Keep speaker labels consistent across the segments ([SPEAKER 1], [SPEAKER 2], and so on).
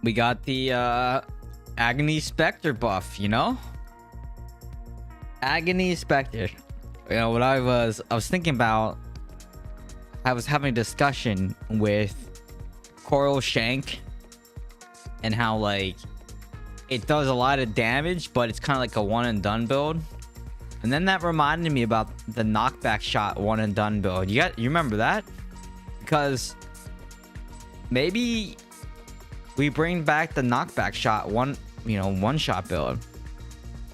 [SPEAKER 1] we got the Agony Spectre buff, you know? Agony Spectre. You know, what I was thinking about, I was having a discussion with Coral Shank and how like it does a lot of damage, but it's kind of like a one and done build. And then that reminded me about the knockback shot one and done build. You remember that? Because maybe we bring back the knockback shot one shot build,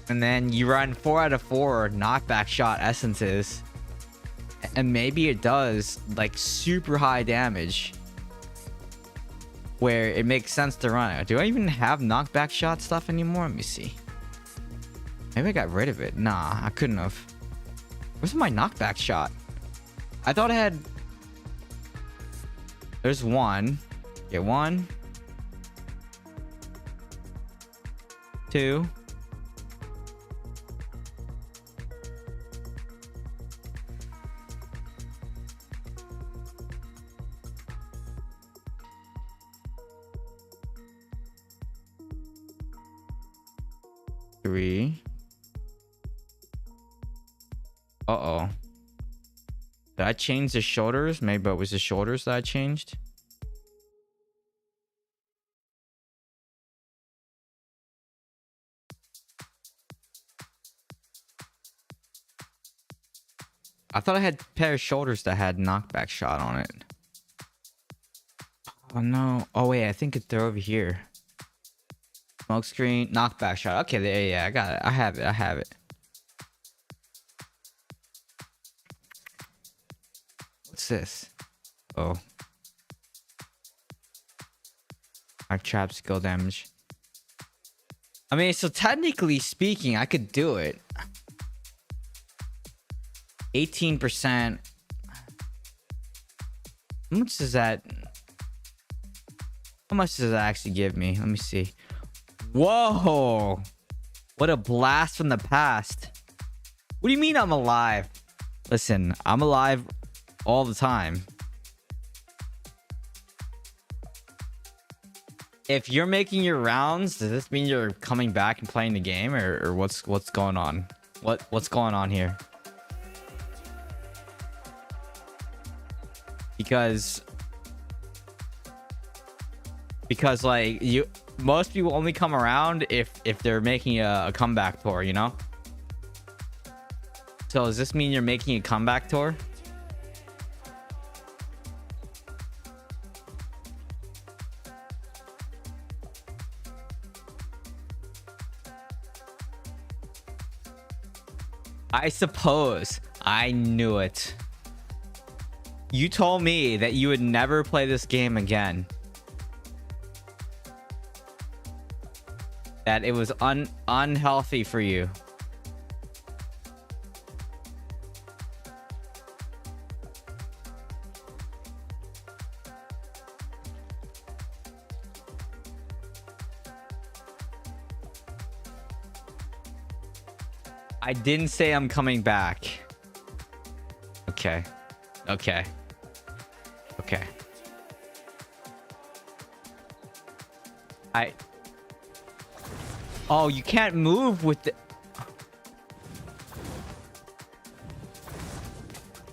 [SPEAKER 1] and then you run 4 out of 4 knockback shot essences, and maybe it does like super high damage where it makes sense to run it. Do I even have knockback shot stuff anymore? Let me see. Maybe I got rid of it. Nah, I couldn't have. Where's my knockback shot? I thought I had. There's one. Get 1, 2. Three. Uh-oh. Did I change the shoulders? Maybe it was the shoulders that I changed. I thought I had a pair of shoulders that had knockback shot on it. Oh no. Oh wait, I think they're over here. Smoke screen, knockback shot. Okay, there, yeah, I got it. I have it. What's this? Oh. My trap skill damage. I mean, so technically speaking, I could do it. 18%. How much does that? How much does that actually give me? Let me see. Whoa! What a blast from the past. What do you mean I'm alive? Listen, I'm alive all the time. If you're making your rounds, does this mean you're coming back and playing the game, or what's going on? What's going on here? Because like most people only come around if they're making a comeback tour, you know? So does this mean you're making a comeback tour? I suppose. I knew it. You told me that you would never play this game again. That it was unhealthy for you. I didn't say I'm coming back. Okay. Okay. Okay. Oh, you can't move with the...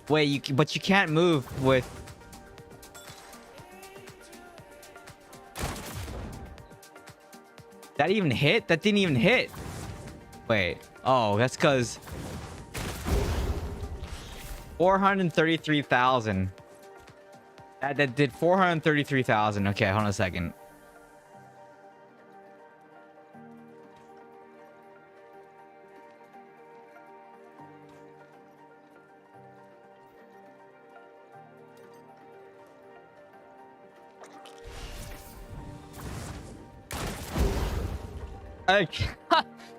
[SPEAKER 1] Wait, but you can't move with... That even hit? That didn't even hit. Wait. Oh, that's because... 433,000. That did 433,000. Okay, hold on a second.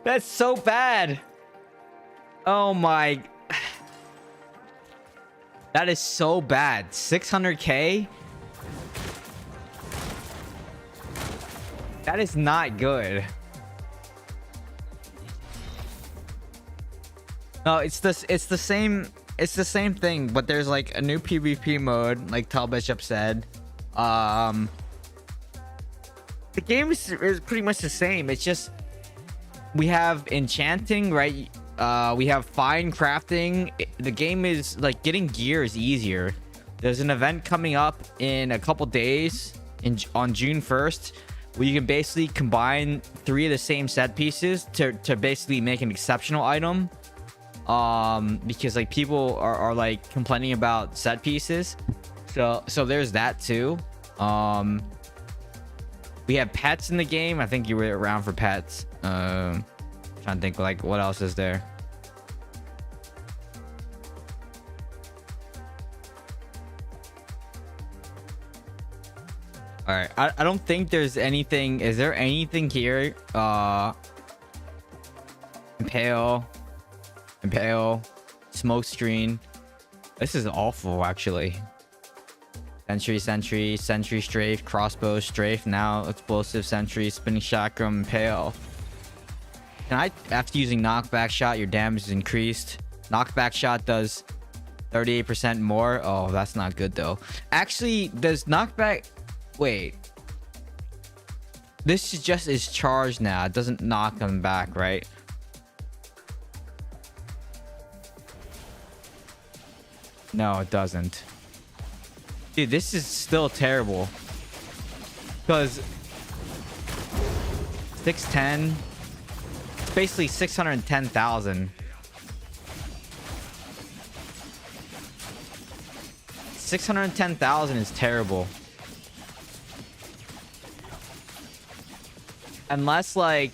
[SPEAKER 1] That's so bad. Oh my. That is so bad. 600k? That is not good. No, it's the same thing, but there's like a new PvP mode, like Tal Bishop said. The game is pretty much the same. It's just we have enchanting, right? We have fine crafting. The game is like getting gear is easier. There's an event coming up in a couple days on June 1st where you can basically combine 3 of the same set pieces to basically make an exceptional item. Because like people are like complaining about set pieces. So there's that too. We have pets in the game. I think you were around for pets. Trying to think like what else is there. All right, I don't think there's anything. Is there anything here? Impale, smoke screen. This is awful, actually. Sentry, strafe, crossbow, strafe, now explosive, sentry, spinning shotgun, impale. Can I, after using knockback shot, your damage is increased. Knockback shot does 38% more. Oh, that's not good though. Actually, does knockback... Wait. This is just is charged now. It doesn't knock them back, right? No, it doesn't. Dude, this is still terrible. Because 610, it's basically 610,000. 610,000 is terrible. Unless like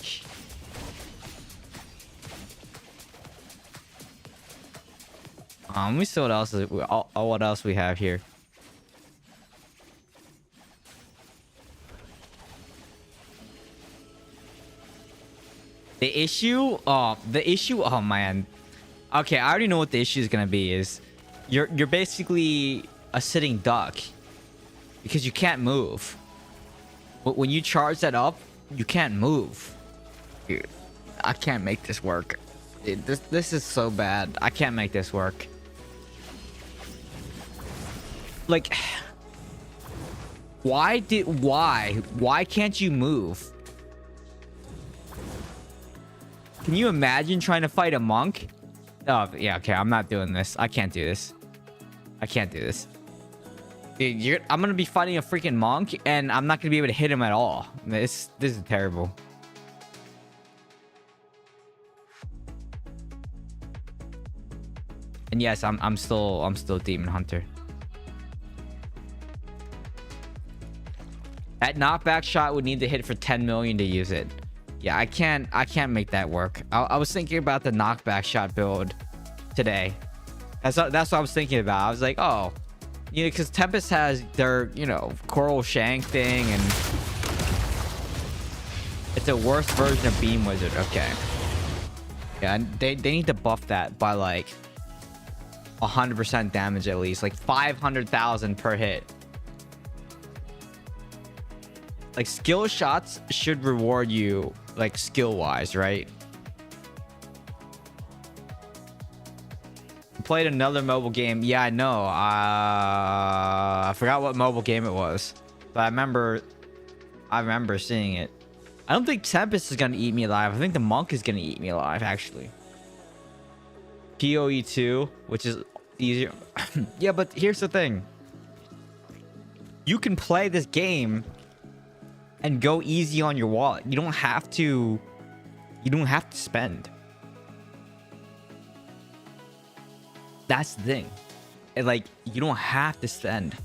[SPEAKER 1] let me see what else is what else we have here. The issue, oh man. Okay, I already know what the issue is gonna be. Is you're basically a sitting duck because you can't move. But when you charge that up, you can't move. Dude, I can't make this work. Dude, this is so bad. I can't make this work. Like, why can't you move? Can you imagine trying to fight a monk? Oh, yeah, okay, I'm not doing this. I can't do this. I can't do this. Dude, I'm gonna be fighting a freaking monk, and I'm not gonna be able to hit him at all. This is terrible. And yes, I'm still Demon Hunter. That knockback shot would need to hit for 10 million to use it. Yeah, I can't make that work. I was thinking about the knockback shot build today. That's what I was thinking about. I was like, oh, you know, because Tempest has their, you know, Coral Shank thing, and it's a worse version of Beam Wizard. Okay. Yeah, they need to buff that by like 100% damage at least, like 500,000 per hit. Like skill shots should reward you like skill wise, right? Played another mobile game. Yeah, I know. I forgot what mobile game it was, but I remember seeing it. I don't think Tempest is gonna eat me alive. I think the monk is gonna eat me alive, actually. PoE 2, which is easier. Yeah, but here's the thing. You can play this game and go easy on your wallet. You don't have to spend. That's the thing. Like, you don't have to spend.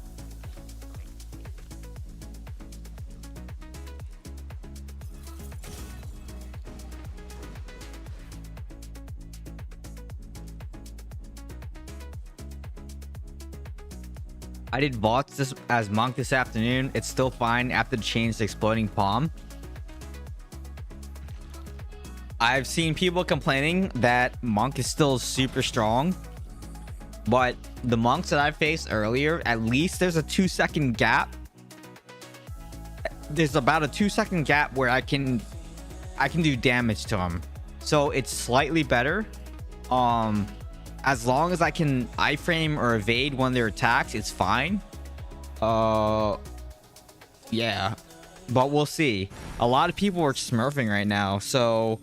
[SPEAKER 1] I did Vaults this as Monk this afternoon. It's still fine after the change to Exploding Palm. I've seen people complaining that Monk is still super strong, but the monks that I faced earlier, at least there's a 2-second gap. There's about a 2-second gap where I can do damage to them, so it's slightly better. As long as I can iframe or evade one of their attacks, it's fine. Yeah. but we'll see. A lot of people are smurfing right now, so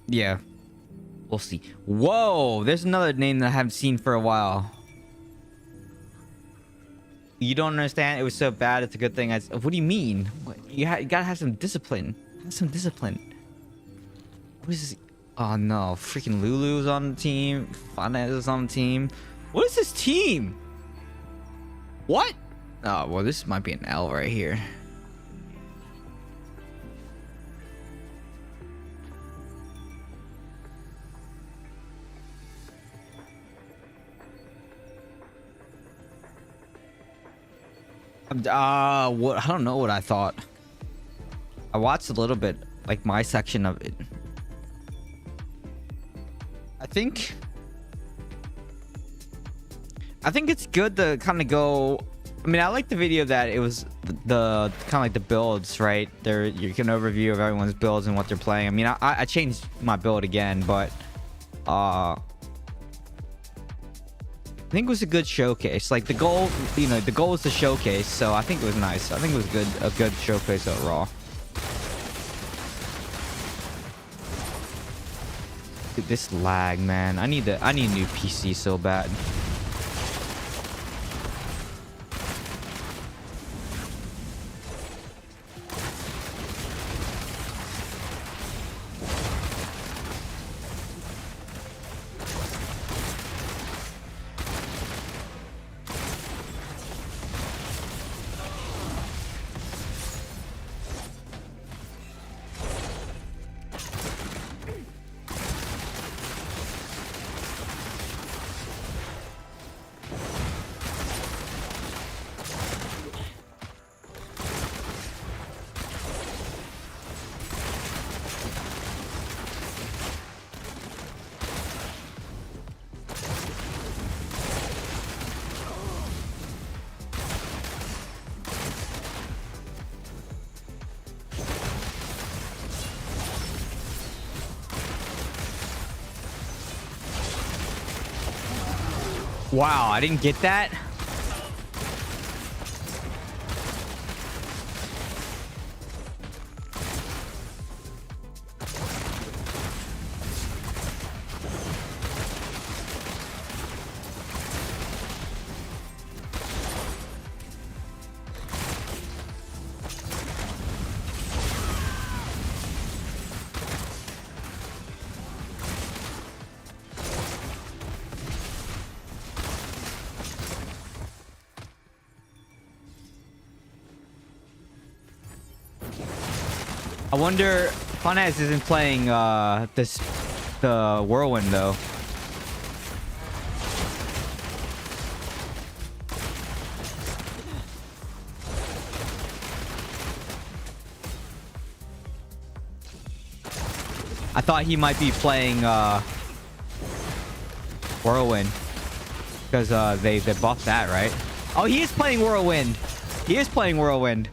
[SPEAKER 1] yeah, we'll see. Whoa, there's another name that I haven't seen for a while. You don't understand? It was so bad, it's a good thing. What do you mean? You gotta have some discipline. Have some discipline. What is this? Oh no, freaking Lulu's on the team. Fonez is on the team. What is this team? What? Oh, well, this might be an L right here. What? I don't know what I thought. I watched a little bit, like my section of it. I think it's good to kind of go. I mean, I like the video that it was the kind of like the builds, right? There, you can overview of everyone's builds and what they're playing. I mean, I changed my build again, but I think it was a good showcase. Like the goal, you know, the goal was to showcase, so I think it was nice. I think it was a good showcase overall. Dude, this lag, man. I need a new PC so bad. Wow, I didn't get that. I wonder, Fonez isn't playing the Whirlwind though. I thought he might be playing Whirlwind because they buffed that, right? Oh, he is playing Whirlwind. He is playing Whirlwind.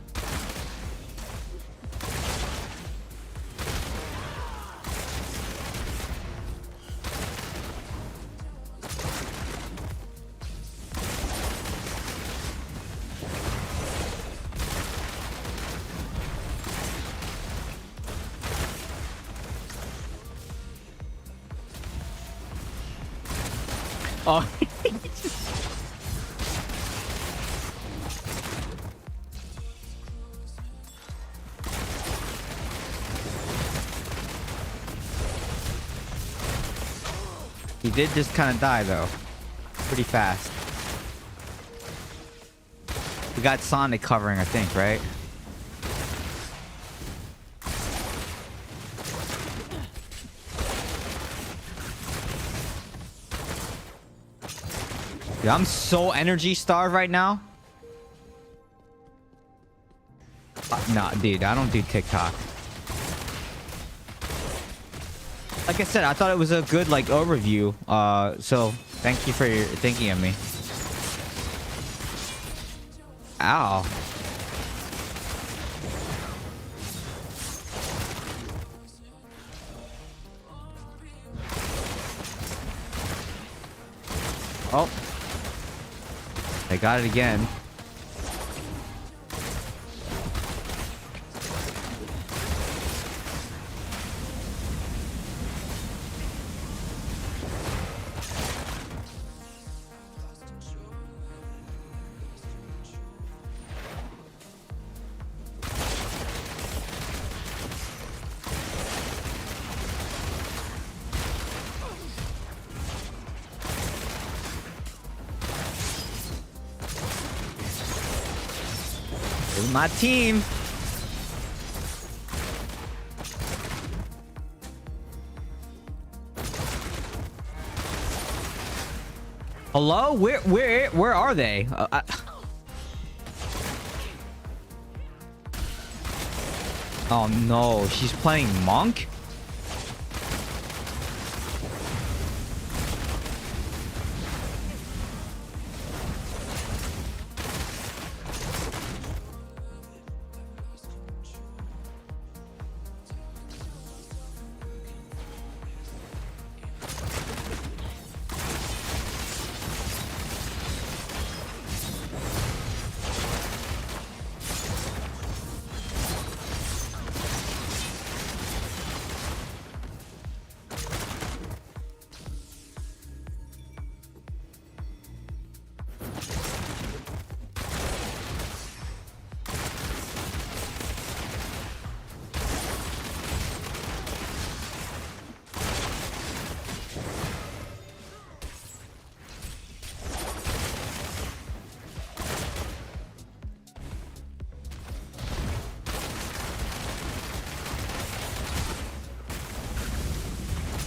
[SPEAKER 1] Oh. He did just kind of die though. Pretty fast. We got Sonic covering, I think, right? Dude, I'm so energy starved right now. Nah, dude, I don't do TikTok. Like I said, I thought it was a good like overview. So thank you for thinking of me. Ow. Oh. I got it again. This is my team. Hello? Where are they? Oh no, she's playing Monk?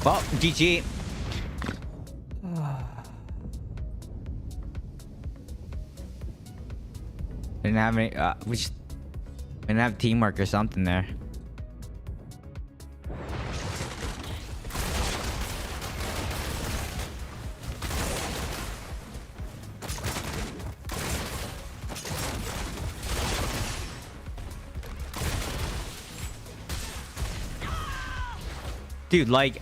[SPEAKER 1] Well, GG. Didn't have any. We just didn't have teamwork or something there. Dude, like,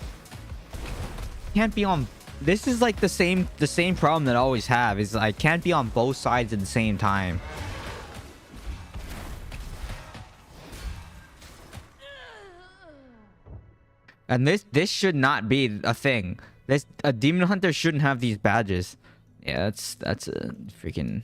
[SPEAKER 1] can't be on. This is like the same problem that I always have is I can't be on both sides at the same time. And this should not be a thing. A demon hunter shouldn't have these badges. Yeah, that's a freaking.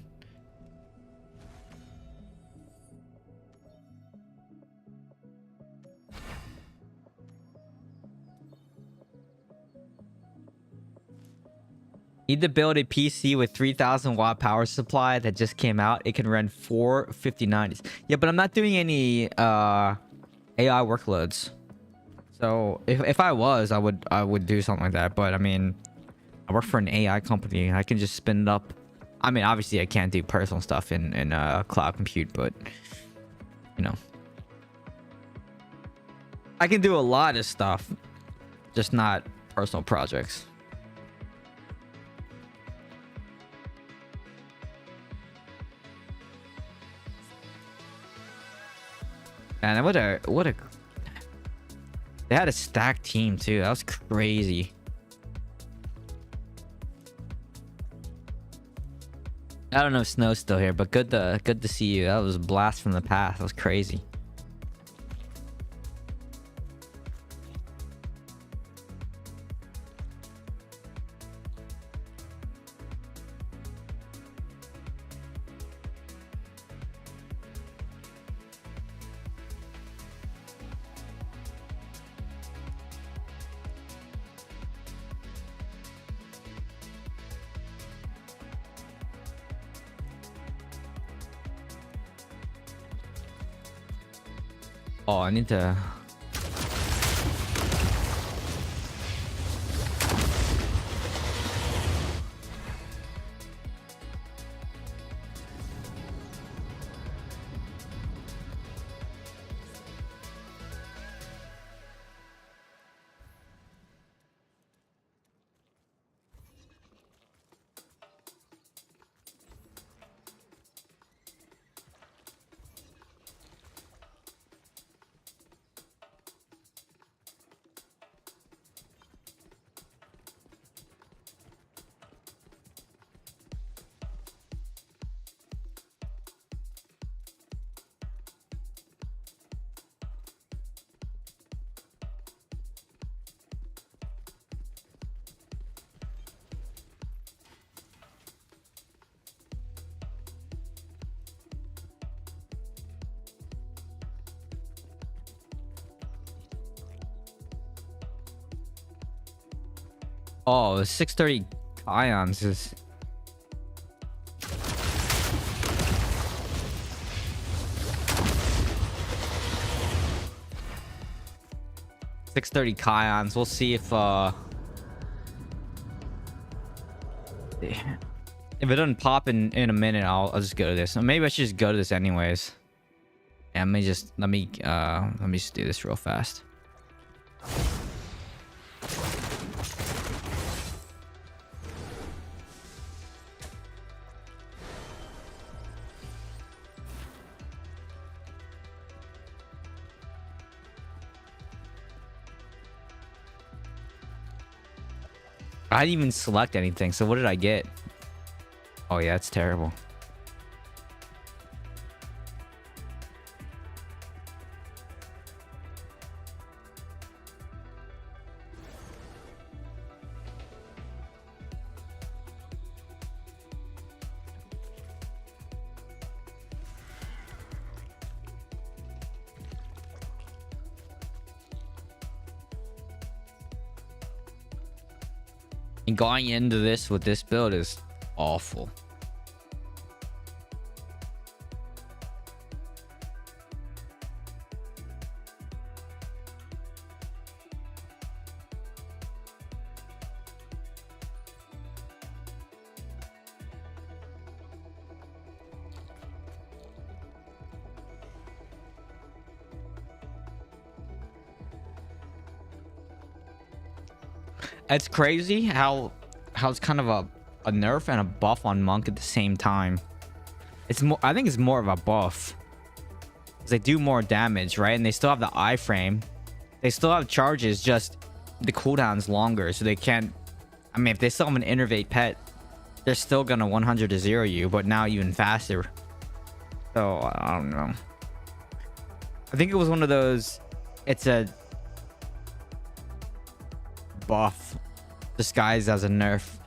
[SPEAKER 1] Need to build a PC with 3,000 watt power supply that just came out. It can run 4 5090s. Yeah, but I'm not doing any AI workloads. So if I was, I would do something like that. But I mean, I work for an AI company. I can just spin it up. I mean, obviously I can't do personal stuff in cloud compute, but you know, I can do a lot of stuff, just not personal projects. Man, what a they had a stacked team too. That was crazy. I don't know if Snow's still here, but good to see you. That was a blast from the past. That was crazy. Oh, I need to. Oh, 630 ions is. 630 Kions. We'll see if if it doesn't pop in a minute, I'll just go to this. Maybe I should just go to this anyways. Yeah, let me just do this real fast. I didn't even select anything. So what did I get? Oh yeah, it's terrible. And going into this with this build is awful. It's crazy how it's kind of a nerf and a buff on Monk at the same time. It's more, I think it's more of a buff, because they do more damage, right? And they still have the iframe. They still have charges, just the cooldown's longer, so they can't. I mean, if they still have an innervate pet, they're still gonna 100 to 0 you, but now even faster. So I don't know. I think it was one of those. It's a buff disguised as a nerf.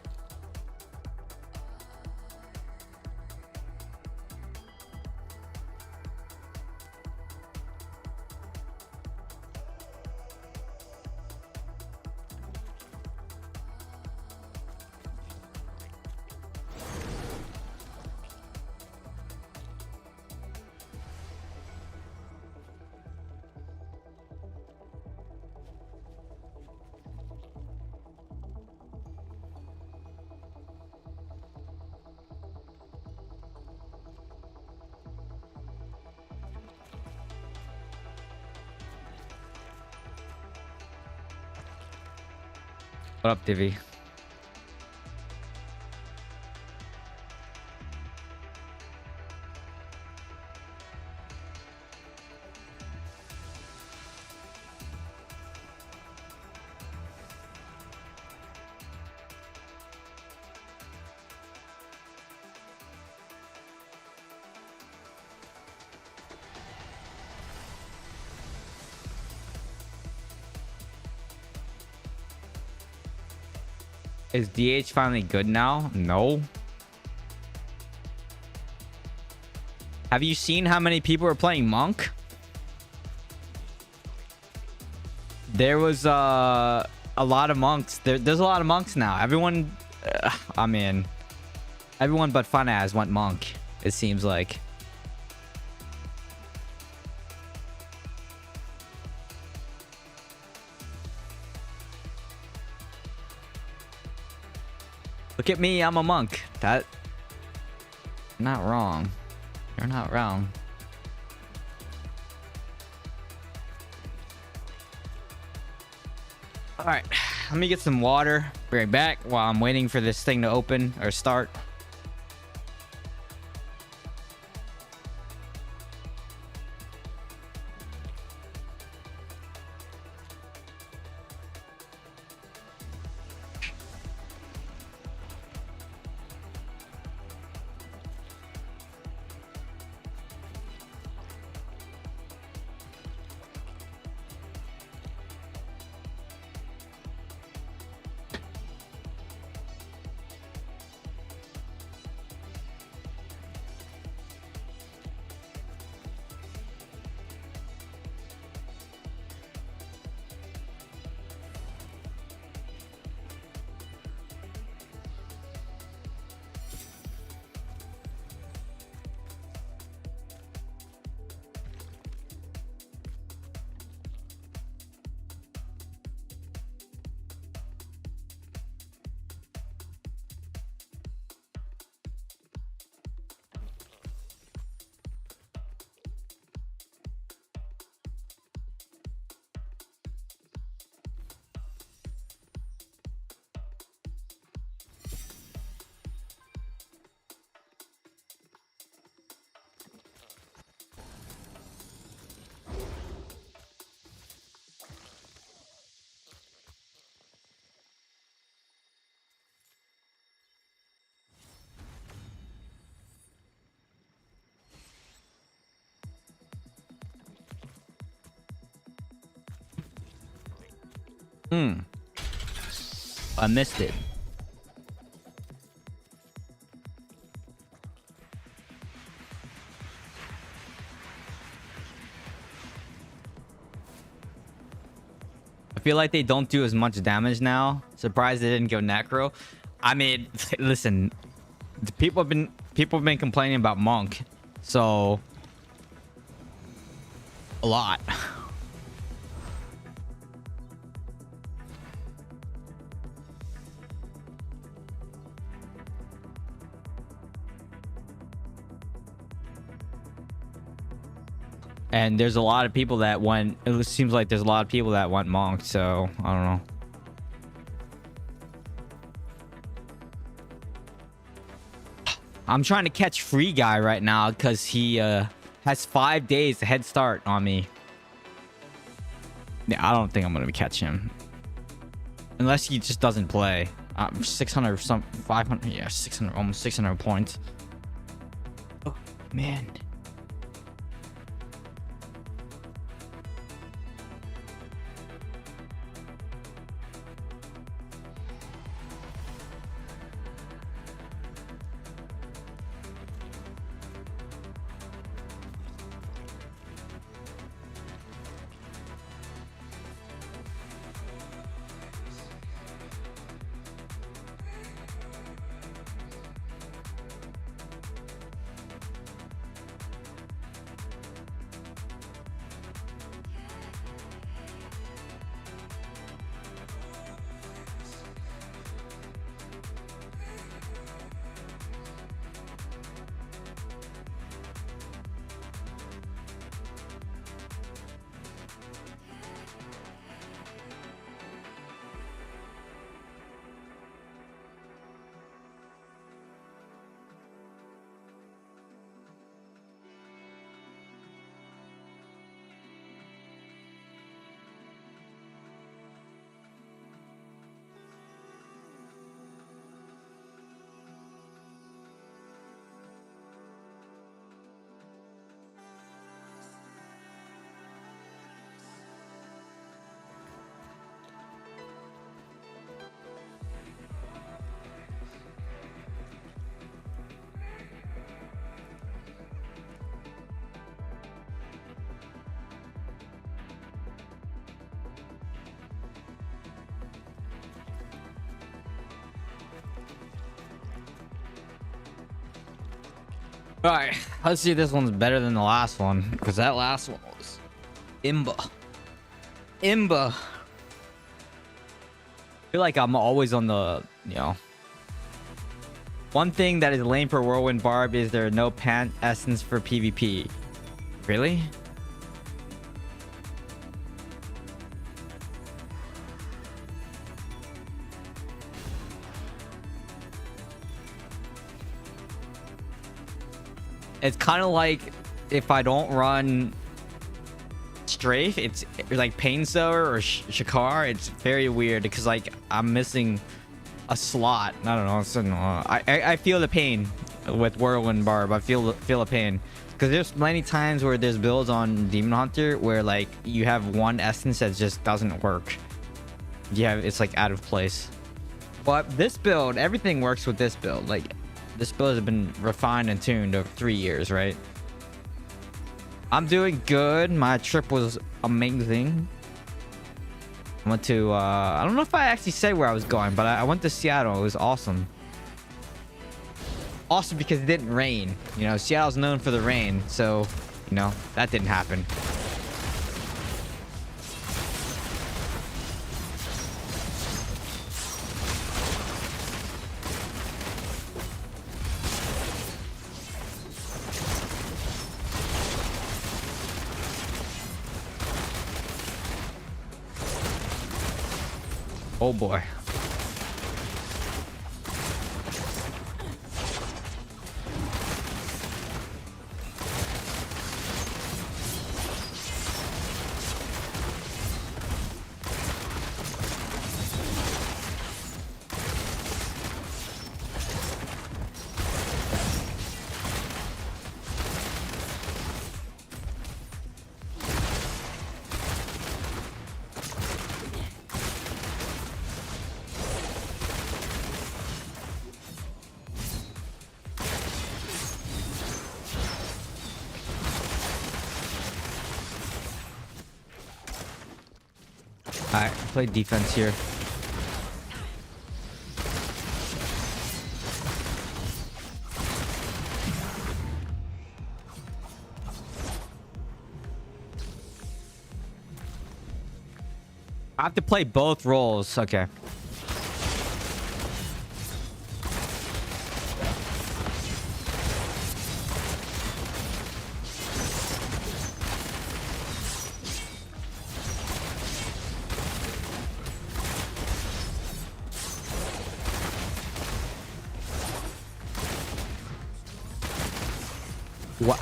[SPEAKER 1] What up, Divvy? Is DH finally good now? No. Have you seen how many people are playing Monk? There was a lot of monks. There's a lot of monks now. Everyone, I mean, everyone but Funaz went Monk, it seems like. Look at me, I'm a monk. That, not wrong. You're not wrong. All right, let me get some water. Be right back while I'm waiting for this thing to open or start. Hmm. I missed it. I feel like they don't do as much damage now. Surprised they didn't go necro. I mean, listen, people have been complaining about Monk, so a lot. And there's a lot of people that want. It seems like there's a lot of people that want Monk. So I don't know. I'm trying to catch Free Guy right now because he has 5 days head start on me. Yeah, I don't think I'm gonna catch him unless he just doesn't play. 600 some 500. Yeah, 600, almost 600 points. Oh man. All right, let's see if this one's better than the last one, because that last one was imba. I feel like I'm always on the, one thing that is lame for Whirlwind Barb is there are no pant essence for PvP. Really? It's kind of like if I don't run Strafe, it's like Pain Sower or Shakar. It's very weird because like I'm missing a slot. I don't know. I feel the pain with Whirlwind Barb. I feel the pain because there's many times where there's builds on Demon Hunter where like you have one essence that just doesn't work. Yeah, it's like out of place. But this build, everything works with this build. Like this build has been refined and tuned over 3 years, right? I'm doing good. My trip was amazing. I went to I don't know if I actually said where I was going, but I went to Seattle. It was awesome. Awesome because it didn't rain. Seattle's known for the rain, so that didn't happen. Oh boy. Alright, play defense here. I have to play both roles. Okay. What?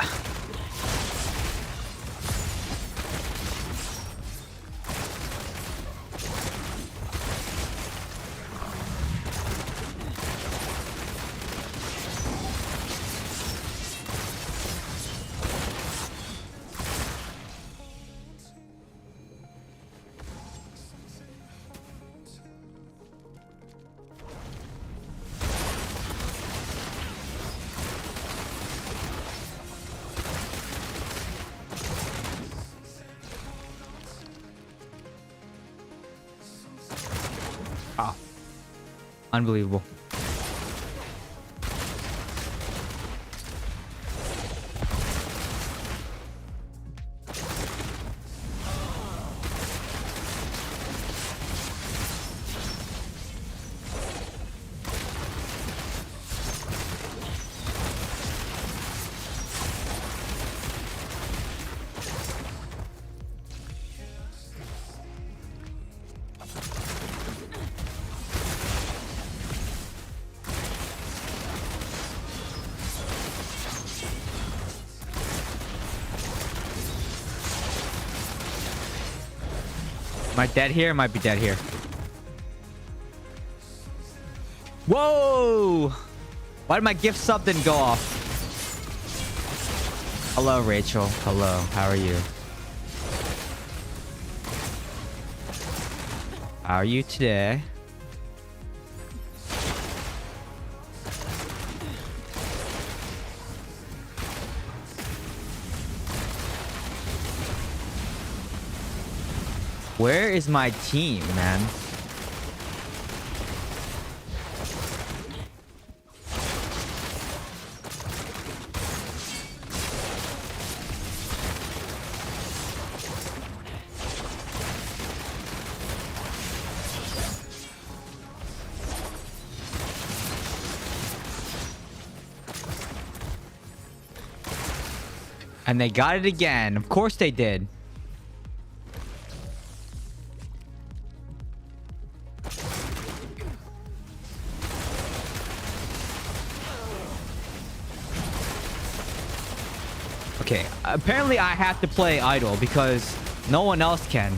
[SPEAKER 1] Oh. Unbelievable. Am I dead here? Might be dead here. Whoa! Why did my gift sub didn't go off? Hello, Rachel. Hello. How are you? How are you today? Where is my team, man? And they got it again. Of course they did. Okay, apparently I have to play idle because no one else can.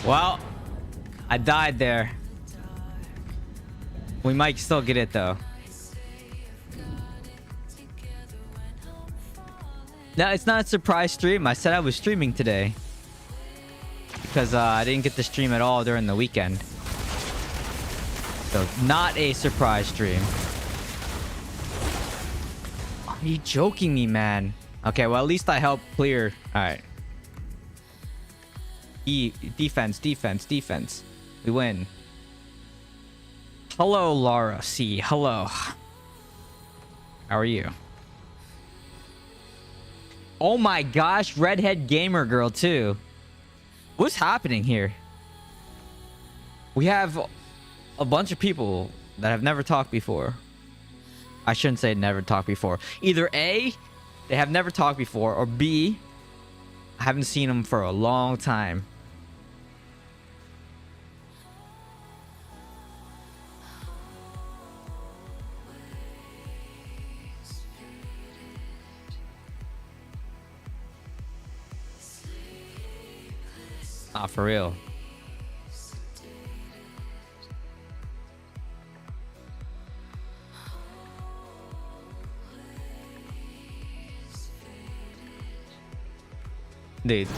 [SPEAKER 1] Well, I died there. We might still get it though. No, it's not a surprise stream. I said I was streaming today. Because I didn't get to stream at all during the weekend. So, not a surprise stream. Are you joking me, man? Okay, well, at least I helped clear. Alright. Defense, defense, defense. We win. Hello, Laura C. Hello. How are you? Oh my gosh, redhead gamer girl too. What's happening here? We have a bunch of people that have never talked before. I shouldn't say never talked before. Either A, they have never talked before, or B, I haven't seen them for a long time. Ah, for real. Dude,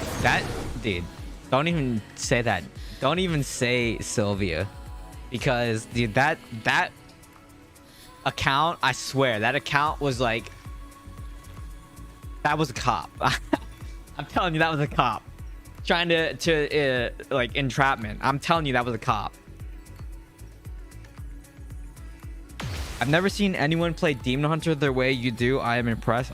[SPEAKER 1] don't even say that. Don't even say Sylvia. Because, dude, that account, I swear, that account was like... That was a cop. I'm telling you, that was a cop. Trying to like, entrapment. I'm telling you, that was a cop. I've never seen anyone play Demon Hunter the way you do. I am impressed.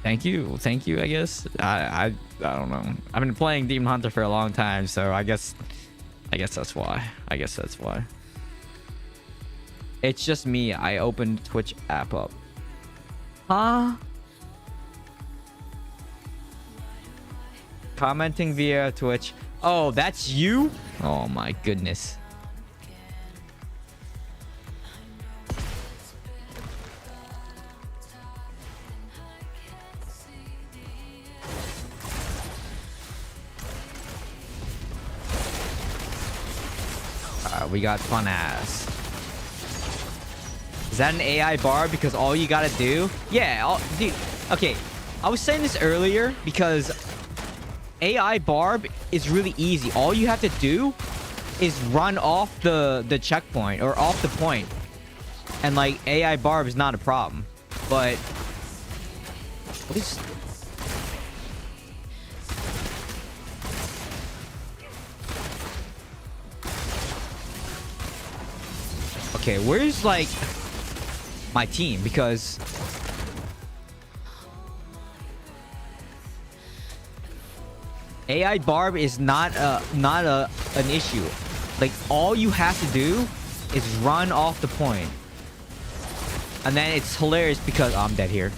[SPEAKER 1] Thank you, I guess. I don't know. I've been playing Demon Hunter for a long time, so I guess that's why. It's just me. I opened Twitch app up. Huh? Commenting via Twitch. Oh, that's you? Oh my goodness. We got fun ass. Is that an AI bar? Because all you gotta do... Yeah, dude. Okay, I was saying this earlier because AI barb is really easy. All you have to do is run off the checkpoint or off the point. And like, AI barb is not a problem. But... What is... Okay, where's like my team? Because AI barb is not an issue. Like, all you have to do is run off the point. And then it's hilarious because I'm dead here.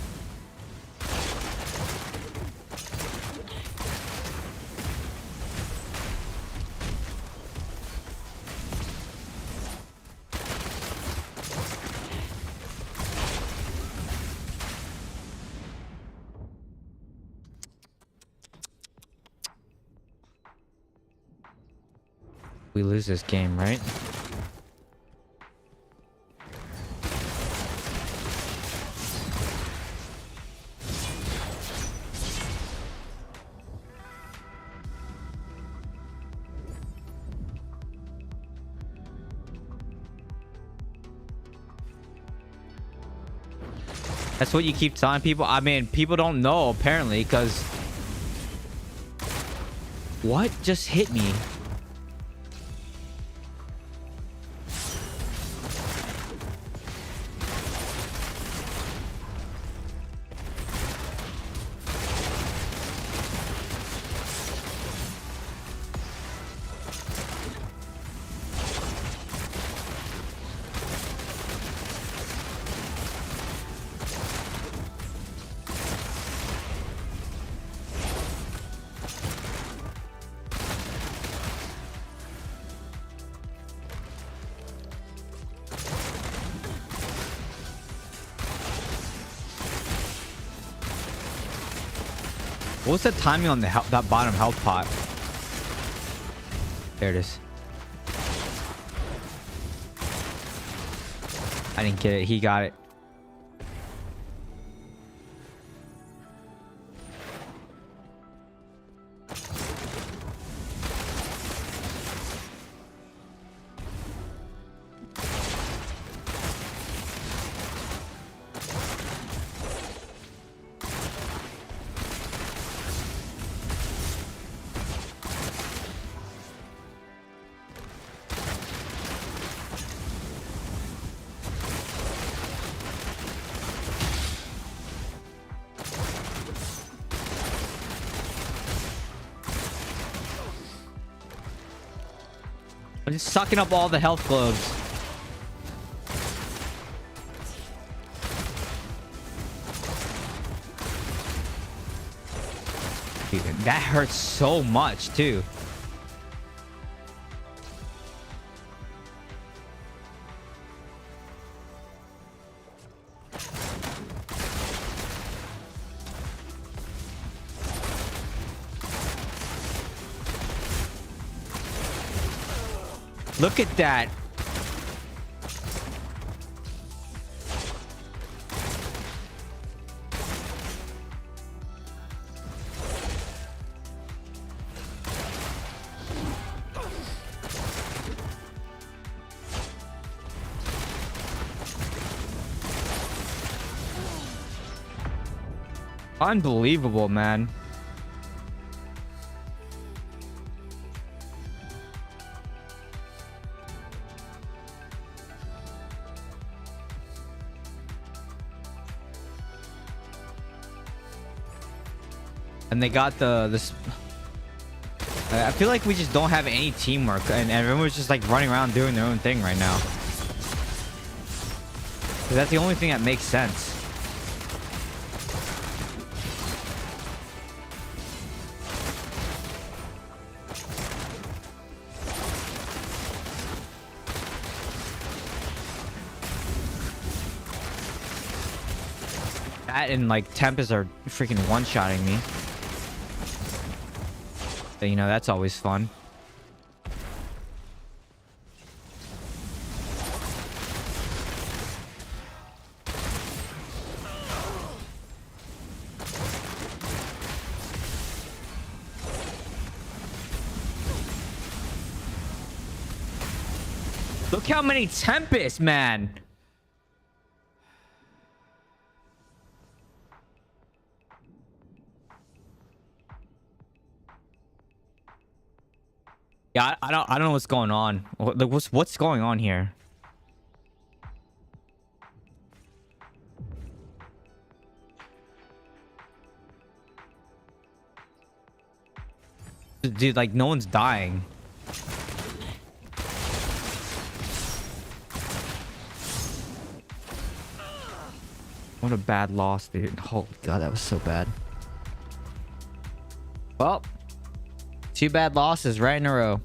[SPEAKER 1] We lose this game, right? That's what you keep telling people? I mean, people don't know, apparently, because... What just hit me? What's the timing on that bottom health pot? There it is. I didn't get it. He got it. I'm just sucking up all the health globes. Dude, that hurts so much too. Look at that. Unbelievable, man. And they got this. I feel like we just don't have any teamwork, and everyone's just like running around doing their own thing right now. That's the only thing that makes sense. That and like Tempest are freaking one-shotting me. So, you know, that's always fun. Look how many Tempests, man. Yeah, I don't know what's going on. What's going on here? Dude, like no one's dying. What a bad loss, dude. Oh god, that was so bad. Well, 2 bad losses right in a row.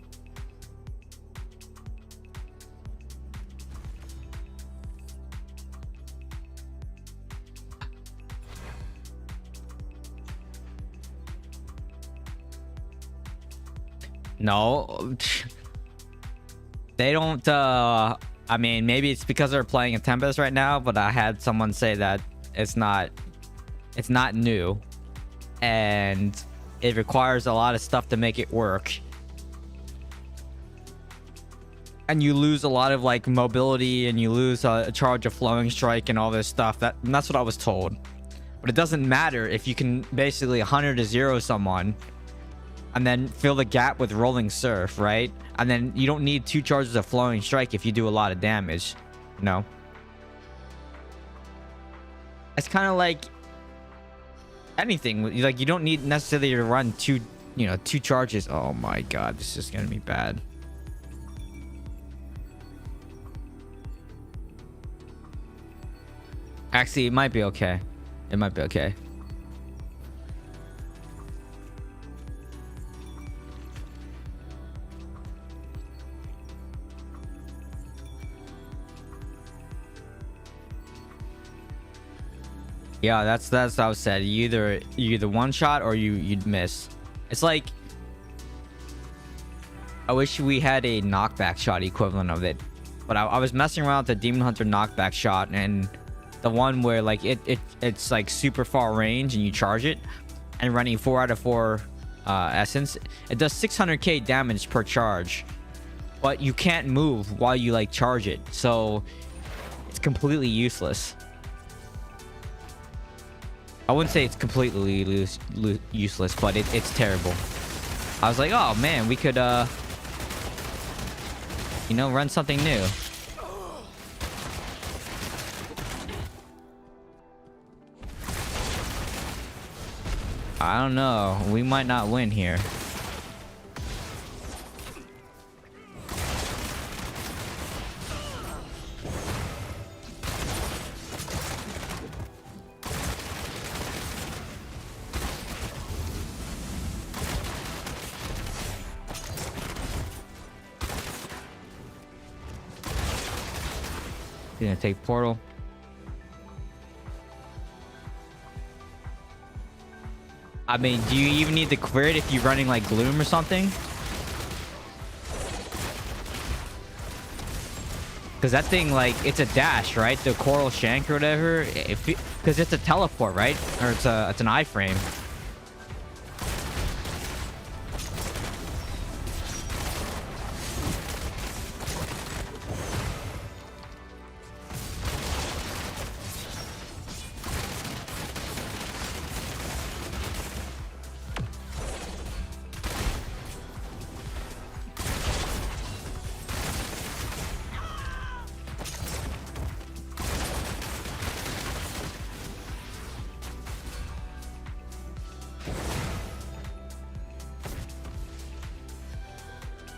[SPEAKER 1] No. They don't I mean, maybe it's because they're playing in Tempest right now, but I had someone say that it's not new and it requires a lot of stuff to make it work. And you lose a lot of like mobility, and you lose a charge of flowing strike and all this stuff. That's what I was told. But it doesn't matter if you can basically 100 to 0 someone and then fill the gap with rolling surf, right? And then you don't need 2 charges of flowing strike if you do a lot of damage. No. It's kind of like anything. Like you don't need necessarily to run 2 charges. Oh my god, this is gonna be bad. Actually, it might be okay. It might be okay. Yeah, that's what I said. You either one shot or you'd miss. It's like I wish we had a knockback shot equivalent of it. But I was messing around with the Demon Hunter knockback shot, and the one where like it's like super far range and you charge it and running 4 out of 4 essence, it does 600k damage per charge, but you can't move while you like charge it, so it's completely useless. I wouldn't say it's completely useless, but it's terrible. I was like, oh man, we could run something new. I don't know. We might not win here. Gonna take portal. I mean, do you even need to clear it if you're running like Gloom or something? Because that thing, like, it's a dash, right? The Coral Shank or whatever. Because it's a teleport, right? Or it's an iframe.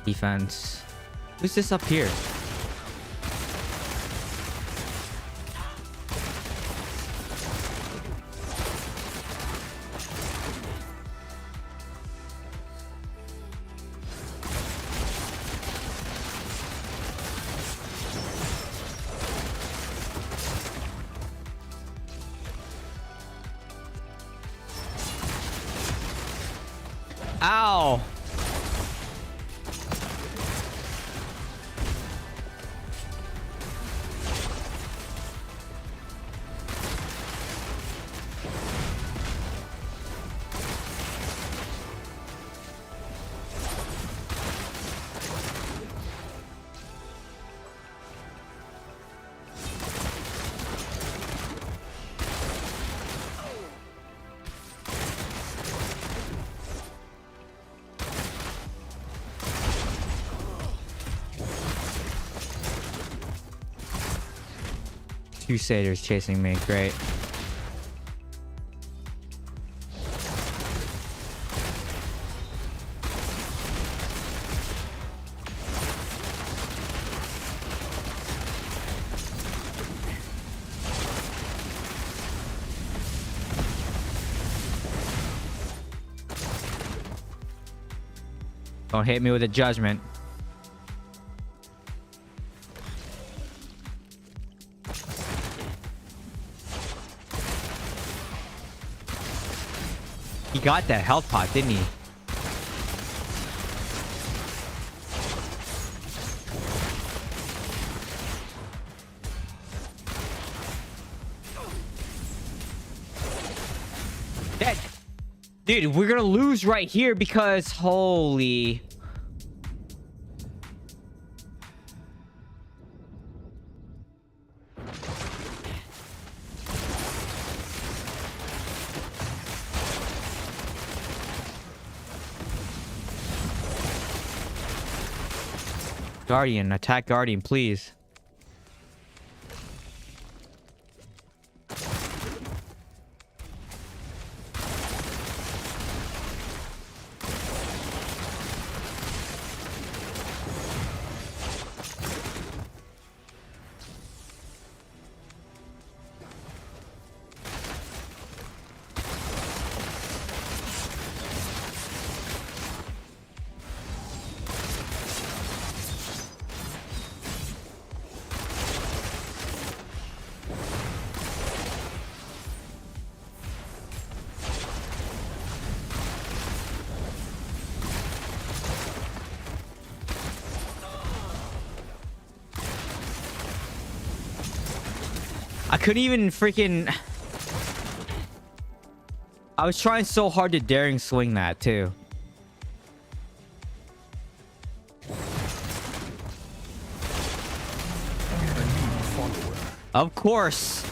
[SPEAKER 1] Defense. Who's this up here? Ow! Two satyrs chasing me. Great. Don't hit me with a judgment. He got that health pot, didn't he? Dead. Dude, we're gonna lose right here because holy. Guardian, attack Guardian, please. I couldn't even freaking... I was trying so hard to daring swing that too. Of course.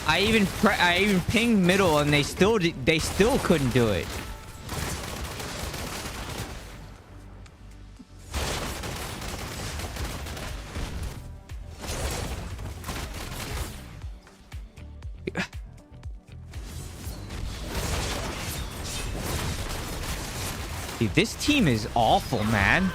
[SPEAKER 1] I even pinged middle and they still couldn't do it. Dude, this team is awful, man.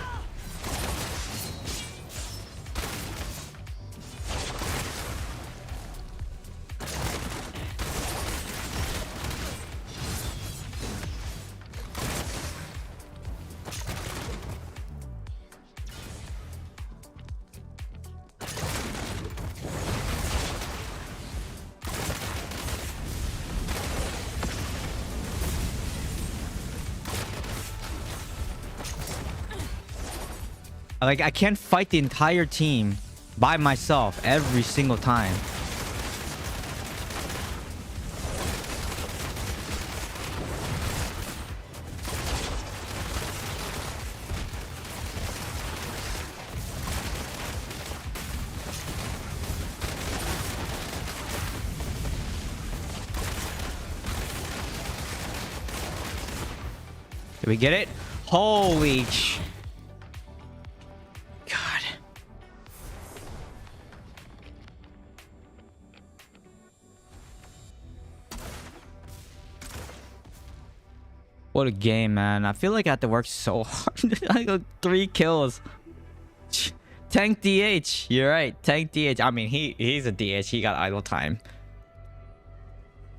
[SPEAKER 1] Like, I can't fight the entire team by myself every single time. Did we get it? Holy God. What a game, man. I feel like I have to work so hard. I got 3 kills. Tank DH. You're right. Tank DH. I mean, he's a DH. He got idle time.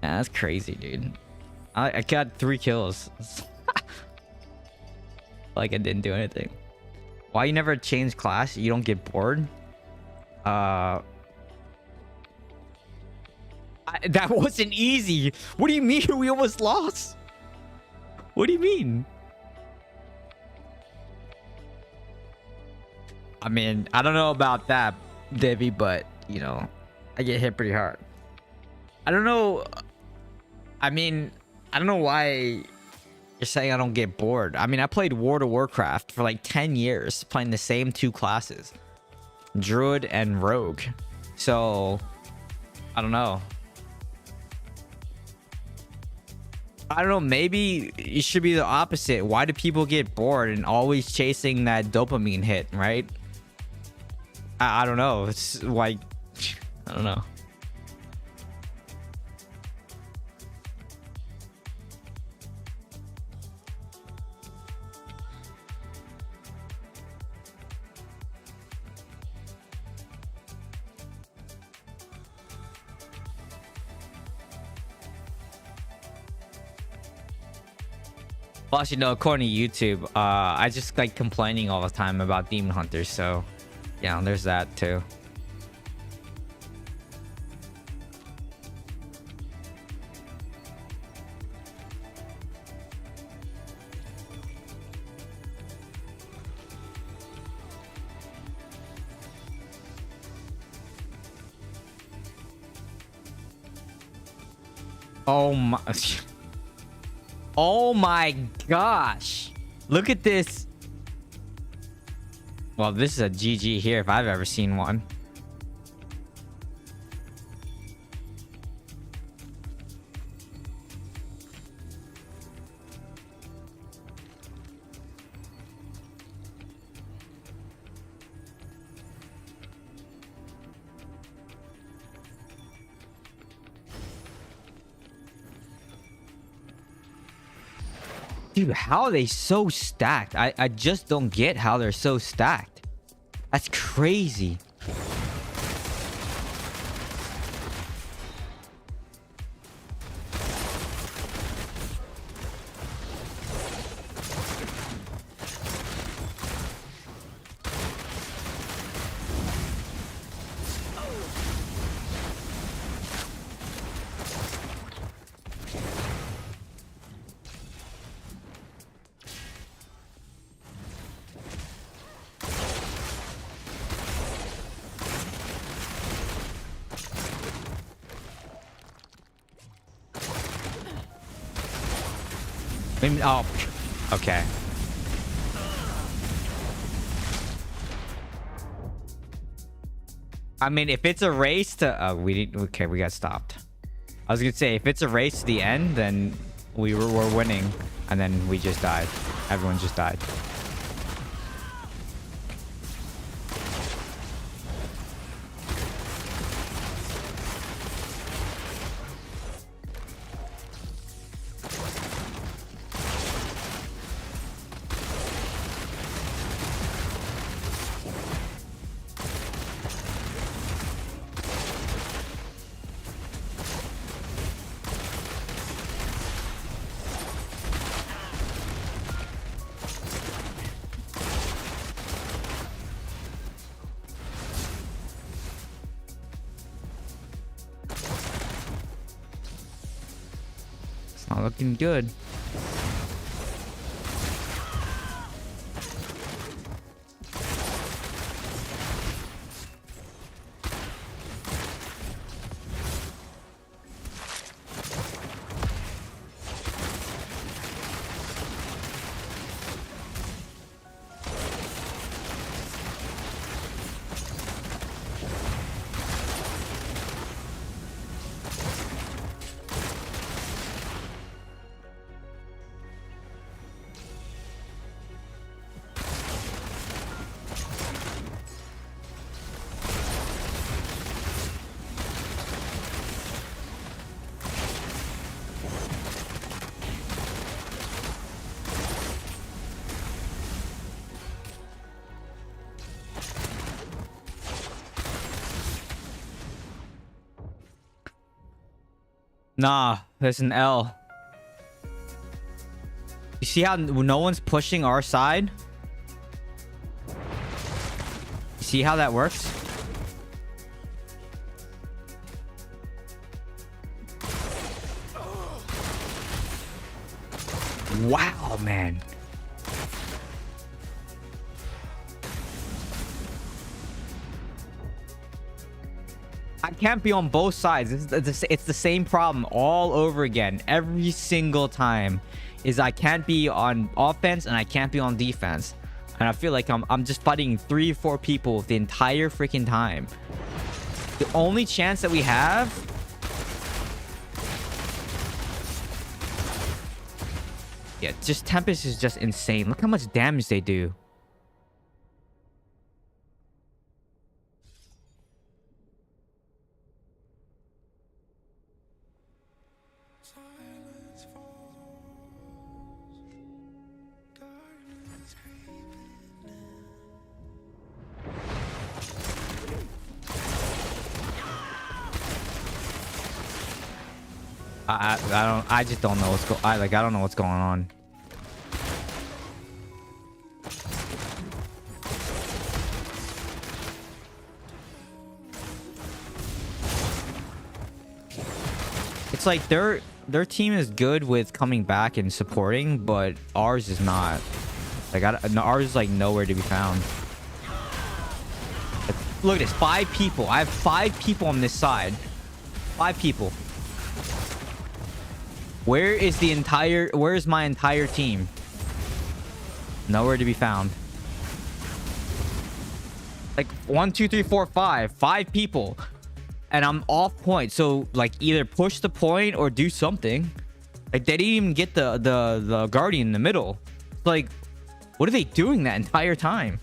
[SPEAKER 1] Yeah, that's crazy, dude. I got 3 kills. Like I didn't do anything. Why you never change class? You don't get bored? That wasn't easy. What do you mean we almost lost? What do you mean? I mean, I don't know about that, Debbie, but you know, I get hit pretty hard. I don't know. I mean, I don't know why you're saying I don't get bored. I mean, I played World of Warcraft for like 10 years, playing the same 2 classes, Druid and Rogue. So, I don't know. I don't know. Maybe it should be the opposite. Why do people get bored and always chasing that dopamine hit, right? I don't know. It's like, I don't know. Plus, you know, according to YouTube, I just like complaining all the time about demon hunters. So, yeah, there's that too. Oh my. Oh my gosh. Look at this. Well, this is a GG here if I've ever seen one. Dude, how are they so stacked? I just don't get how they're so stacked. That's crazy. Oh, okay. I mean, if it's a race to, we got stopped. I was gonna say, if it's a race to the end, then we're winning, and then we just died. Everyone just died. Not looking good. Nah, there's an L. You see how no one's pushing our side? You see how that works? Wow, man. I can't be on both sides. It's the same problem all over again. Every single time is I can't be on offense and I can't be on defense. And I feel like I'm just fighting 3 or 4 people the entire freaking time. The only chance that we have... Yeah, just Tempest is just insane. Look how much damage they do. I just don't know what's I don't know what's going on. It's like their team is good with coming back and supporting, but ours is not. Like ours is like nowhere to be found. Look at this, 5 people. I have 5 people on this side. 5 people. Where is my entire team? Nowhere to be found. Like 1, 2, 3, 4, 5. 5 people. And I'm off point. So like either push the point or do something. Like they didn't even get the guardian in the middle. Like, what are they doing that entire time?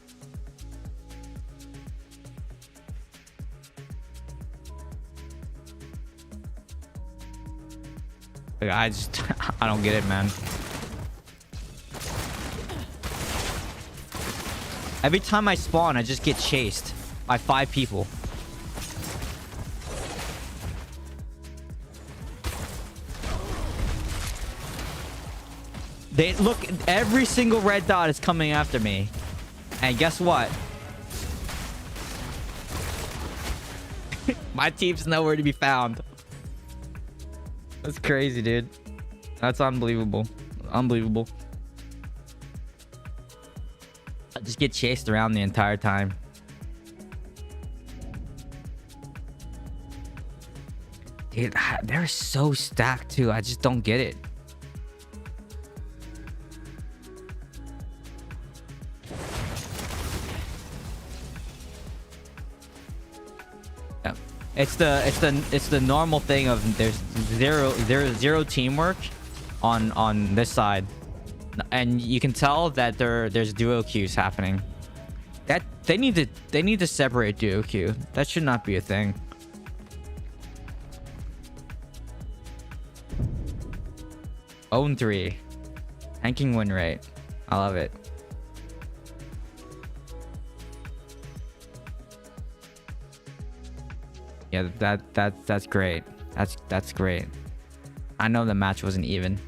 [SPEAKER 1] Like, I don't get it, man. Every time I spawn, I just get chased by 5 people. They look, every single red dot is coming after me. And guess what? My team's nowhere to be found. That's crazy, dude. That's unbelievable. Unbelievable. I just get chased around the entire time. Dude, they're so stacked too. I just don't get it. It's the normal thing of there's zero teamwork on this side, and you can tell that there's duo queues happening. That they need to separate duo queue. That should not be a thing. Own 3, ranking win rate. I love it. Yeah, that's great. That's great. I know the match wasn't even.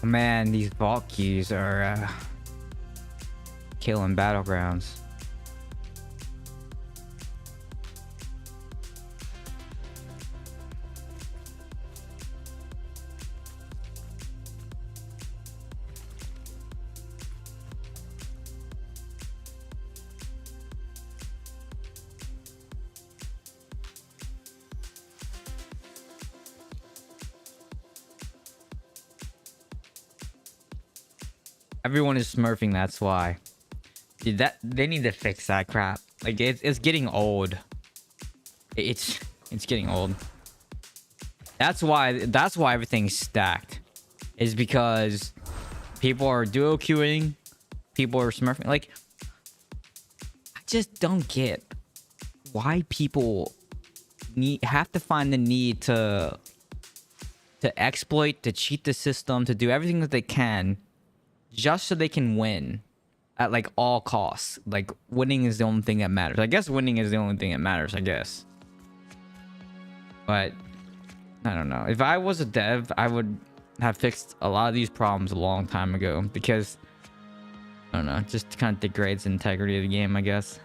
[SPEAKER 1] Man, these vault keys are killing Battlegrounds. Everyone is smurfing, that's why. Dude, that they need to fix that crap. Like it's getting old. It's getting old. That's why everything's stacked. Is because people are duo queuing, people are smurfing. Like I just don't get why people have to find the need to exploit, to cheat the system, to do everything that they can just so they can win at like all costs. Like winning is the only thing that matters. I guess winning is the only thing that matters, I guess. But I don't know. If I was a dev, I would have fixed a lot of these problems a long time ago, because I don't know, it just kind of degrades the integrity of the game, I guess.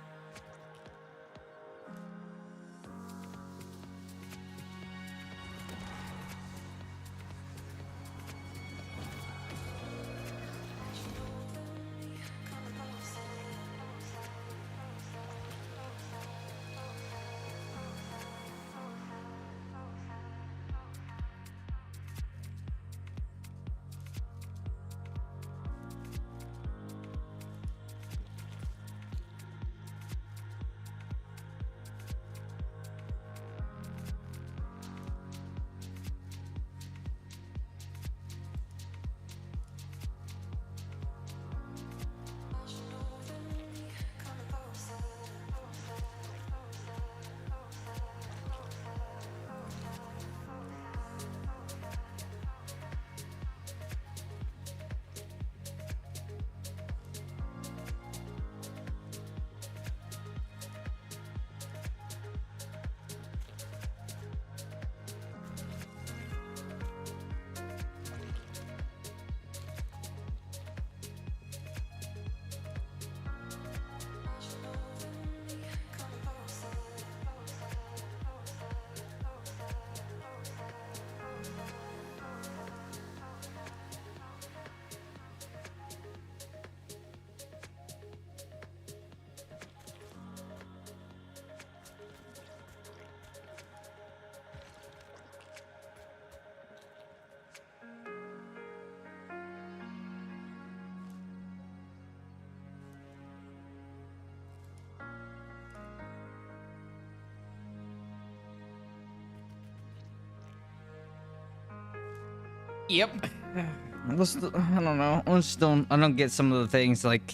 [SPEAKER 1] Yep. I don't know. I don't get some of the things. Like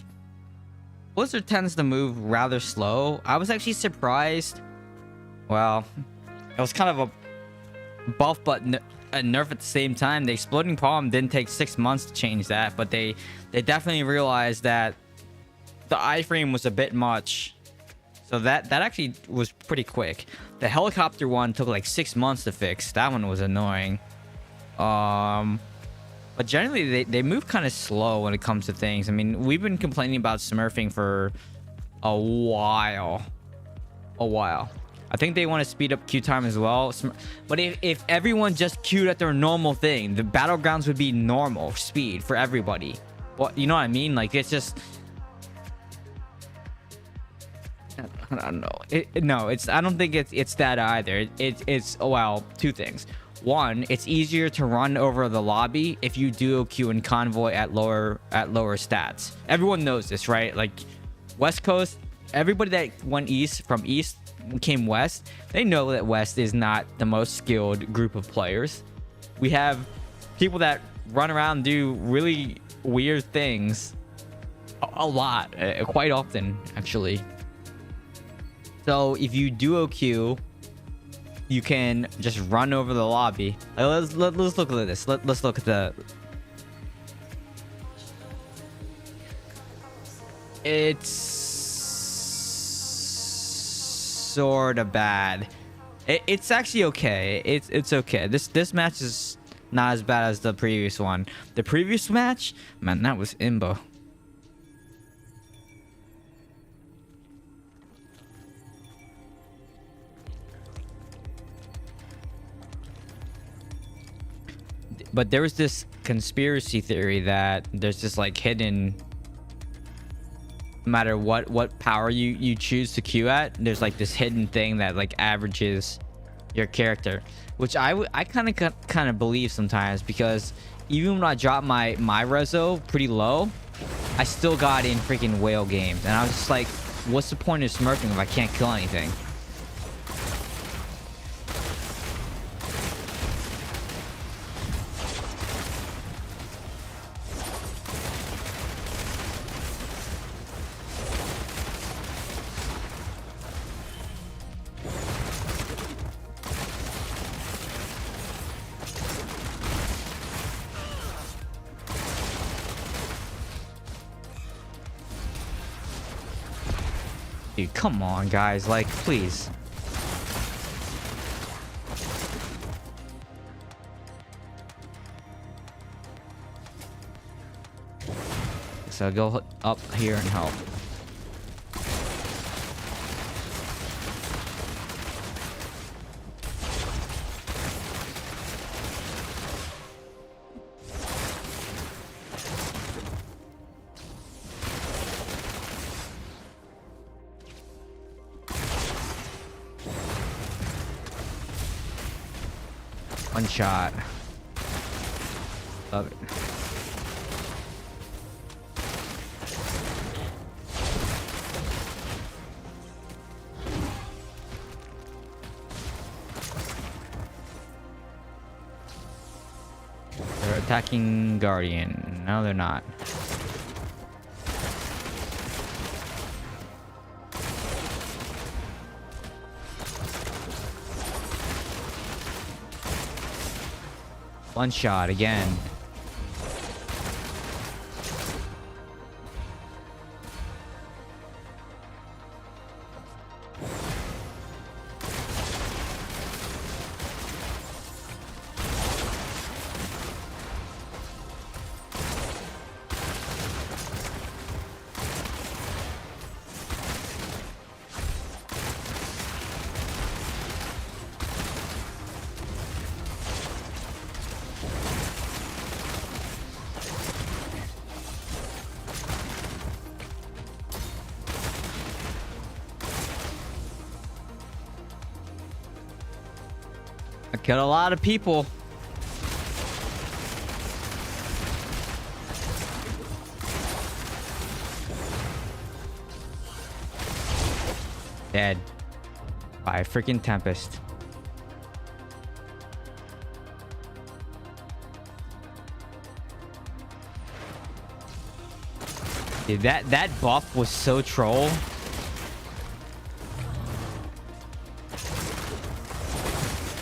[SPEAKER 1] Blizzard tends to move rather slow. I was actually surprised. Well, it was kind of a buff but a nerf at the same time. The exploding problem didn't take 6 months to change that, but they definitely realized that the iframe was a bit much. So that actually was pretty quick. The helicopter one took like 6 months to fix. That one was annoying. But generally they move kind of slow when it comes to things. I mean, we've been complaining about smurfing for a while. I think they want to speed up queue time as well. But if everyone just queued at their normal thing, the Battlegrounds would be normal speed for everybody. Well, you know what I mean? Like, it's just, I don't know. I don't think it's that either. It's well, two things. One, it's easier to run over the lobby if you duo queue and convoy at lower stats. Everyone knows this, right? Like West Coast, everybody that went from east came west. They know that west is not the most skilled group of players. We have people that run around and do really weird things a lot, quite often actually. So if you duo queue, you can just run over the lobby. Let's look at this. Let's look at the. It's sort of bad. It's actually okay. It's okay. This match is not as bad as the previous one. The previous match, man, that was imbo. But there was this conspiracy theory that there's this like hidden, no matter what power you choose to queue at, there's like this hidden thing that like averages your character, which I kind of believe sometimes, because even when I dropped my reso pretty low, I still got in freaking whale games, and I was just like, what's the point of smirking if I can't kill anything? Dude, come on, guys. Like, please. So go up here and help. One shot. Love it. They're attacking Guardian. No, they're not. One shot again. I killed a lot of people. Dead by a freaking Tempest. Dude, that buff was so troll.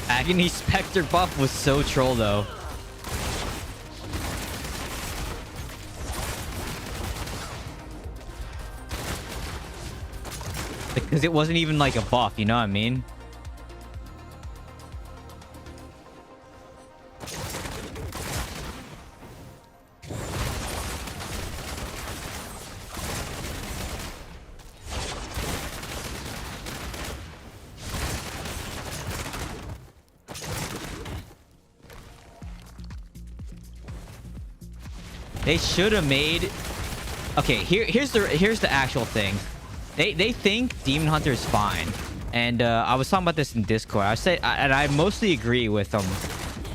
[SPEAKER 1] Agony Spectre buff was so troll though. Because it wasn't even like a buff, you know what I mean? They should have made... Okay, here's the actual thing. They think Demon Hunter is fine, and I was talking about this in Discord. And I mostly agree with them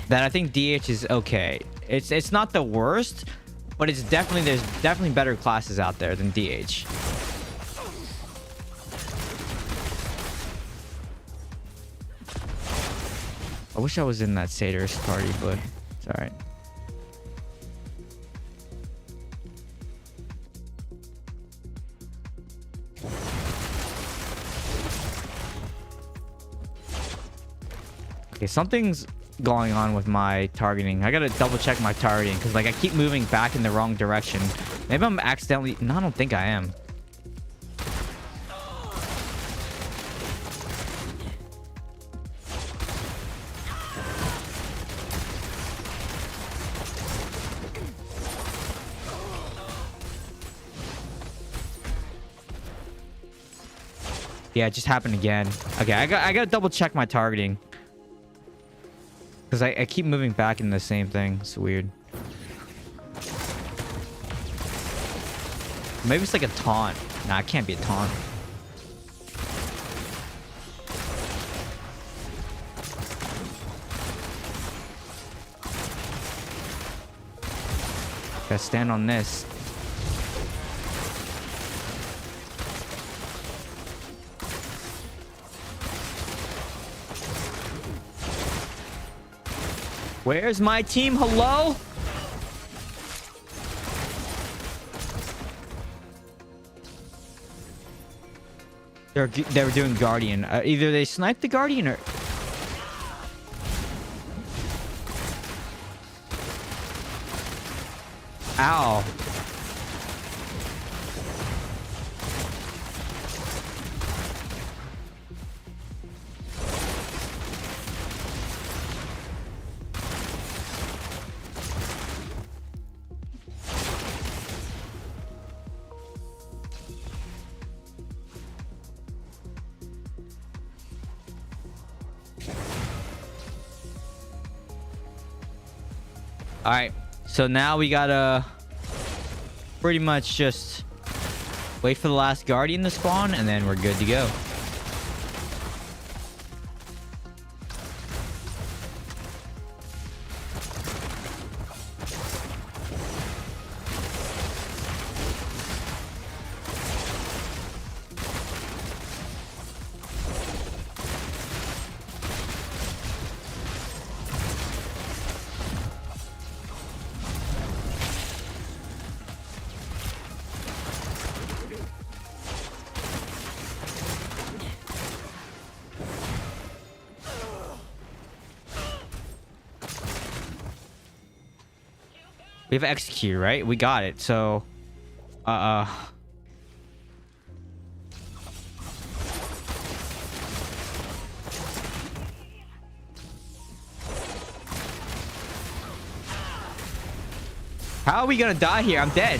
[SPEAKER 1] that I think DH is okay. It's not the worst, but there's definitely better classes out there than DH. I wish I was in that Satyrs party, but it's all right. Okay, something's going on with my targeting. I gotta double check my targeting because like I keep moving back in the wrong direction. Maybe I'm accidentally... No, I don't think I am. Yeah, it just happened again. Okay, I gotta double check my targeting. Because I keep moving back in the same thing. It's weird. Maybe it's like a taunt. Nah, it can't be a taunt. Gotta stand on this. Where's my team? Hello? They were doing Guardian. Either they sniped the Guardian or... Ow. All right, so now we gotta pretty much just wait for the last Guardian to spawn, and then we're good to go. We have execute, right? We got it. So, how are we gonna die here? I'm dead.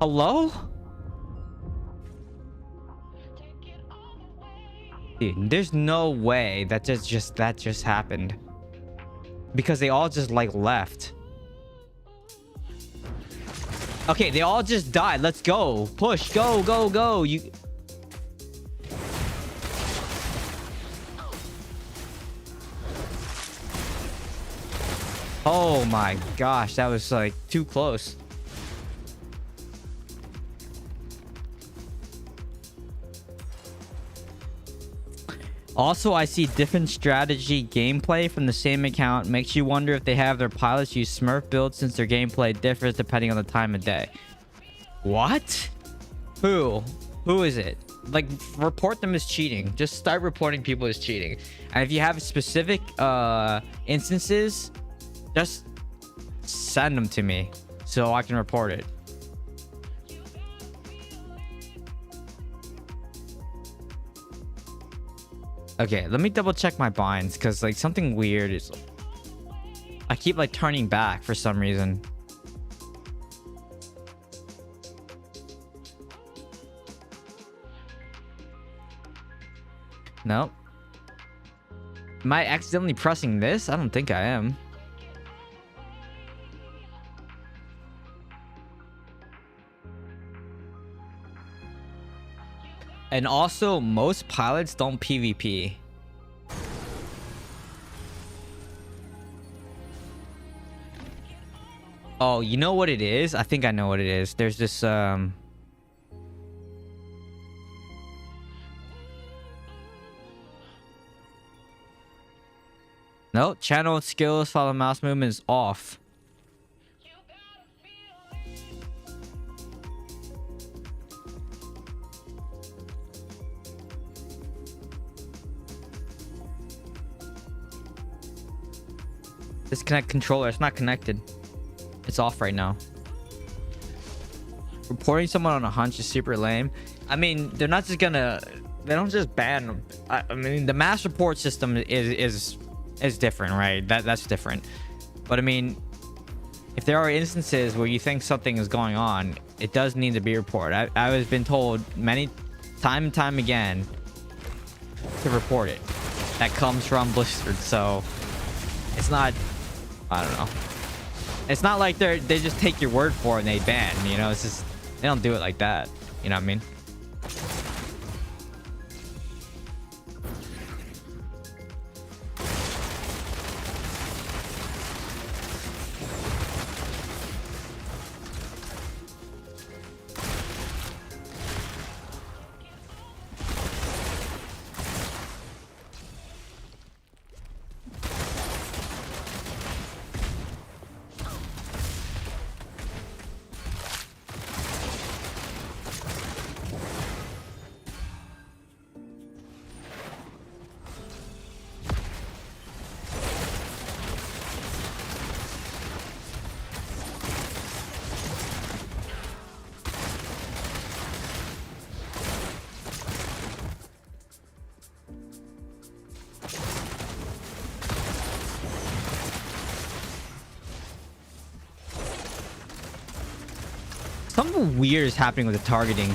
[SPEAKER 1] Hello? Dude, there's no way that just happened. Because they all just like left. Okay, they all just died. Let's go. Push. Go, go, go. You... Oh my gosh, that was like too close. Also, I see different strategy gameplay from the same account. Makes you wonder if they have their pilots use Smurf builds since their gameplay differs depending on the time of day. What? Who? Who is it? Like, report them as cheating. Just start reporting people as cheating. And if you have specific instances, just send them to me so I can report it. Okay, let me double check my binds because like something weird is... I keep like turning back for some reason. Nope. Am I accidentally pressing this? I don't think I am. And also, most pilots don't PvP. Oh, you know what it is? I think I know what it is. There's this, No, channel skills, follow mouse movement is off. Disconnect controller. It's not connected. It's off right now. Reporting someone on a hunch is super lame. I mean, they're not just gonna... They don't just ban them. I mean, the mass report system is different, right? That's different. But I mean, if there are instances where you think something is going on, it does need to be reported. I was been told many time and time again to report it. That comes from Blizzard, so it's not, I don't know. It's not like they just take your word for it and they ban, you know. It's just, they don't do it like that, you know what I mean? Something weird is happening with the targeting.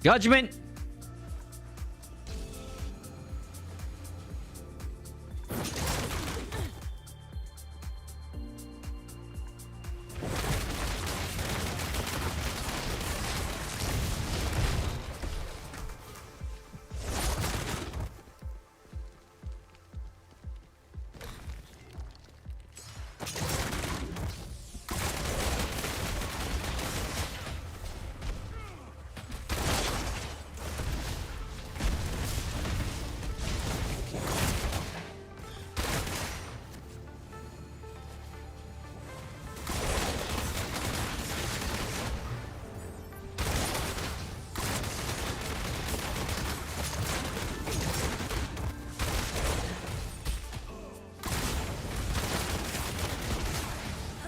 [SPEAKER 1] Judgment.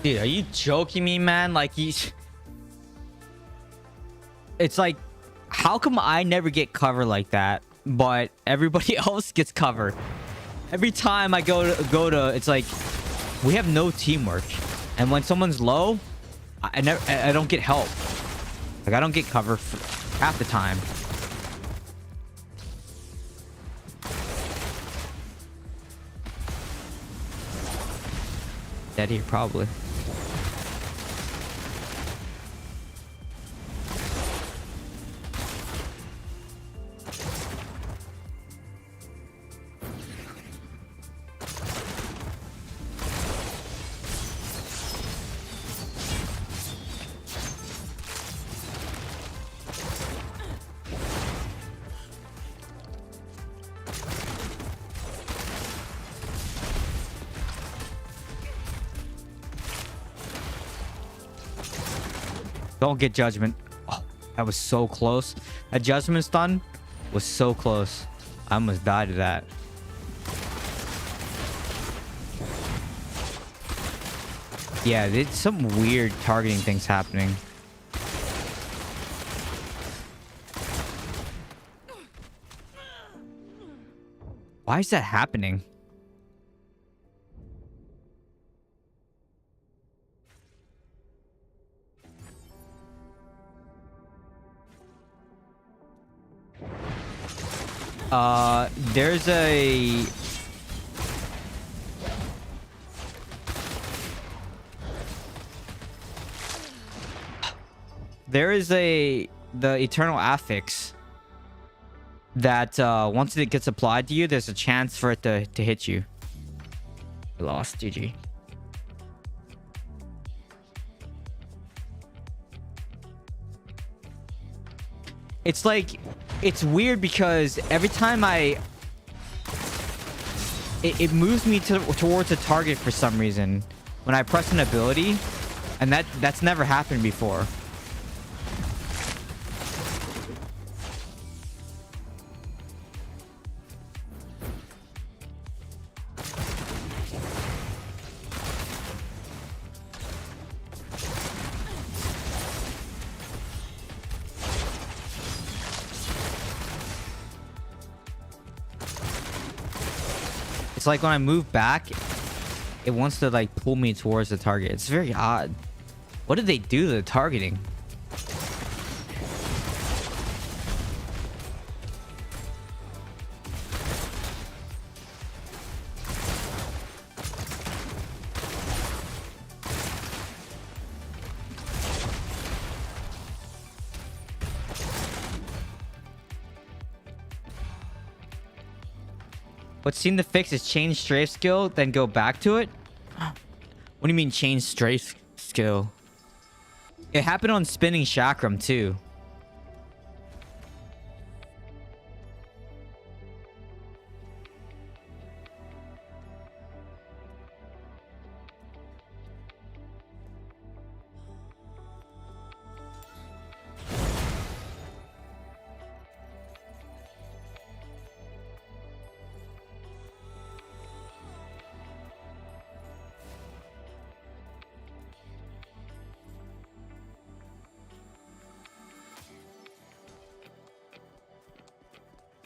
[SPEAKER 1] Dude, are you joking me, man? Like, it's like, how come I never get cover like that, but everybody else gets cover? Every time I go to, it's like, we have no teamwork. And when someone's low, I don't get help. Like, I don't get cover for half the time. Dead here, probably. Don't get judgment. Oh, that was so close. That judgment stun was so close. I almost died to that. Yeah, there's some weird targeting things happening. Why is that happening? There's a... There is the eternal affix that once it gets applied to you, there's a chance for it to hit you. I lost, GG. It's like, it's weird because every time it moves me towards a target for some reason when I press an ability, and that's never happened before. It's like when I move back, it wants to like pull me towards the target. It's very odd. What did they do to the targeting? What seemed to fix is change strafe skill, then go back to it? What do you mean change strafe skill? It happened on spinning chakram too.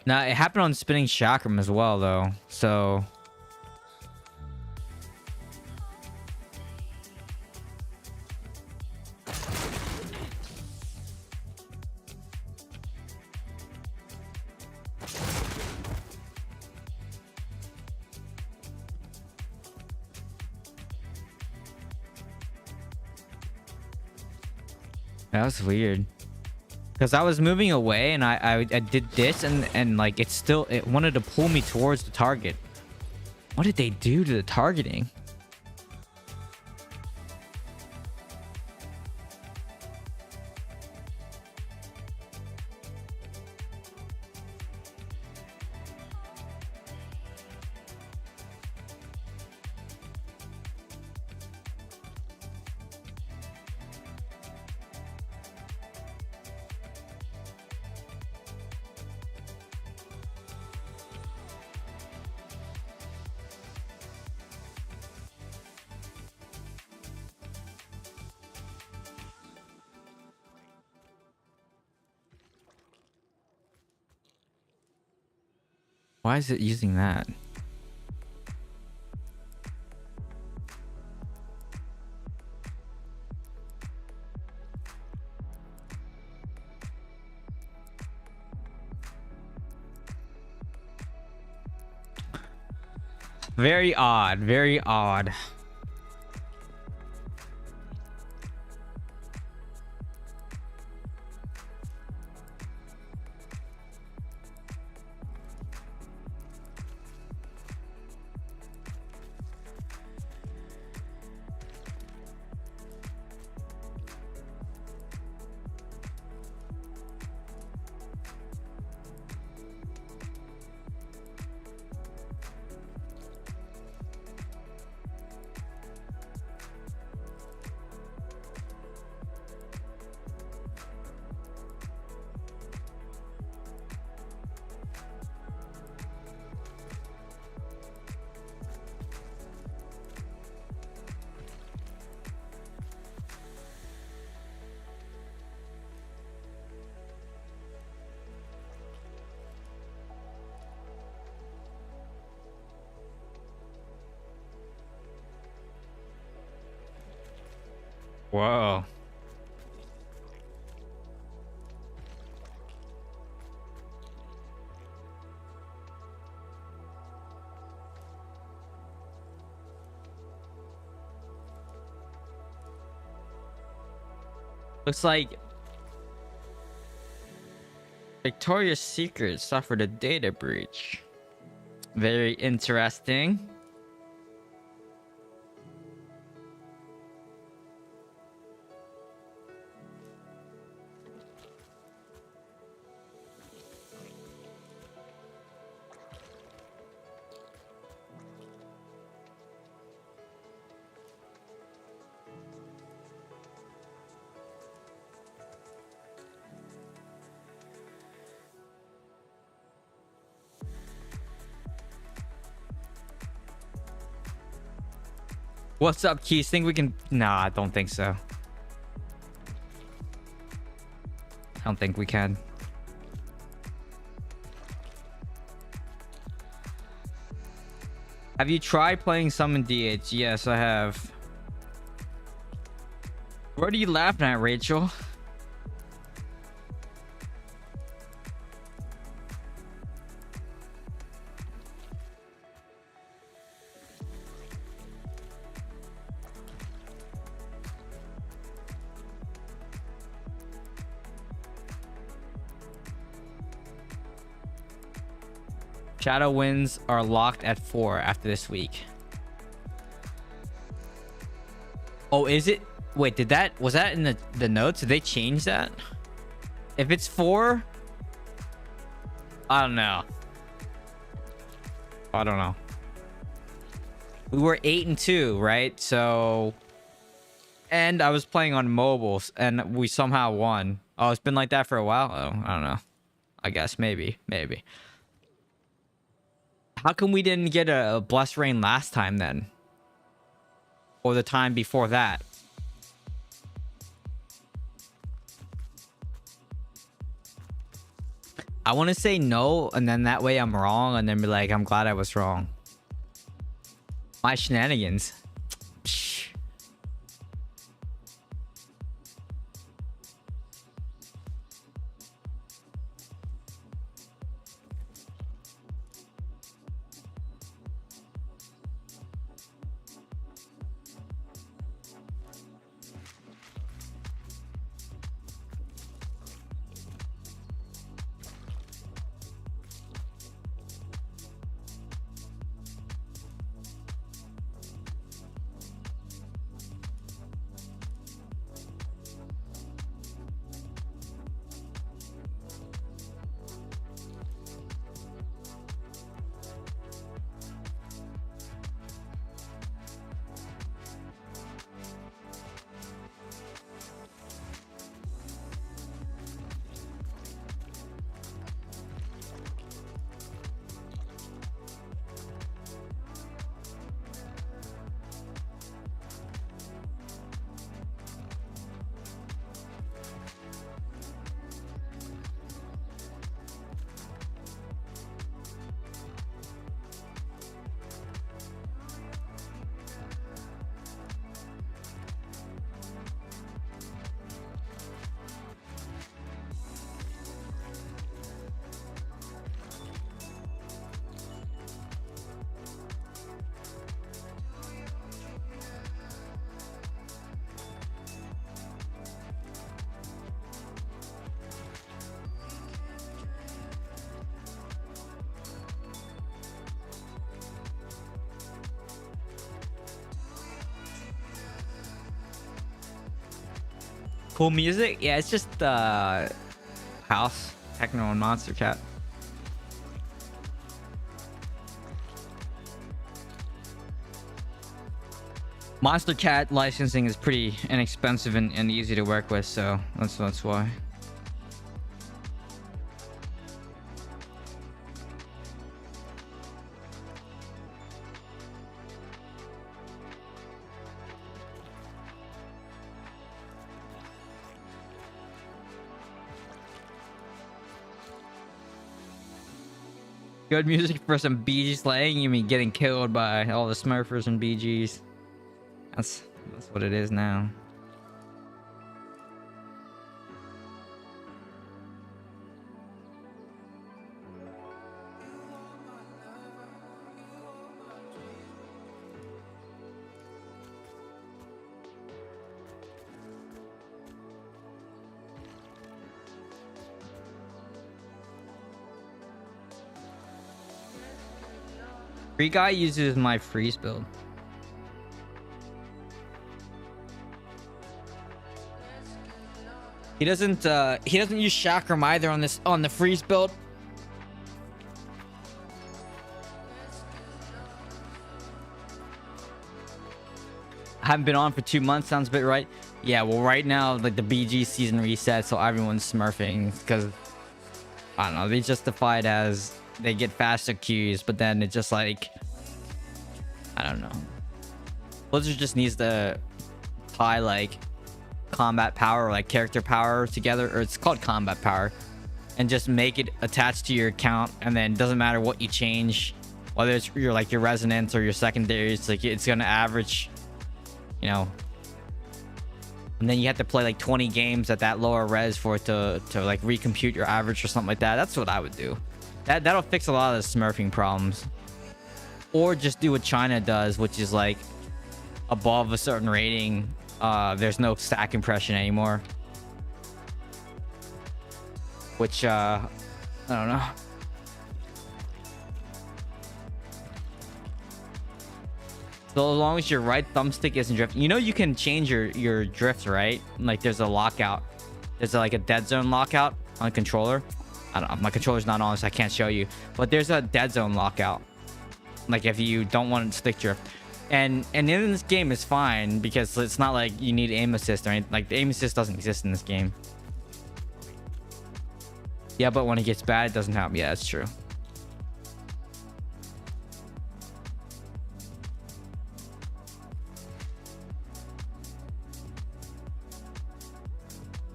[SPEAKER 1] Now, it happened on spinning chakram as well, though. So... that was weird. Because I was moving away and I did this and like it wanted to pull me towards the target. What did they do to the targeting? Why is it using that? Very odd. Very odd. Whoa. Looks like Victoria's Secret suffered a data breach. Very interesting. What's up, Keys? Think we can? Nah, I don't think so. I don't think we can. Have you tried playing Summon DH? Yes, I have. What are you laughing at, Rachel? Shadow wins are locked at 4 after this week. Oh, is it? Wait, was that in the notes? Did they change that? If it's 4, I don't know. I don't know. We were 8-2, right? So, and I was playing on mobiles, and we somehow won. Oh, it's been like that for a while. Oh, I don't know. I guess maybe. How come we didn't get a blessed rain last time then? Or the time before that? I want to say no, and then that way I'm wrong, and then be like, I'm glad I was wrong. My shenanigans. Psh. Cool music? Yeah, it's just house, techno, and Monster Cat. Monster Cat licensing is pretty inexpensive and easy to work with, so that's why. Good music for some BG slaying? You mean getting killed by all the Smurfers and BGs? That's what it is now. Free guy uses my freeze build. He doesn't use chakram either on the freeze build. I haven't been on for 2 months, sounds a bit right. Yeah, well right now like the BG season reset, so everyone's smurfing because I don't know, they justify it as they get faster queues, but then it's just like I don't know. Blizzard just needs to tie like combat power or like character power together, or it's called combat power, and just make it attached to your account, and then doesn't matter what you change, whether it's your like your resonance or your secondaries, like it's gonna average, you know. And then you have to play like 20 games at that lower res for it to like recompute your average or something like that. That's what I would do. That'll fix a lot of the smurfing problems. Or just do what China does, which is like above a certain rating, there's no stack compression anymore. Which I don't know. So as long as your right thumbstick isn't drifting, you know, you can change your drift, right? Like there's a lockout. There's like a dead zone lockout on a controller. I don't know, my controller's not on, so I can't show you. But there's a dead zone lockout. Like if you don't want to stick drift. And in this game is fine because it's not like you need aim assist or anything. Like the aim assist doesn't exist in this game. Yeah, but when it gets bad, it doesn't help. Yeah, that's true.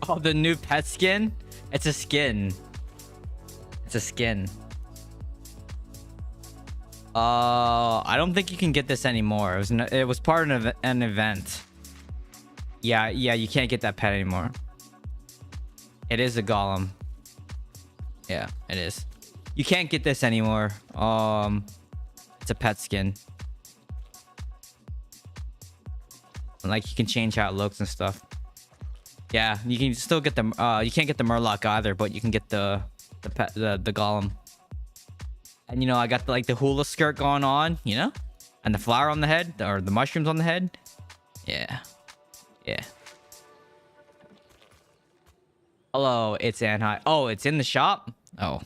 [SPEAKER 1] Oh, the new pet skin? It's a skin. It's a skin. I don't think you can get this anymore. It was part of an event. Yeah, you can't get that pet anymore. It is a golem. Yeah, it is. You can't get this anymore. It's a pet skin. Like you can change how it looks and stuff. Yeah, you can still get the you can't get the Murloc either, but you can get the golem. And you know, I got the hula skirt going on, you know, and the flower on the head, or the mushrooms on the head. Yeah. Hello, it's Anhai. Oh, it's in the shop. Oh,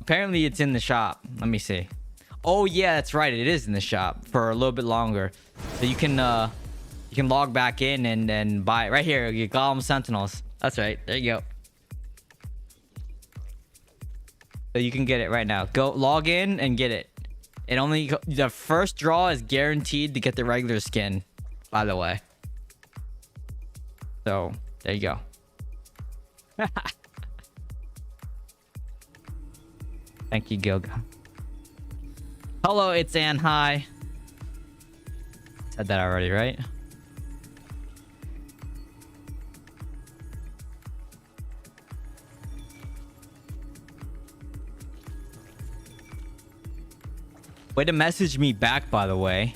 [SPEAKER 1] apparently it's in the shop. Let me see. Oh yeah, that's right. It is in the shop for a little bit longer, so you can log back in and buy it right here. Your Golem Sentinels. That's right. There you go. So you can get it right now. Go log in and get it. It only the first draw is guaranteed to get the regular skin, by the way. So there you go. Thank you, Gilga. Hello, it's Anhai. Said that already, right? Way to message me back, by the way.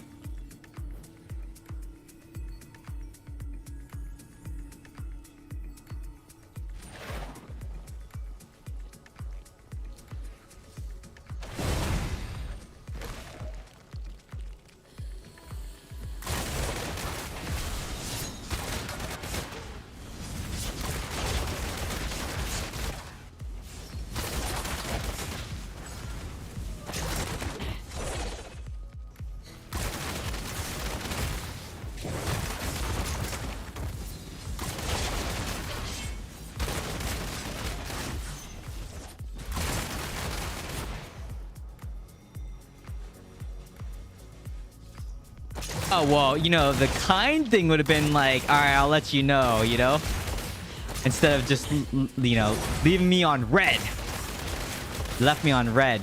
[SPEAKER 1] Oh, well, you know, the kind thing would have been like, all right, I'll let you know, you know? Instead of just, you know, leaving me on red. Left me on red.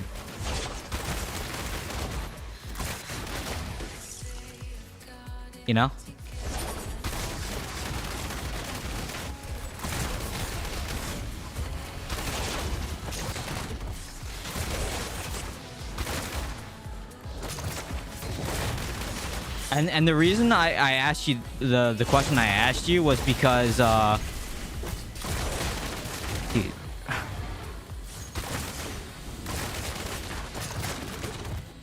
[SPEAKER 1] You know? And the reason I asked you the question I asked you was because dude,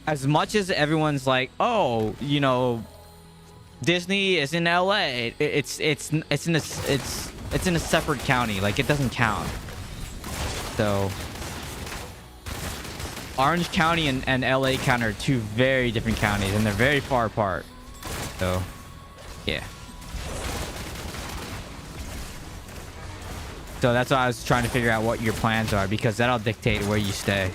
[SPEAKER 1] as much as everyone's like, oh, you know, Disney is in LA, it's in a separate county, like it doesn't count. So Orange County and LA County are two very different counties, and they're very far apart. So, yeah. So that's why I was trying to figure out what your plans are, because that'll dictate where you stay.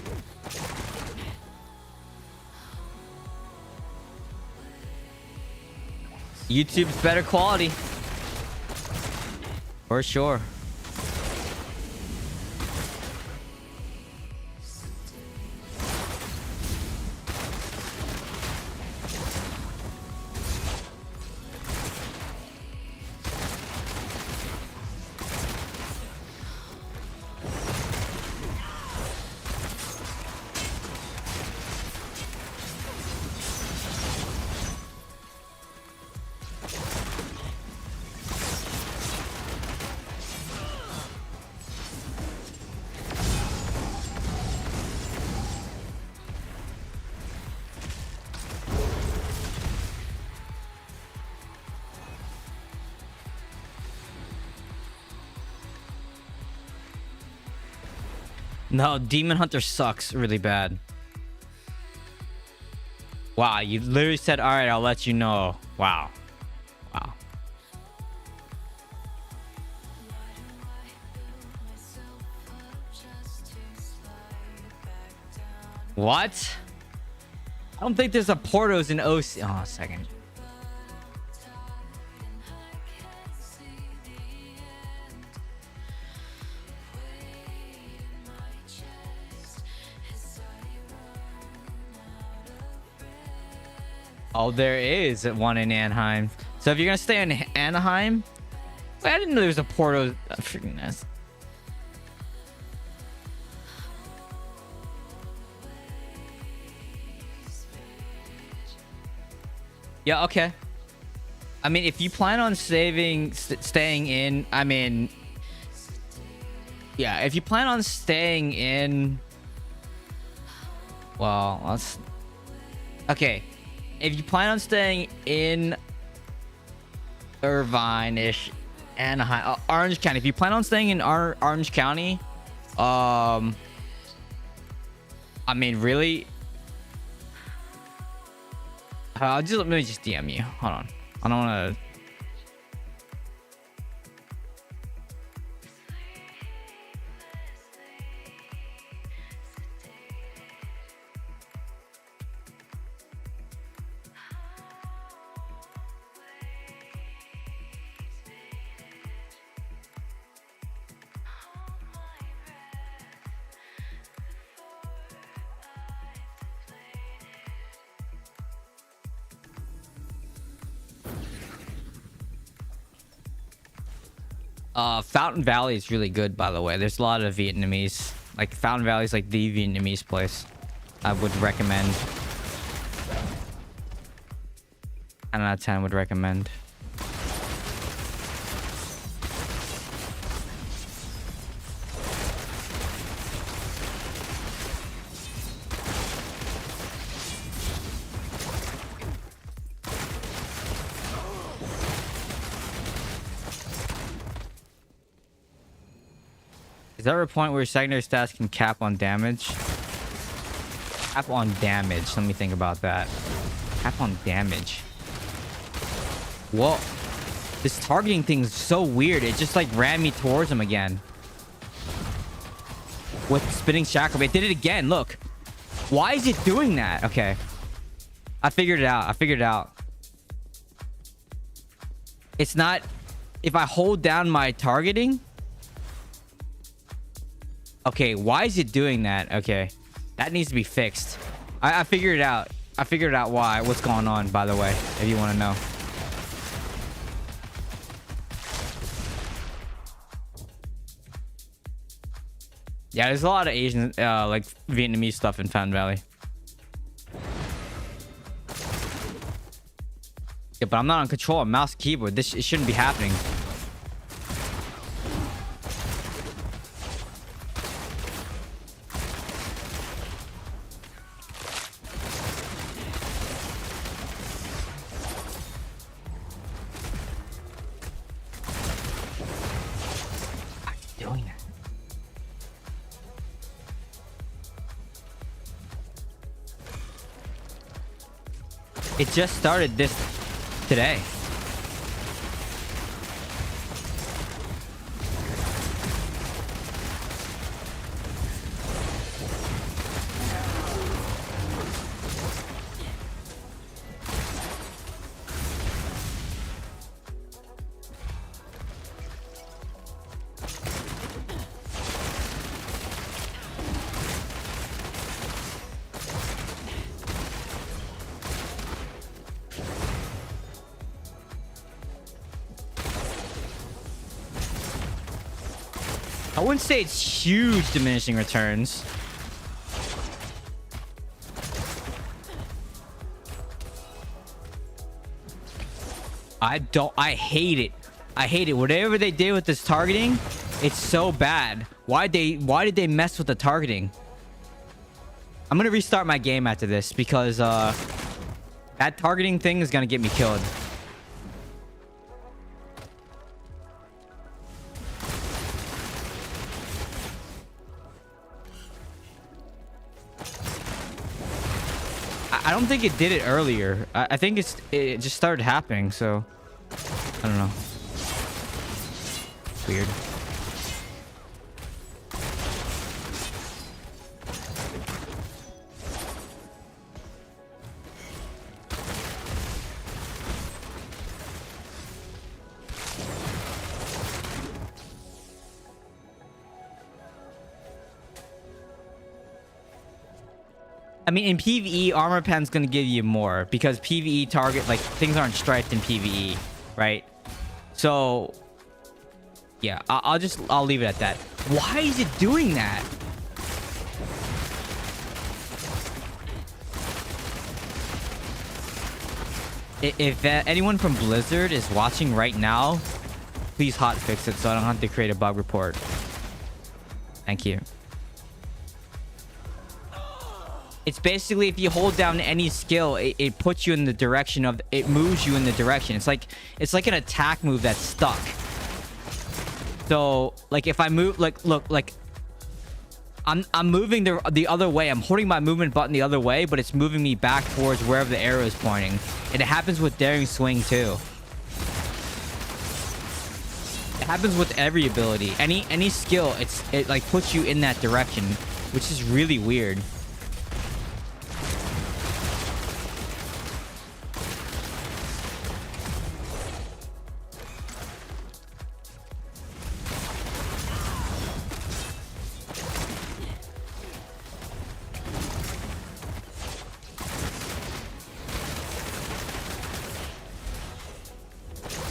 [SPEAKER 1] YouTube's better quality. For sure. No, Demon Hunter sucks really bad. Wow, you literally said, all right, I'll let you know. Wow. Wow. What? I don't think there's a Portos in OC. Oh, a second. Oh, there is one in Anaheim. So if you're gonna stay in Anaheim, wait, I didn't know there was a Porto. Freaking nice. Yeah, okay. I mean, if you plan on staying in, I mean, yeah, if you plan on staying in, well, let's, okay. If you plan on staying in Irvine-ish, Anaheim, Orange County. If you plan on staying in Orange County, I mean, really, let me just DM you. Hold on. I don't want to. Fountain Valley is really good, by the way. There's a lot of Vietnamese. Like, Fountain Valley is like the Vietnamese place I would recommend. 10 out of 10 would recommend. Is there a point where your secondary stats can cap on damage? Cap on damage. Let me think about that. Cap on damage. Whoa. This targeting thing is so weird. It just like ran me towards him again. With spinning shackle. It did it again. Look. Why is it doing that? Okay. I figured it out. I figured it out. It's not... If I hold down my targeting... Okay, why is it doing that? Okay, that needs to be fixed. I figured it out. I figured out why. What's going on, by the way, if you want to know. Yeah, there's a lot of Asian, like Vietnamese stuff in Fountain Valley. Yeah, but I'm not on control of mouse keyboard. It shouldn't be happening. It just started this today. I wouldn't say it's huge diminishing returns. I hate it. I hate it. Whatever they did with this targeting, it's so bad. Why did they mess with the targeting? I'm gonna restart my game after this because that targeting thing is gonna get me killed. I don't think it did it earlier. I think it just started happening, so I don't know. Weird. I mean, in PvE, armor pen's gonna give you more because PvE target, like, things aren't striped in PvE, right? So yeah, I'll leave it at that. Why is it doing that? If anyone from Blizzard is watching right now, please hotfix it so I don't have to create a bug report. Thank you. It's basically if you hold down any skill, it puts you in the direction of, it moves you in the direction. It's like an attack move that's stuck. So like if I move, like, look, like I'm moving the other way. I'm holding my movement button the other way, but it's moving me back towards wherever the arrow is pointing. And it happens with daring swing too. It happens with every ability. Any skill, it like puts you in that direction, which is really weird.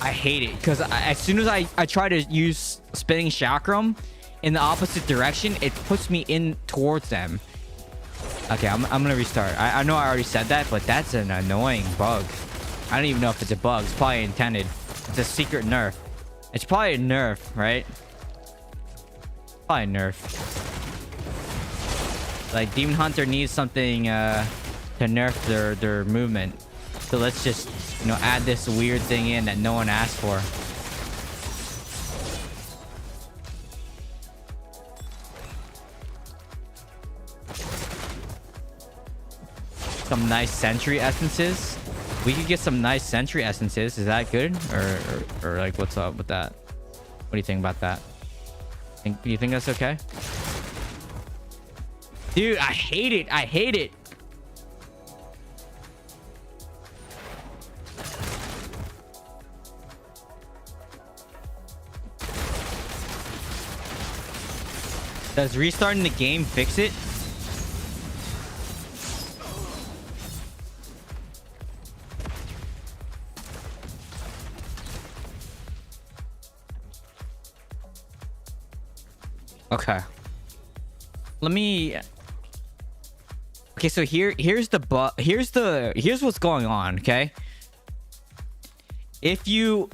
[SPEAKER 1] I hate it because as soon as I try to use spinning chakram in the opposite direction, it puts me in towards them. Okay, I'm gonna restart. I know I already said that, but that's an annoying bug. I don't even know if it's a bug. It's probably intended. It's a secret nerf. It's probably a nerf, right? Probably a nerf. Like Demon Hunter needs something to nerf their movement. So let's just, you know, add this weird thing in that no one asked for. Some nice sentry essences. We could get some nice sentry essences. Is that good? Or like, what's up with that? What do you think about that? You think that's okay? Dude, I hate it. I hate it. Does restarting the game fix it? Okay. Let me... Okay, so here's what's going on, okay? If you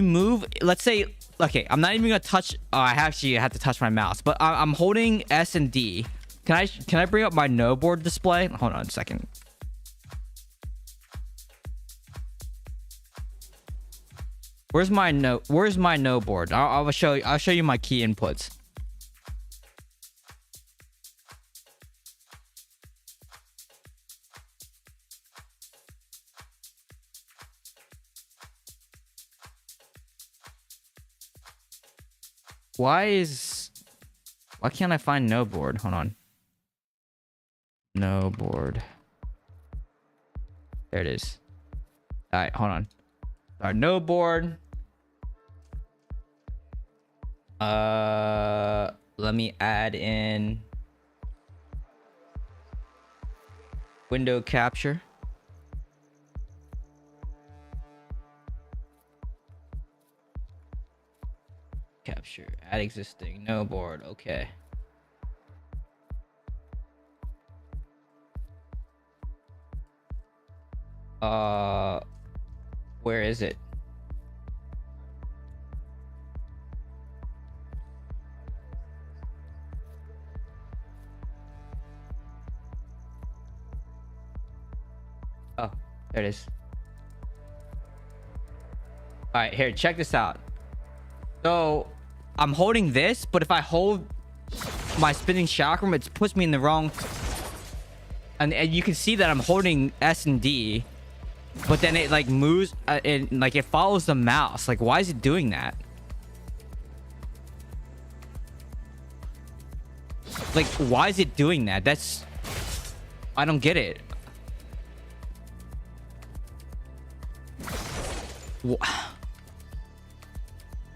[SPEAKER 1] move, let's say, okay, I'm not even gonna touch. Oh, I actually have to touch my mouse, but I'm holding S and D. Can I bring up my no board display? Hold on a second. Where's my no board? I'll show you my key inputs. Why can't I find no board? Hold on. No board. There it is. All right, hold on. All right, no board. Let me add in window capture. Capture. Add existing. No board. Okay. Where is it? Oh, there it is. All right, here, check this out. So I'm holding this, but if I hold my spinning chakram, it puts me in the wrong. And you can see that I'm holding S and D, but then it like moves, it follows the mouse. Like, why is it doing that? Like, why is it doing that? I don't get it.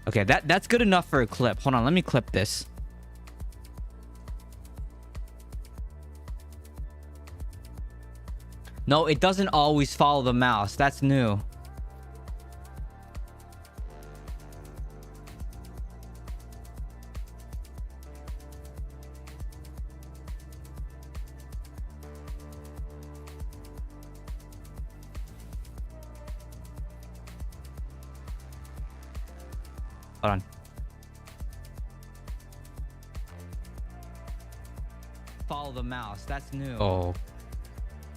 [SPEAKER 1] Okay, that's good enough for a clip. Hold on, let me clip this. No, it doesn't always follow the mouse. That's new. Hold on. Follow the mouse. That's new. Oh.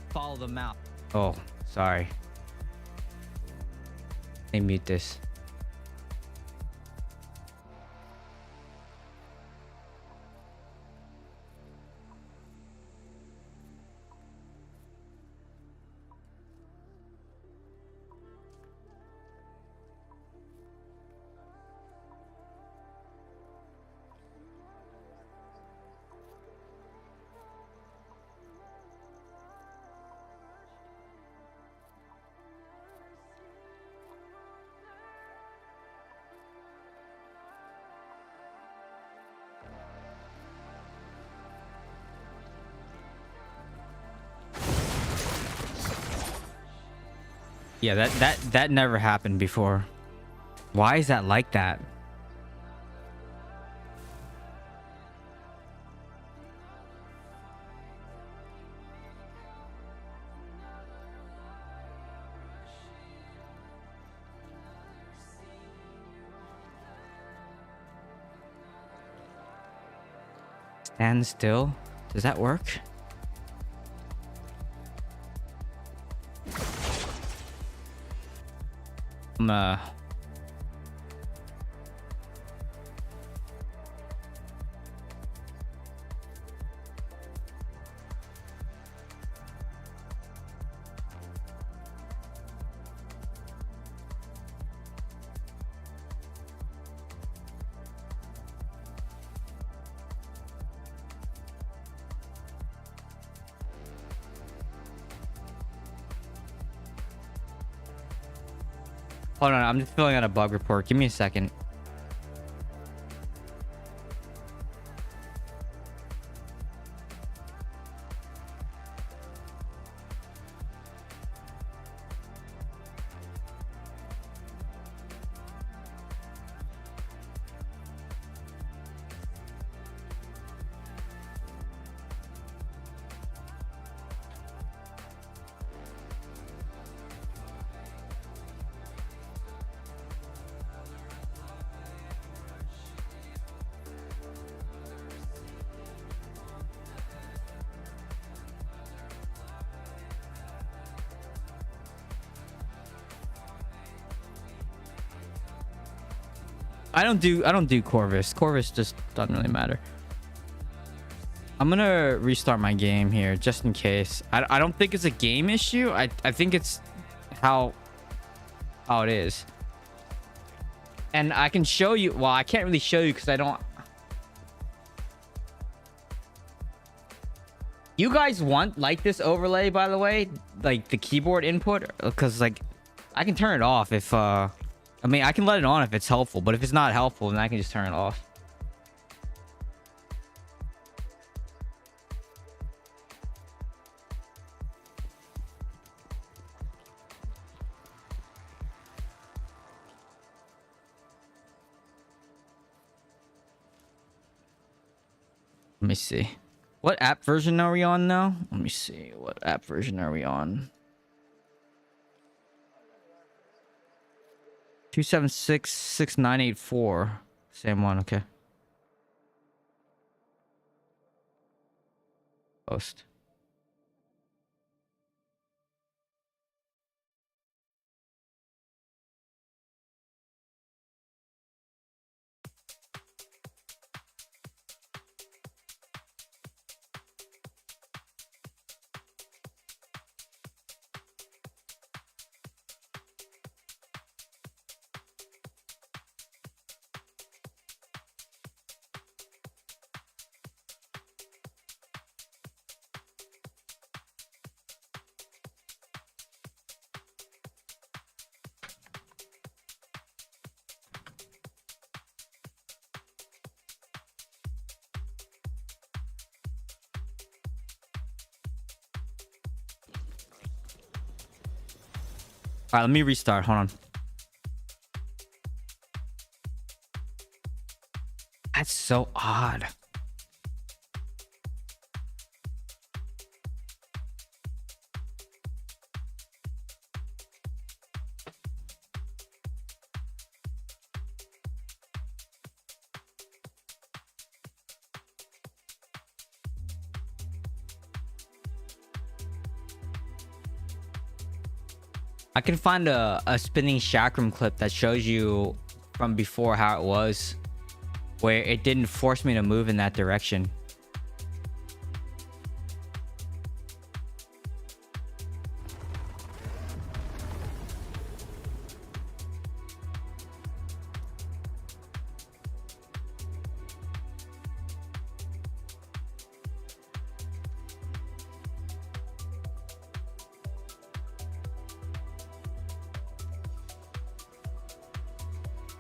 [SPEAKER 1] Follow the mouse. Oh, sorry. Let me mute this. Yeah, that never happened before. Why is that like that? Stand still? Does that work? Hold on, I'm just filling out a bug report. Give me a second. I don't do Corvus. Corvus just doesn't really matter. I'm gonna restart my game here just in case. I don't think it's a game issue. I think it's how it is. And I can show you. Well, I can't really show you because I don't. You guys want like this overlay, by the way, like the keyboard input, because like I can turn it off if I mean, I can let it on if it's helpful, but if it's not helpful, then I can just turn it off. Let me see. What app version are we on now? Let me see. What app version are we on? 2766984. Same one. Okay. Post. All right, let me restart. Hold on. That's so odd. I can find a spinning chakram clip that shows you from before how it was, where it didn't force me to move in that direction.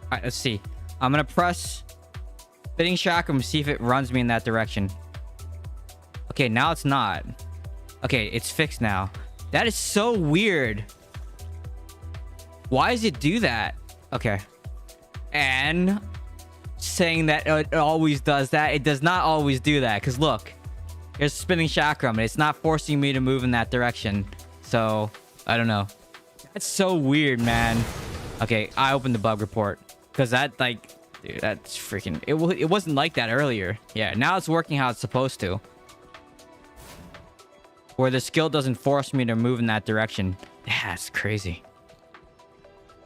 [SPEAKER 1] All right, let's see. I'm gonna press spinning chakram, see if it runs me in that direction. Okay, now it's not. Okay, it's fixed now. That is so weird. Why does it do that? Okay. And saying that it always does that. It does not always do that. Because look, here's spinning chakram. And it's not forcing me to move in that direction. So, I don't know. That's so weird, man. Okay, I opened the bug report. Because that, like, dude, that's freaking... It wasn't like that earlier. Yeah, now it's working how it's supposed to. Where the skill doesn't force me to move in that direction. Yeah, that's crazy.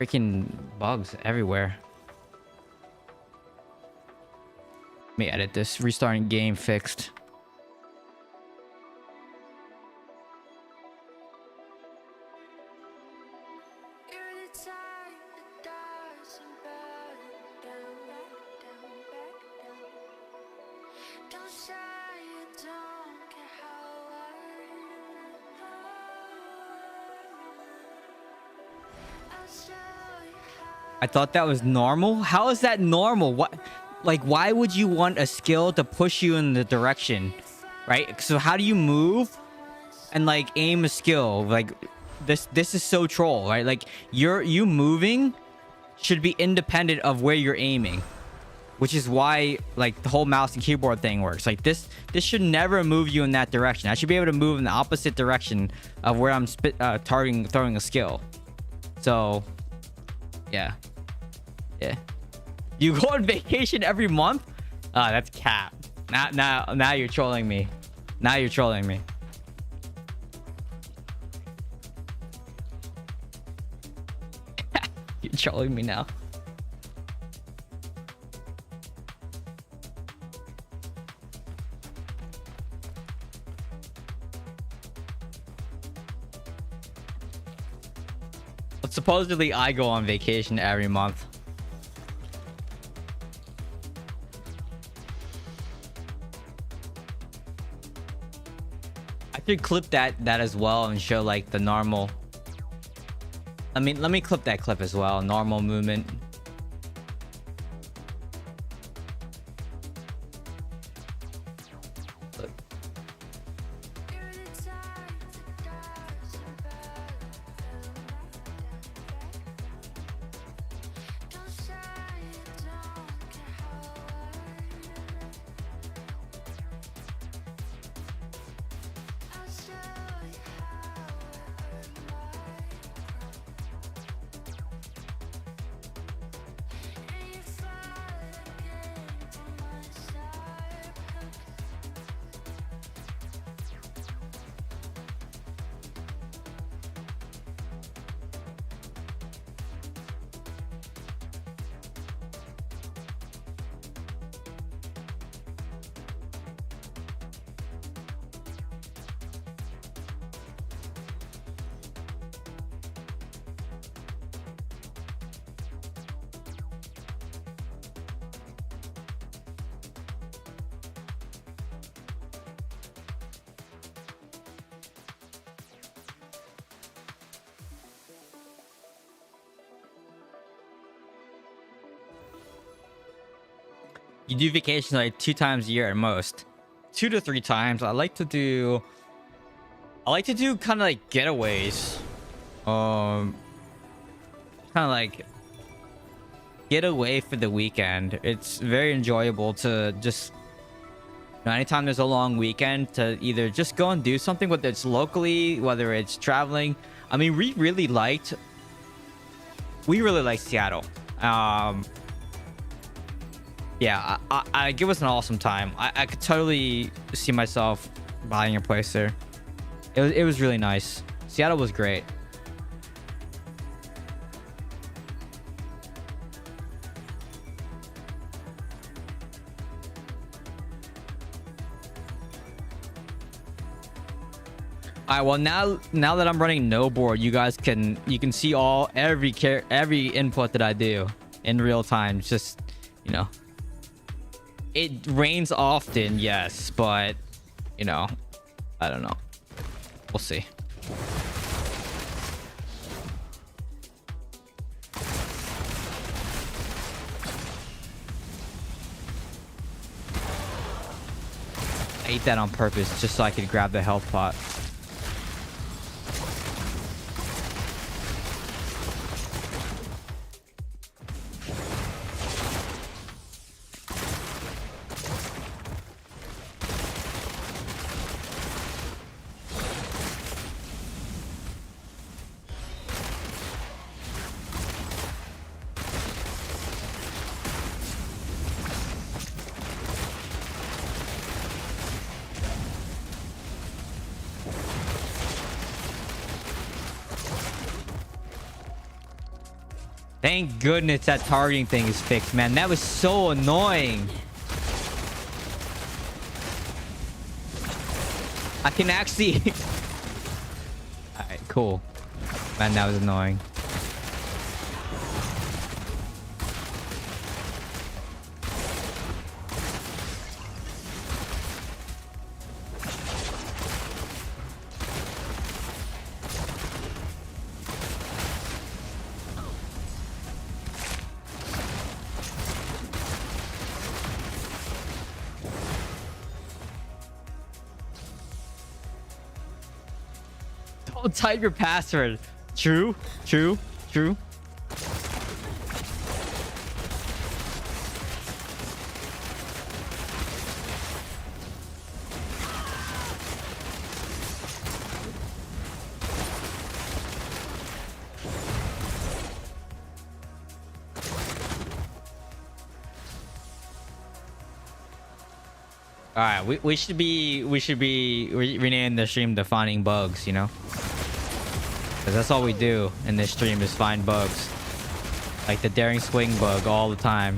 [SPEAKER 1] Freaking bugs everywhere. Let me edit this. Restarting game fixed. I thought that was normal. How is that normal? What, like, why would you want a skill to push you in the direction, right? So how do you move and like aim a skill? Like this is so troll, right? Like you moving should be independent of where you're aiming, which is why like the whole mouse and keyboard thing works. Like this should never move you in that direction. I should be able to move in the opposite direction of where I'm throwing a skill. So yeah. You go on vacation every month? That's cap. Now you're trolling me. Now you're trolling me. You're trolling me now. But supposedly I go on vacation every month. I could clip that as well and show like the normal. I mean, let me clip that clip as well. Normal movement. Look. You do vacations like 2 times a year at most, 2 to 3 times. I like to do kind of like getaways. Kind of like get away for the weekend. It's very enjoyable to just, you know, anytime there's a long weekend, to either just go and do something, whether it's locally, whether it's traveling. I mean, we really liked Seattle. Yeah, I give us an awesome time. I could totally see myself buying a place there. It was really nice. Seattle was great. All right, well, now that I'm running no board, you guys can see every input that I do in real time. It's just, you know, it rains often, yes, but, you know, I don't know. We'll see. I ate that on purpose just so I could grab the health pot. Thank goodness that targeting thing is fixed, man. That was so annoying. I can actually... Alright, cool. Man, that was annoying. Don't type your password. True. All right, we should be renaming the stream defining bugs, you know, because that's all we do in this stream is find bugs, like the daring swing bug all the time.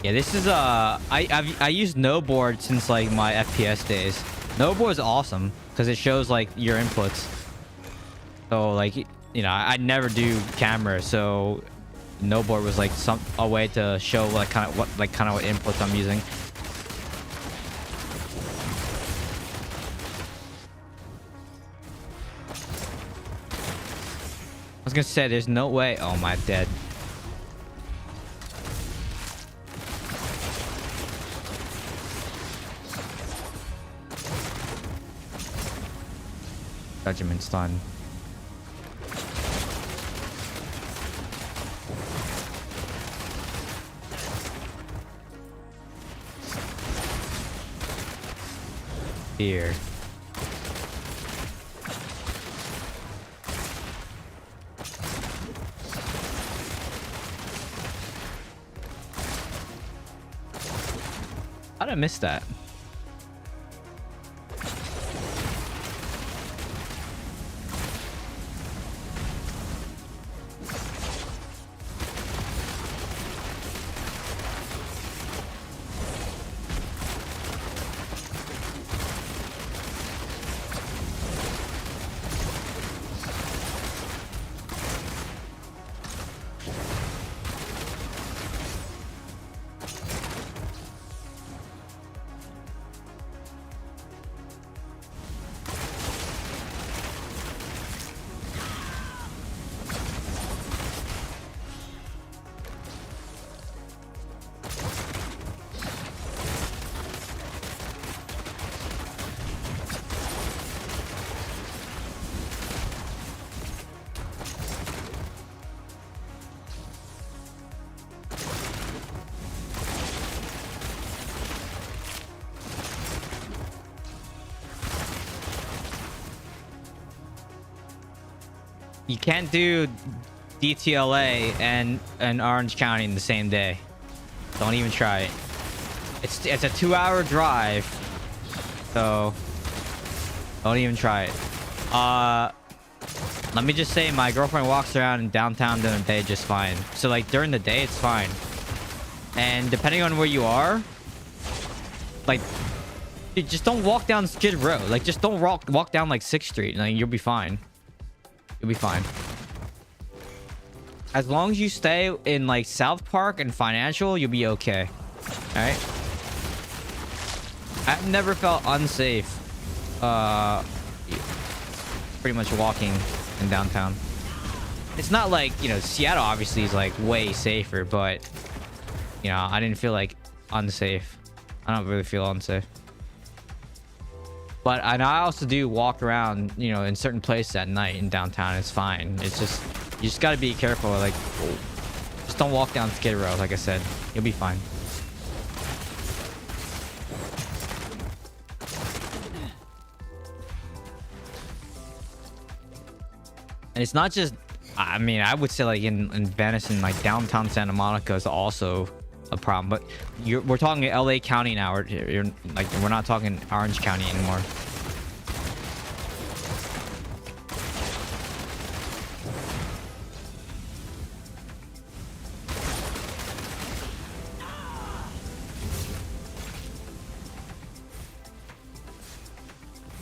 [SPEAKER 1] Yeah, this is I used no board since like my FPS days. No board is awesome because it shows like your inputs. So like, you know, I never do camera, so no board was like a way to show like kind of what inputs I'm using. I was gonna say there's no way. Oh my, dead. Judgment stun. Here. How did I miss that? You can't do DTLA and Orange County in the same day. Don't even try it. It's a 2-hour drive, so don't even try it. Let me just say, my girlfriend walks around in downtown during the day just fine. So like during the day, it's fine. And depending on where you are, like, dude, just don't walk down Skid Row. Like, just don't walk down like 6th Street. Like, you'll be fine. You'll be fine. As long as you stay in like South Park and Financial, you'll be okay. All right. I've never felt unsafe. Pretty much walking in downtown. It's not like, you know, Seattle obviously is like way safer, but you know, I didn't feel like unsafe. I don't really feel unsafe. But and I also do walk around, you know, in certain places at night in downtown. It's fine. It's just, you just got to be careful. Like, just don't walk down Skid Row. Like I said, you'll be fine. And it's not just, I mean, I would say like in Venice and like downtown Santa Monica is also a problem. But we're talking LA County now. We're not talking Orange County anymore.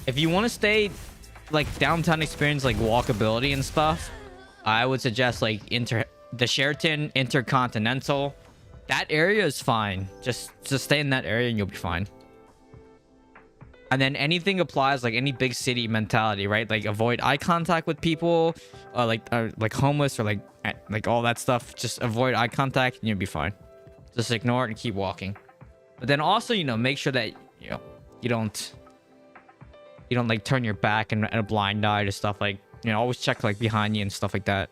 [SPEAKER 1] If you want to stay like downtown experience, like walkability and stuff, I would suggest like the Sheraton Intercontinental. That area is fine. Just stay in that area and you'll be fine. And then anything applies, like any big city mentality, right? Like avoid eye contact with people, like homeless or like all that stuff. Just avoid eye contact and you'll be fine. Just ignore it and keep walking. But then also, you know, make sure that you don't like turn your back and a blind eye to stuff. Like, you know, always check like behind you and stuff like that.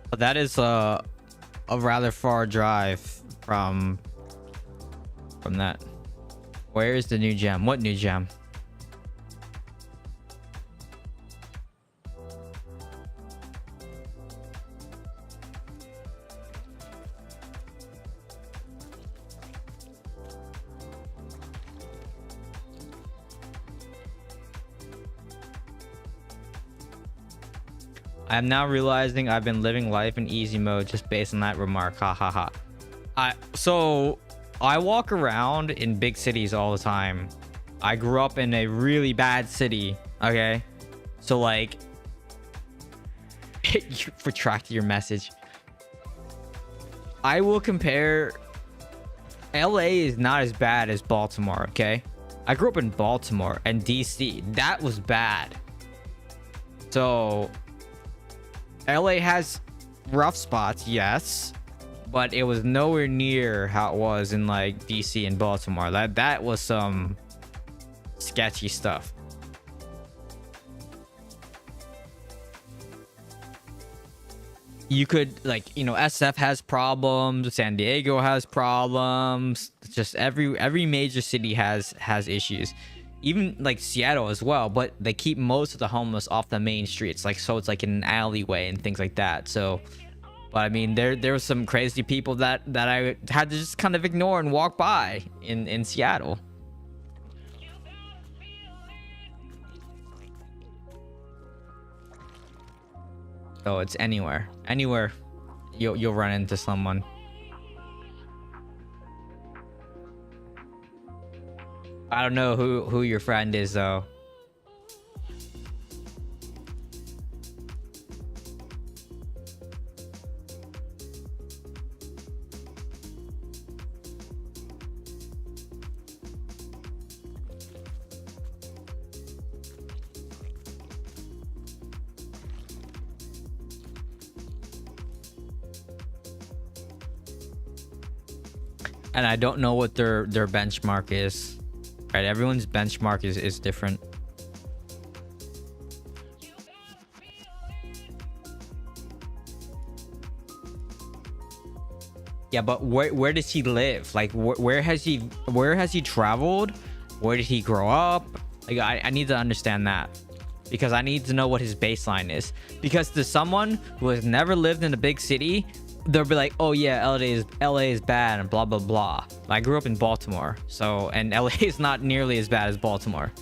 [SPEAKER 1] But that is a rather far drive from that. Where is the new gem? What new gem? I am now realizing I've been living life in easy mode just based on that remark. Ha ha ha. So I walk around in big cities all the time. I grew up in a really bad city. Okay. So like, you retracted your message. I will compare. LA is not as bad as Baltimore. Okay. I grew up in Baltimore and DC. That was bad. So LA has rough spots, yes, but it was nowhere near how it was in like DC and Baltimore. That was some sketchy stuff. You could, like, you know, SF has problems, San Diego has problems. Just every major city has issues. Even like Seattle as well, but they keep most of the homeless off the main streets, like, so it's like in an alleyway and things like that. So, but I mean, there were some crazy people that I had to just kind of ignore and walk by in Seattle. So it's anywhere you'll run into someone. I don't know who your friend is though. and I don't know what their benchmark is. Right, everyone's benchmark is different. Yeah, but where does he live? Like where has he traveled? Where did he grow up? Like I need to understand that, because I need to know what his baseline is. Because to someone who has never lived in a big city, they'll be like, oh yeah, LA is bad and blah blah blah. I grew up in Baltimore, so, and LA is not nearly as bad as Baltimore.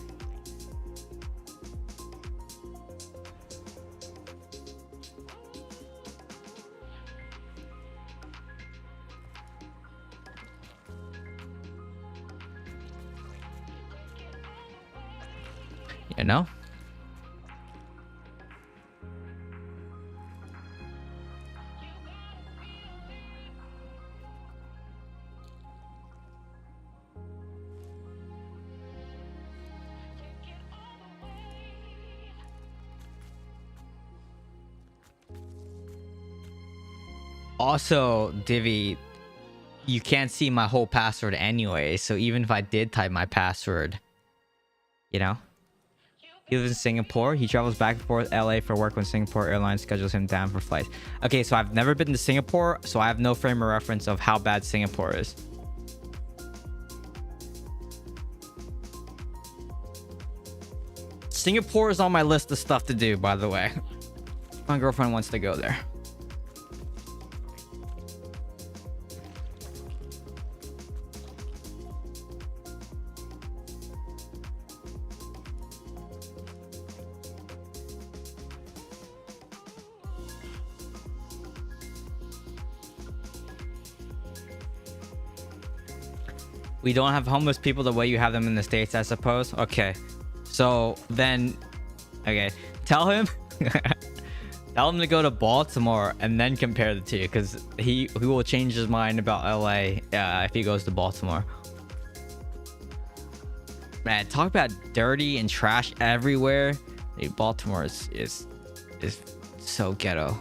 [SPEAKER 1] You know? Also, Divi, you can't see my whole password anyway, so even if I did type my password, you know? He lives in Singapore. He travels back and forth LA for work when Singapore Airlines schedules him down for flights. Okay, so I've never been to Singapore, so I have no frame of reference of how bad Singapore is. Singapore is on my list of stuff to do, by the way. My girlfriend wants to go there. We don't have homeless people the way you have them in the States, I suppose. Okay. So then, okay. Tell him tell him to go to Baltimore and then compare the two, because he will change his mind about LA if he goes to Baltimore. Man, talk about dirty and trash everywhere. Dude, Baltimore is so ghetto.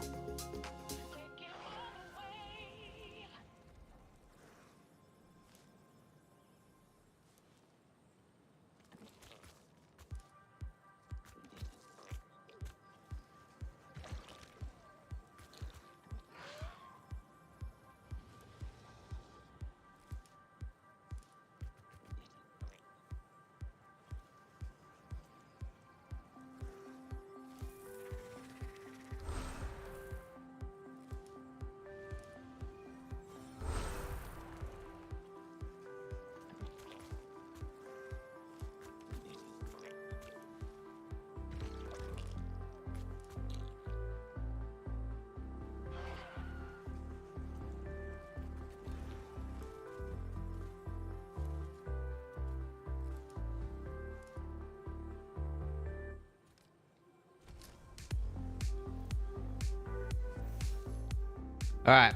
[SPEAKER 1] All right,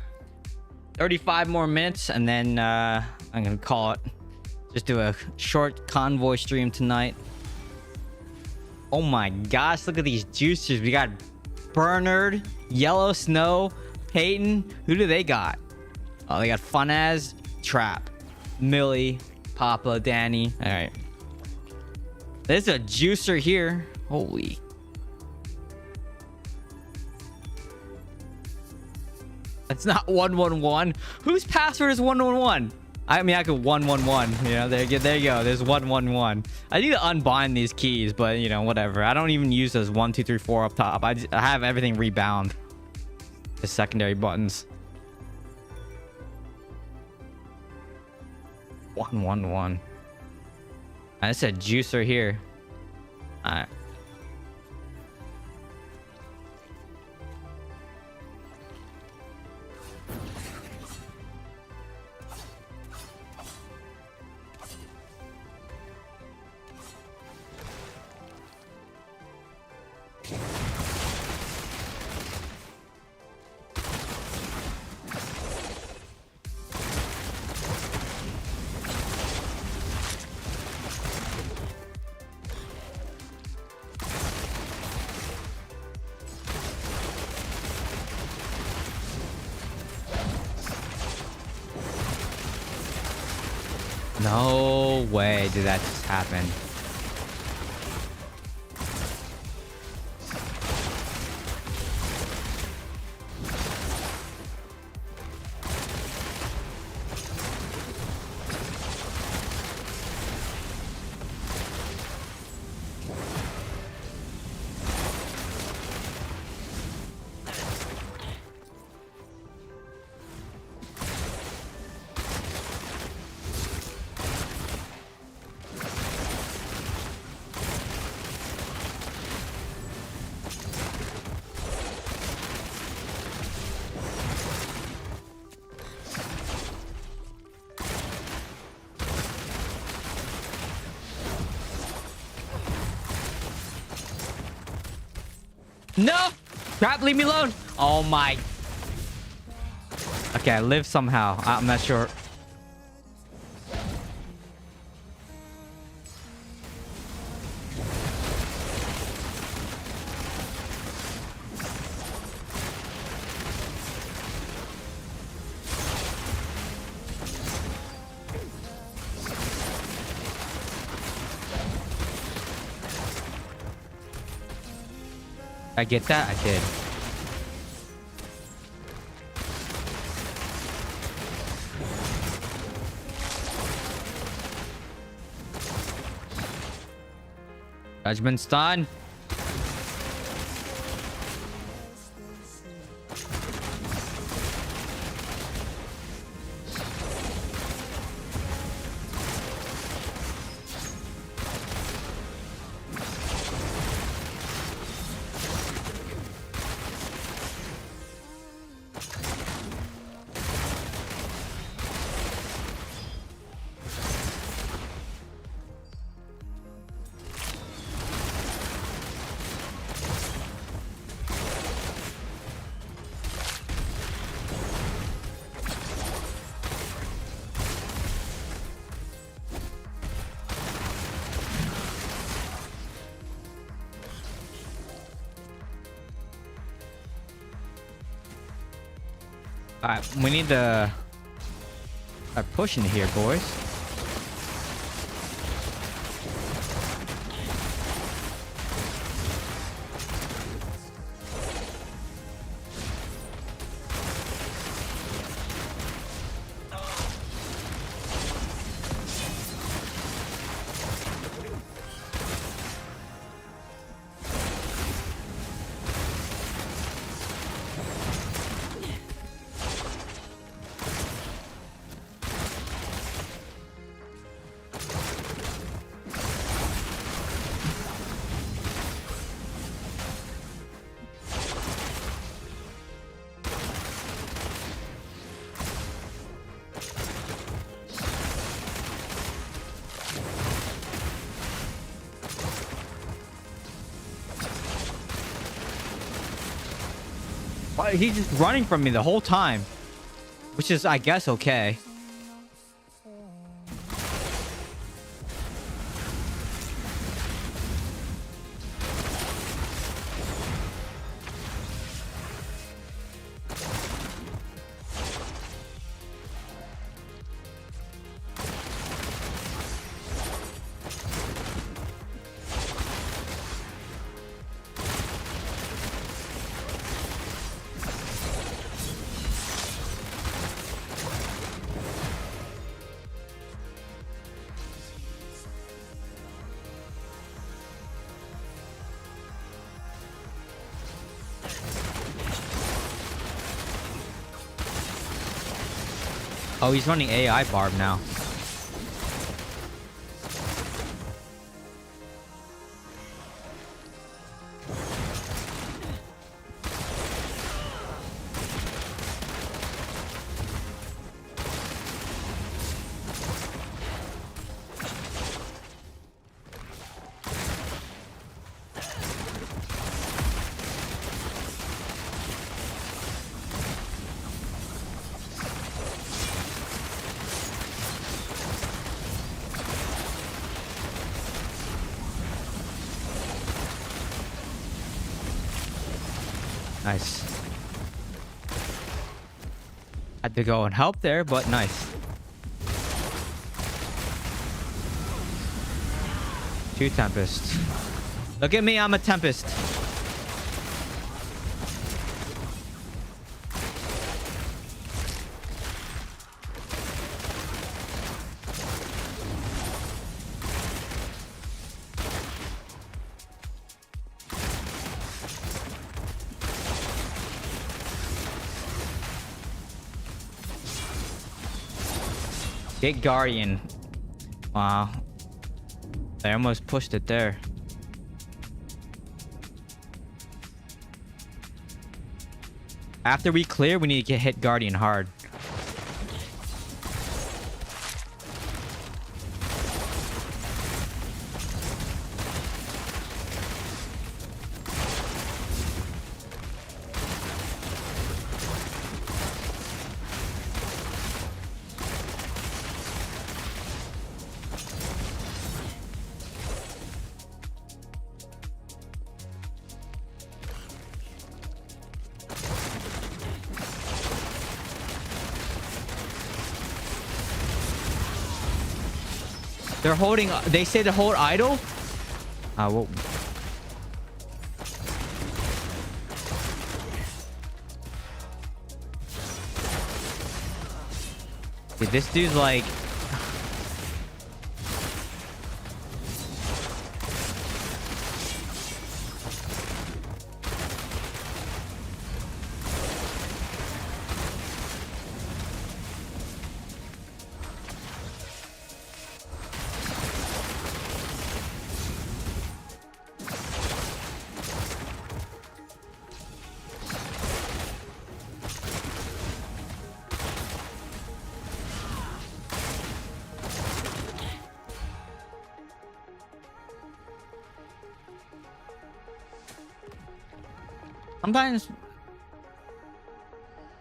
[SPEAKER 1] 35 more minutes, and then I'm gonna call it. Just do a short convoy stream tonight. Oh my gosh, look at these juicers. We got Bernard, Yellow Snow, Peyton. Who do they got? Oh, they got Funaz, Trap, Millie, Papa, Danny. All right, there's a juicer here. Holy. It's not 111. Whose password is 111? I mean, I could 111. You know, there you go. There's 111. I need to unbind these keys, but you know, whatever. I don't even use those 1, 2, 3, 4 up top. I have everything rebound. The secondary buttons. 111. I said juicer here. All right. No way did that just happen. No! Crap, leave me alone! Oh my... Okay, I live somehow. I'm not sure. I get that? I did. Judgment's done. Alright, we need to start pushing here, boys. Why, he's just running from me the whole time. Which is, I guess, okay. Oh, he's running AI barb now. Nice. Had to go and help there, but nice. Two Tempests. Look at me, I'm a Tempest. Get Guardian. Wow. They almost pushed it there. After we clear, we need to get hit Guardian hard. They're holding. They say to hold idle. Well. Dude, this dude's like. Sometimes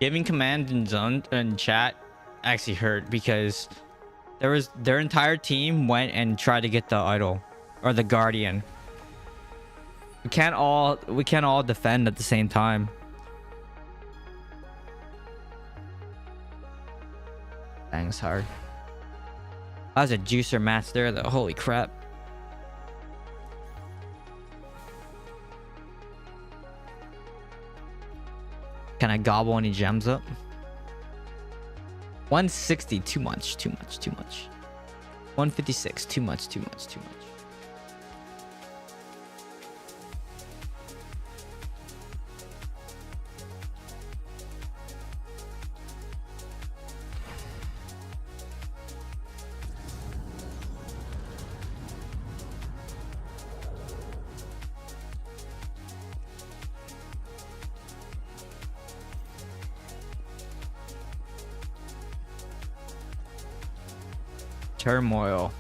[SPEAKER 1] giving commands in zone and chat actually hurt because their entire team went and tried to get the idol or the guardian. We can't all defend at the same time. Dang, it's hard. That was a juicer match there though. Holy crap. Can I gobble any gems up? 160, too much. 156, too much. Turmoil.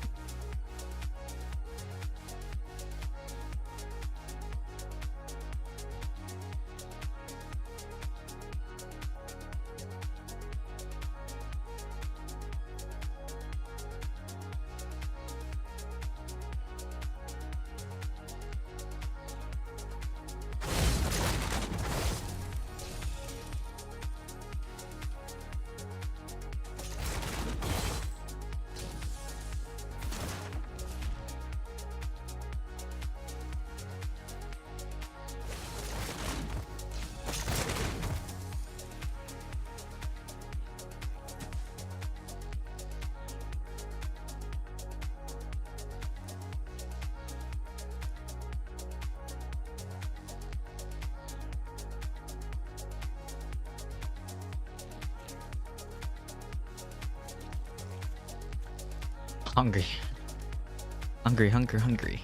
[SPEAKER 1] Hungry.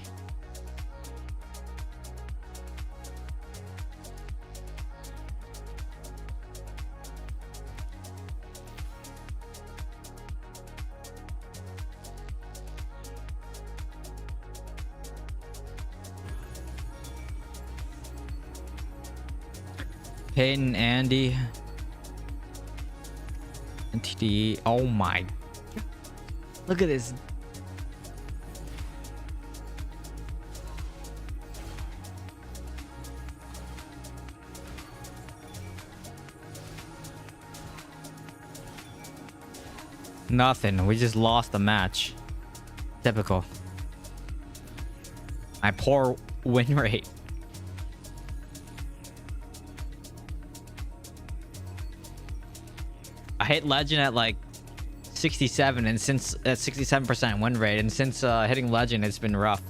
[SPEAKER 1] Peyton, Andy, and TDE. Oh my. Look at this. Nothing. We just lost the match. Typical. My poor win rate. I hit legend at like 67, and since at 67% win rate, and since hitting legend, it's been rough.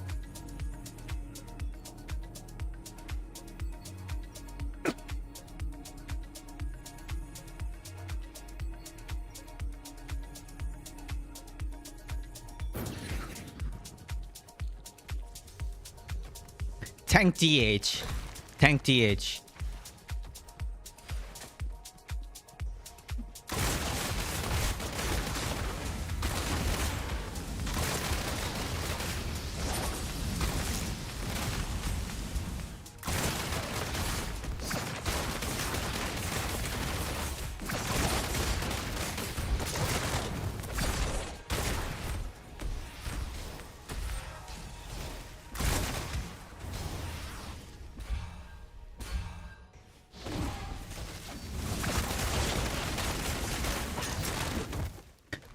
[SPEAKER 1] Tank DH. Tank DH.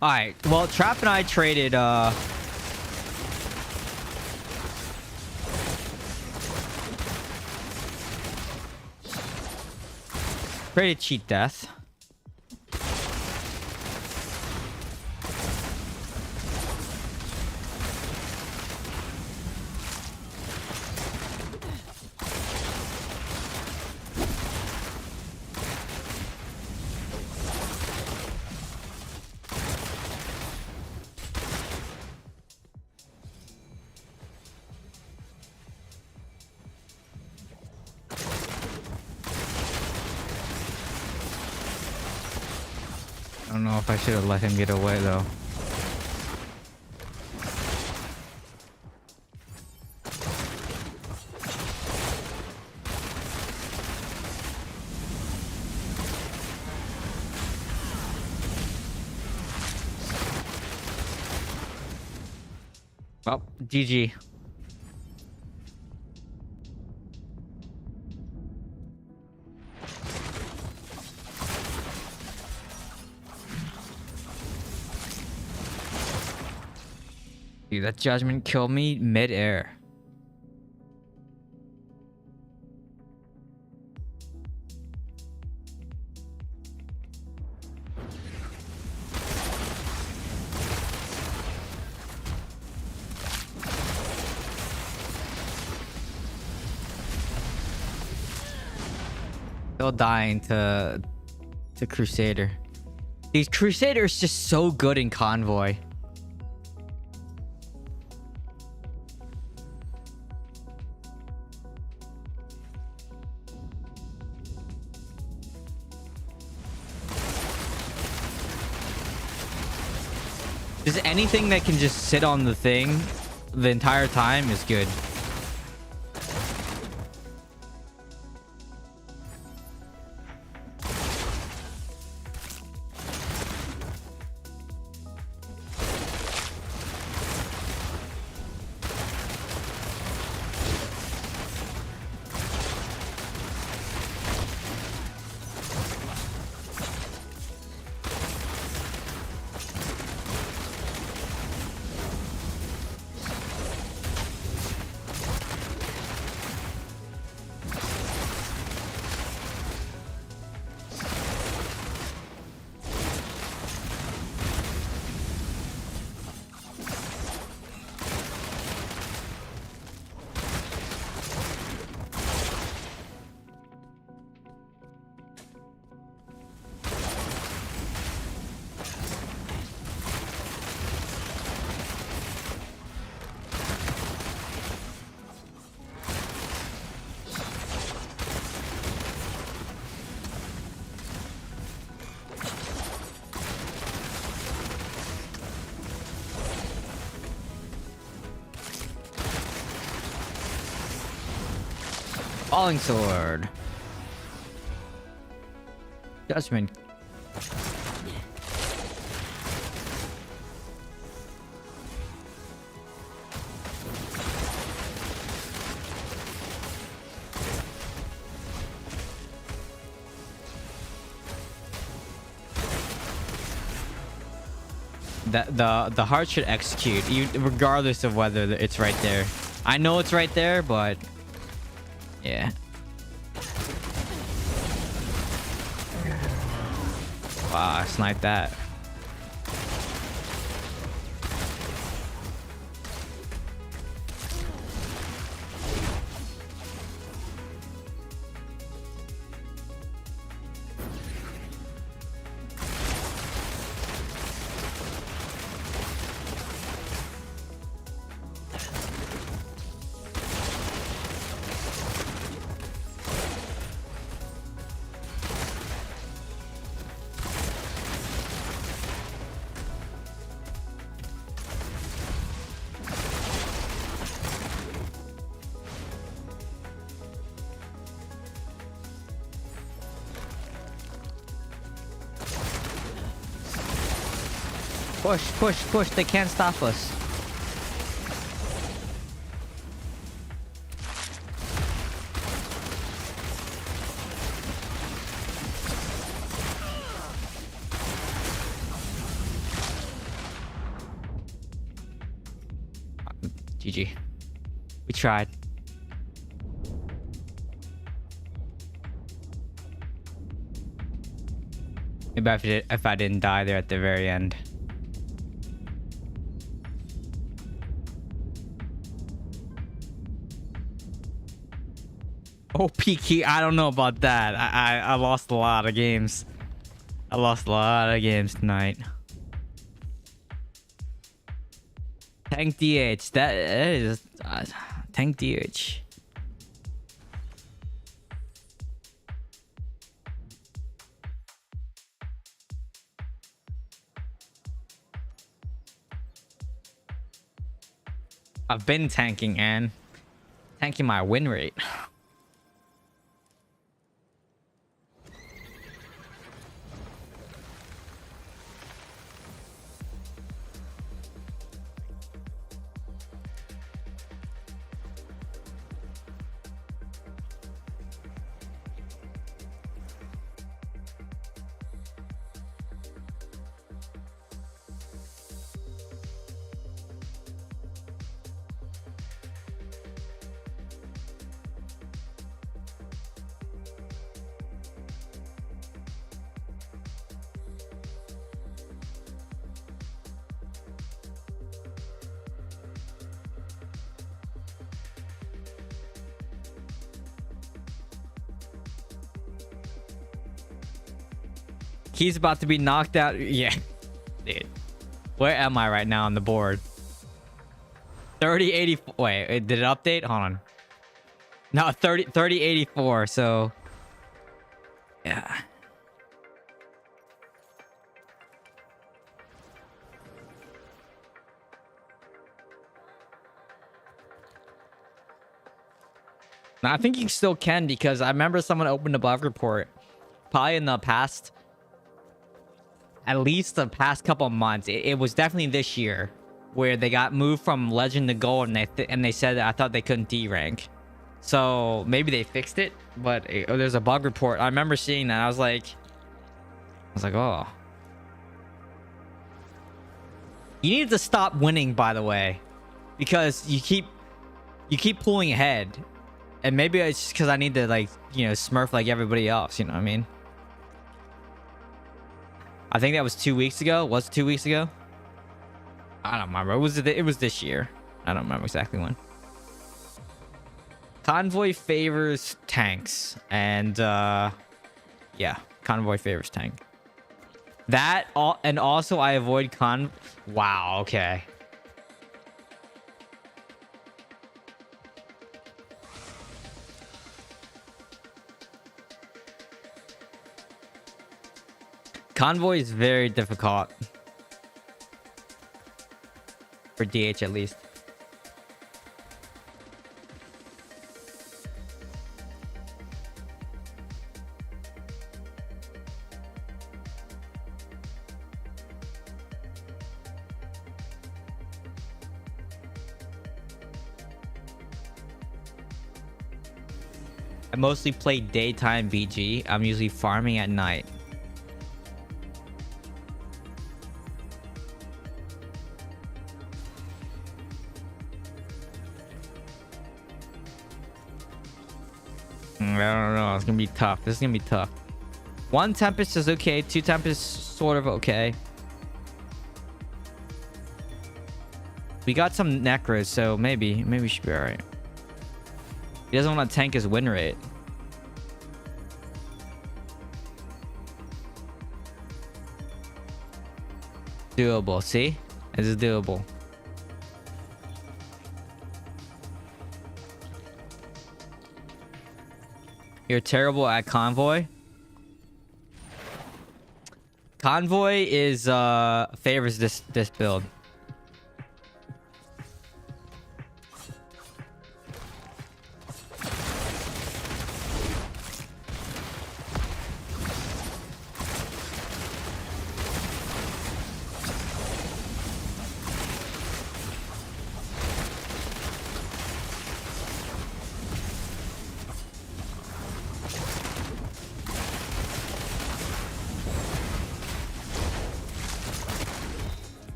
[SPEAKER 1] All right. Well, Trap and I traded cheat death. I don't know if I should have let him get away though. Well, GG. Dude, that judgment killed me mid-air. Still dying to Crusader. These Crusader's just so good in convoy. Just anything that can just sit on the thing the entire time is good. Falling sword. Judgment. The heart should execute, regardless of whether it's right there. I know it's right there, but yeah. Wow, I sniped that. Push, push, push. They can't stop us. GG. We tried. Maybe if I didn't die there at the very end. Oh, Peaky, I don't know about that. I lost a lot of games. I lost a lot of games tonight. Tank DH. That is Tank DH. I've been tanking and tanking my win rate. He's about to be knocked out. Yeah. Dude. Where am I right now on the board? 3084. Wait, did it update? Hold on. No, 3084. So yeah. Now, I think you still can, because I remember someone opened a bug report probably in the past, at least the past couple of months. It was definitely this year where they got moved from legend to gold, and they said that I thought they couldn't D rank. So maybe they fixed it, but there's a bug report. I remember seeing that. I was like, oh. You need to stop winning, by the way, because you keep pulling ahead, and maybe it's just because I need to, like, you know, smurf like everybody else. You know what I mean? I think that was 2 weeks ago. Was it 2 weeks ago? I don't remember. It was this year. I don't remember exactly when. Convoy favors tanks, and yeah, convoy favors tank. That all, and also I avoid Wow. Okay. Convoy is very difficult. For DH at least. I mostly play daytime BG. I'm usually farming at night. I don't know. It's gonna be tough. This is gonna be tough. 1 Tempest is okay. 2 Tempest sort of okay. We got some Necros, so maybe we should be alright. He doesn't want to tank his win rate. Doable. See? This is doable. You're terrible at Convoy. Convoy is favors this build.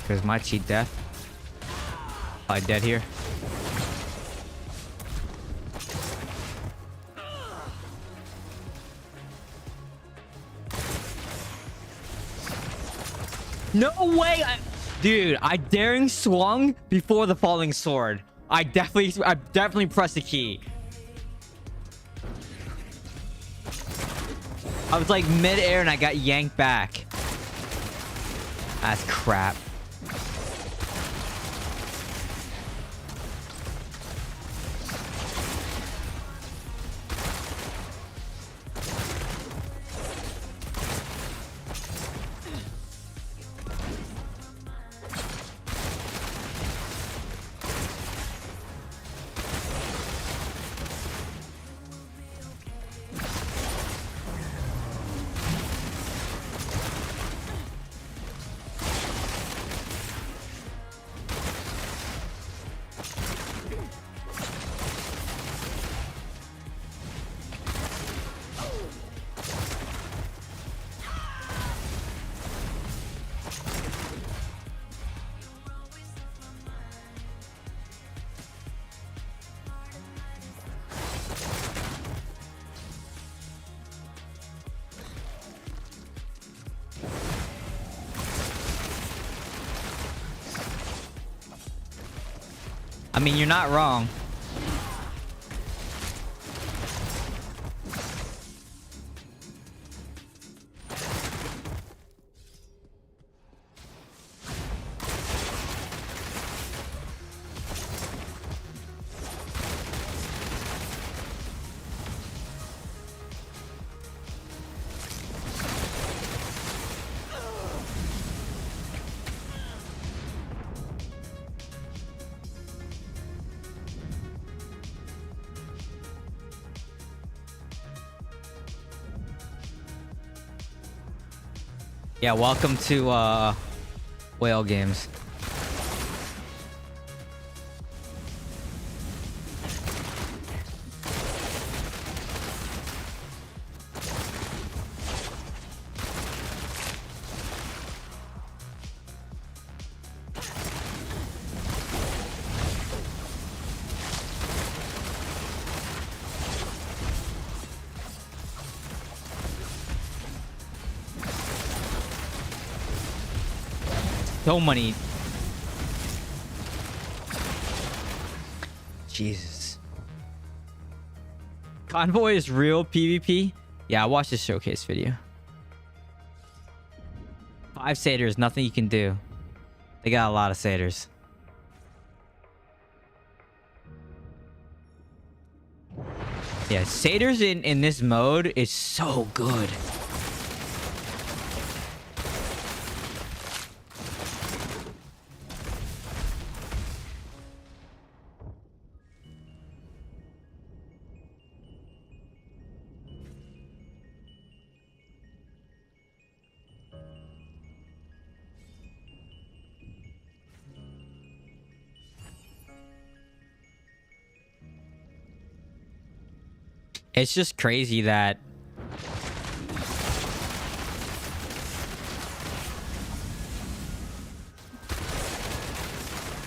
[SPEAKER 1] Because my cheat death. Probably dead here. No way! Dude, I daring swung before the falling sword. I definitely pressed the key. I was like mid-air and I got yanked back. That's crap. I mean, you're not wrong. Yeah, welcome to whale games. So many. Jesus. Convoy is real PvP? Yeah, I watched this showcase video. 5 satyrs, nothing you can do. They got a lot of satyrs. Yeah, satyrs in this mode is so good. It's just crazy that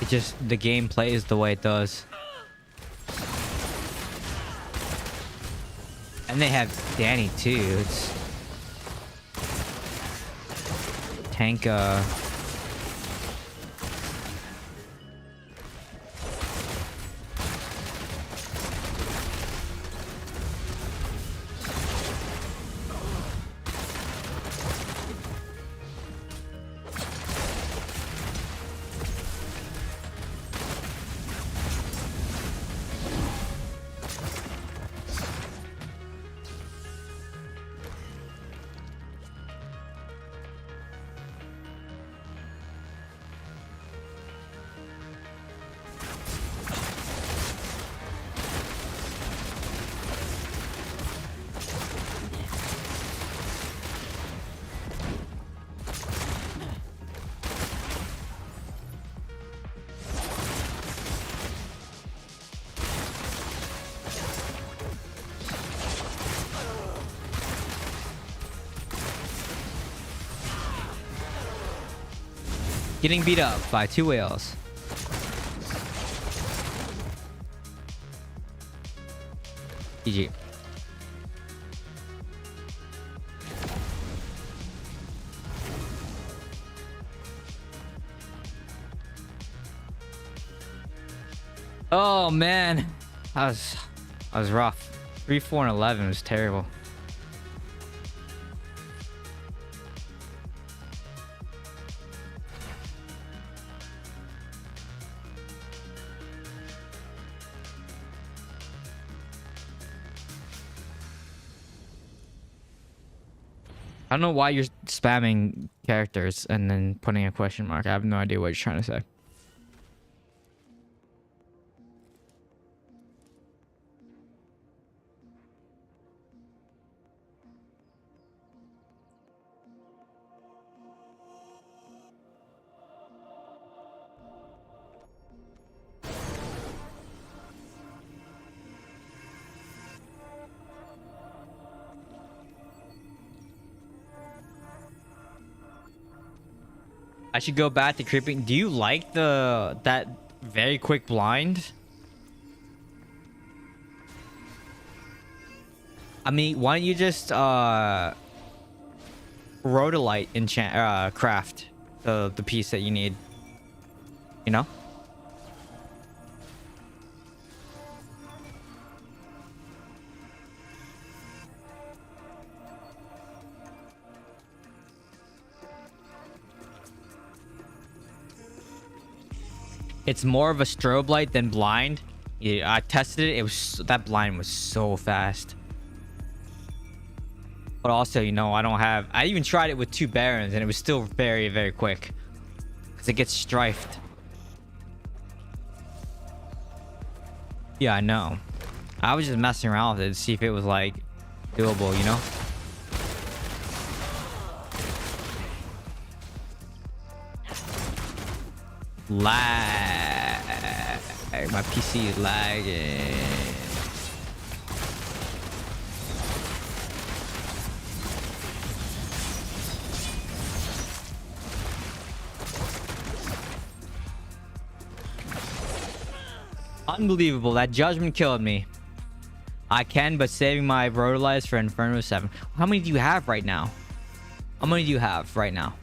[SPEAKER 1] just the game plays the way it does. And they have Danny too. It's tank. Getting beat up by 2 whales. GG. Oh man, that was rough. 3, 4, and 11 was terrible. I don't know why you're spamming characters and then putting a question mark. I have no idea what you're trying to say. I should go back to creeping. Do you like that very quick blind? I mean, why don't you just rhodolite enchant craft the piece that you need? You know? It's more of a strobe light than blind. Yeah, I tested it. It was that blind was so fast. But also, you know, I even tried it with 2 barons and it was still very, very quick. Because it gets strifed. Yeah, I know. I was just messing around with it to see if it was like doable, you know? Lag. My PC is lagging. Unbelievable. That judgment killed me. I can, but saving my rotolites for Inferno 7. How many do you have right now? How many do you have right now?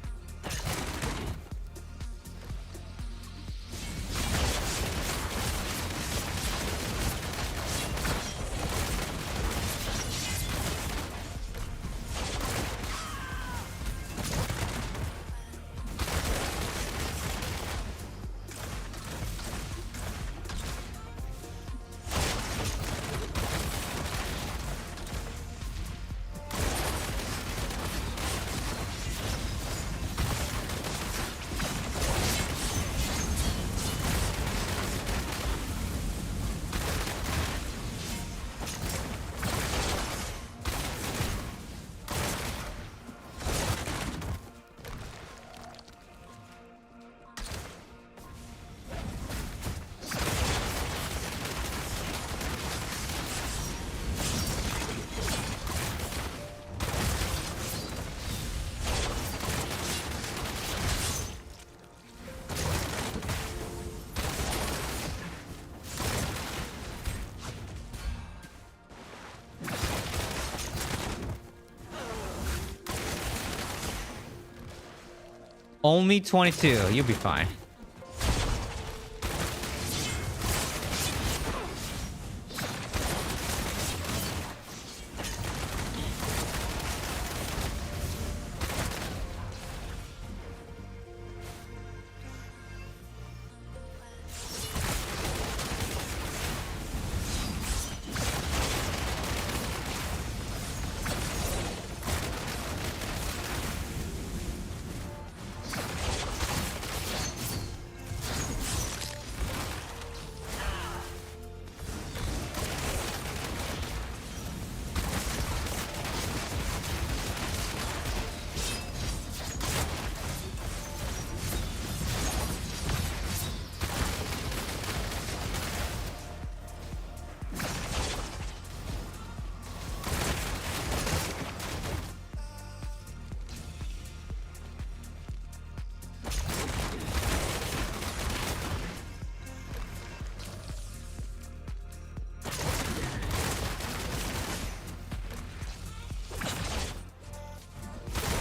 [SPEAKER 1] Only 22. You'll be fine.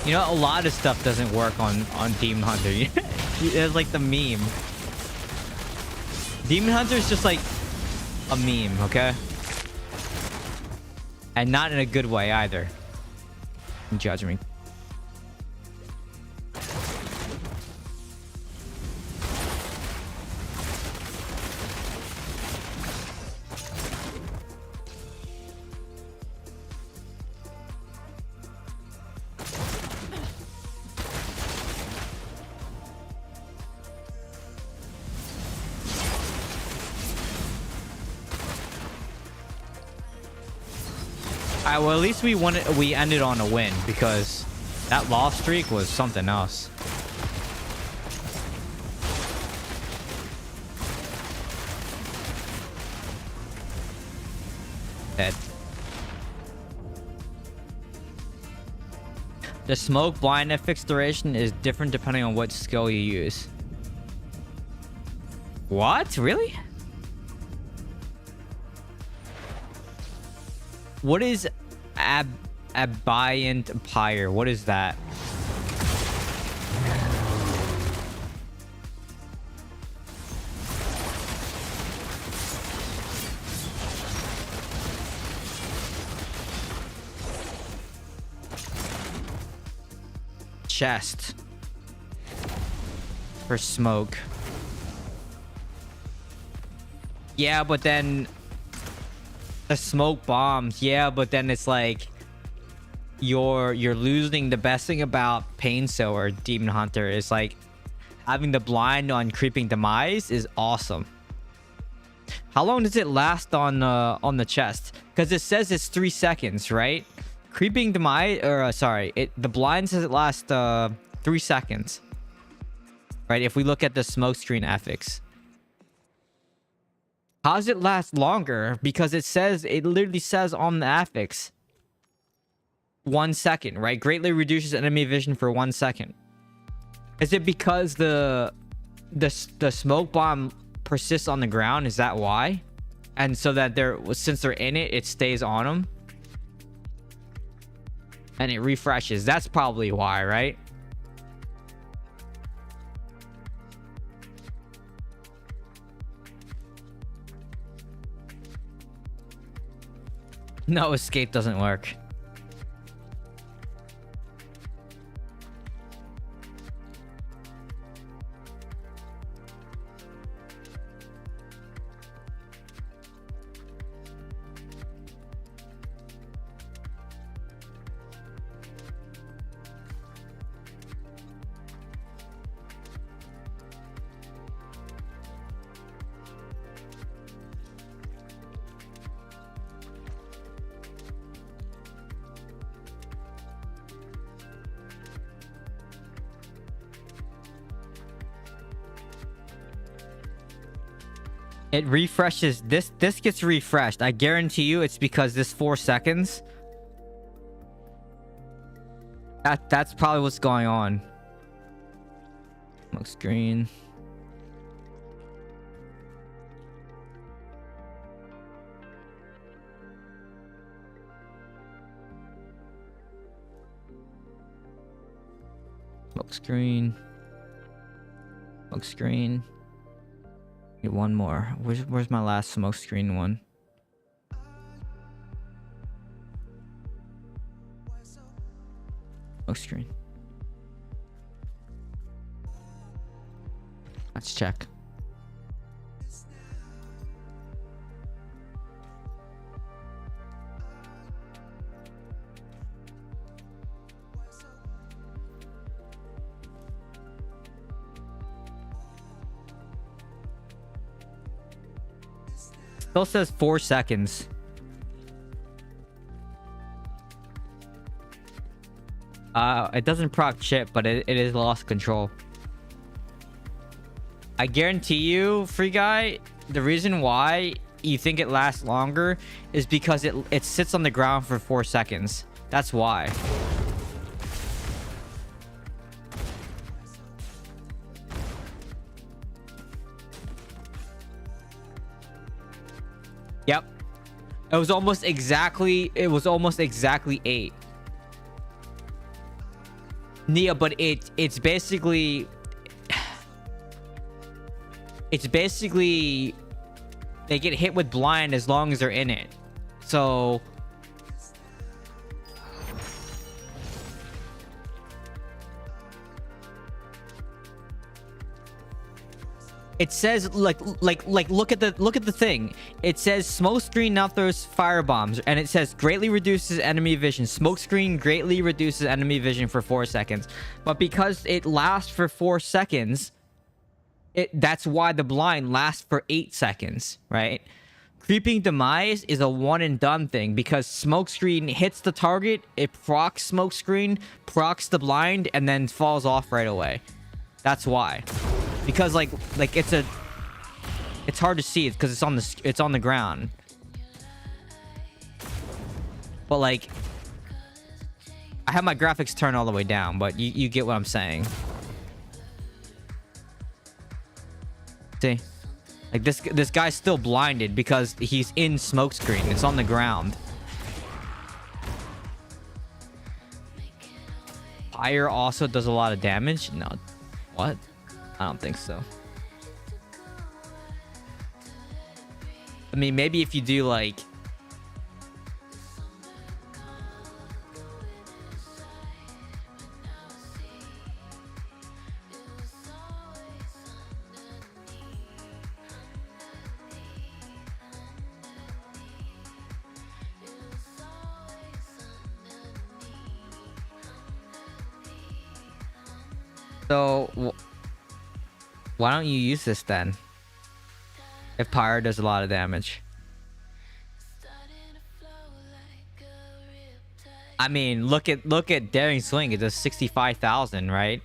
[SPEAKER 1] You know, a lot of stuff doesn't work on Demon Hunter. It's like the meme. Demon Hunter is just like a meme, okay? And not in a good way either. Judge me. Alright, well, at least we ended on a win, because that loss streak was something else. Dead. The smoke blind FX duration is different depending on what skill you use. What? Really? What is Abiant Pyre? What is that? Chest. For smoke. Yeah, but then... the smoke bombs, yeah, but then it's like you're losing. The best thing about Pain Sower Demon Hunter is like having the blind on Creeping Demise is awesome. How long does it last on the chest? Because it says it's 3 seconds, right? Creeping Demise, or the blind says it lasts 3 seconds, right? If we look at the smoke screen ethics. How does it last longer? Because it literally says on the affix 1 second, right? Greatly reduces enemy vision for 1 second. Is it because the smoke bomb persists on the ground? Is that why? And so that since they're in it, it stays on them and it refreshes. That's probably why, right? No, escape doesn't work. It refreshes. This gets refreshed. I guarantee you it's because this 4 seconds. That's probably what's going on. Looks green. Looks green. Smoke screen. Get one more. Where's my last smoke screen one? Smoke screen. Let's check. Still says 4 seconds. It doesn't proc chip, but it is lost control. I guarantee you, free guy, the reason why you think it lasts longer is because it sits on the ground for 4 seconds. That's why. Yep. It was almost exactly 8. Nia, but it's basically they get hit with blind as long as they're in it. So it says like look at the thing. It says smoke screen now throws fire bombs, and it says greatly reduces enemy vision. Smoke screen greatly reduces enemy vision for 4 seconds. But because it lasts for 4 seconds, that's why the blind lasts for 8 seconds, right? Creeping demise is a one and done thing because smoke screen hits the target, it procs smoke screen, procs the blind, and then falls off right away. That's why. Because like it's hard to see because it's on the ground. But like I have my graphics turned all the way down, but you get what I'm saying. See? Like this guy's still blinded because he's in smoke screen. It's on the ground. Fire also does a lot of damage? No. What? I don't think so. I mean, maybe if you do like so why don't you use this then? If Pyre does a lot of damage. I mean, look at Daring Swing. It does 65,000, right?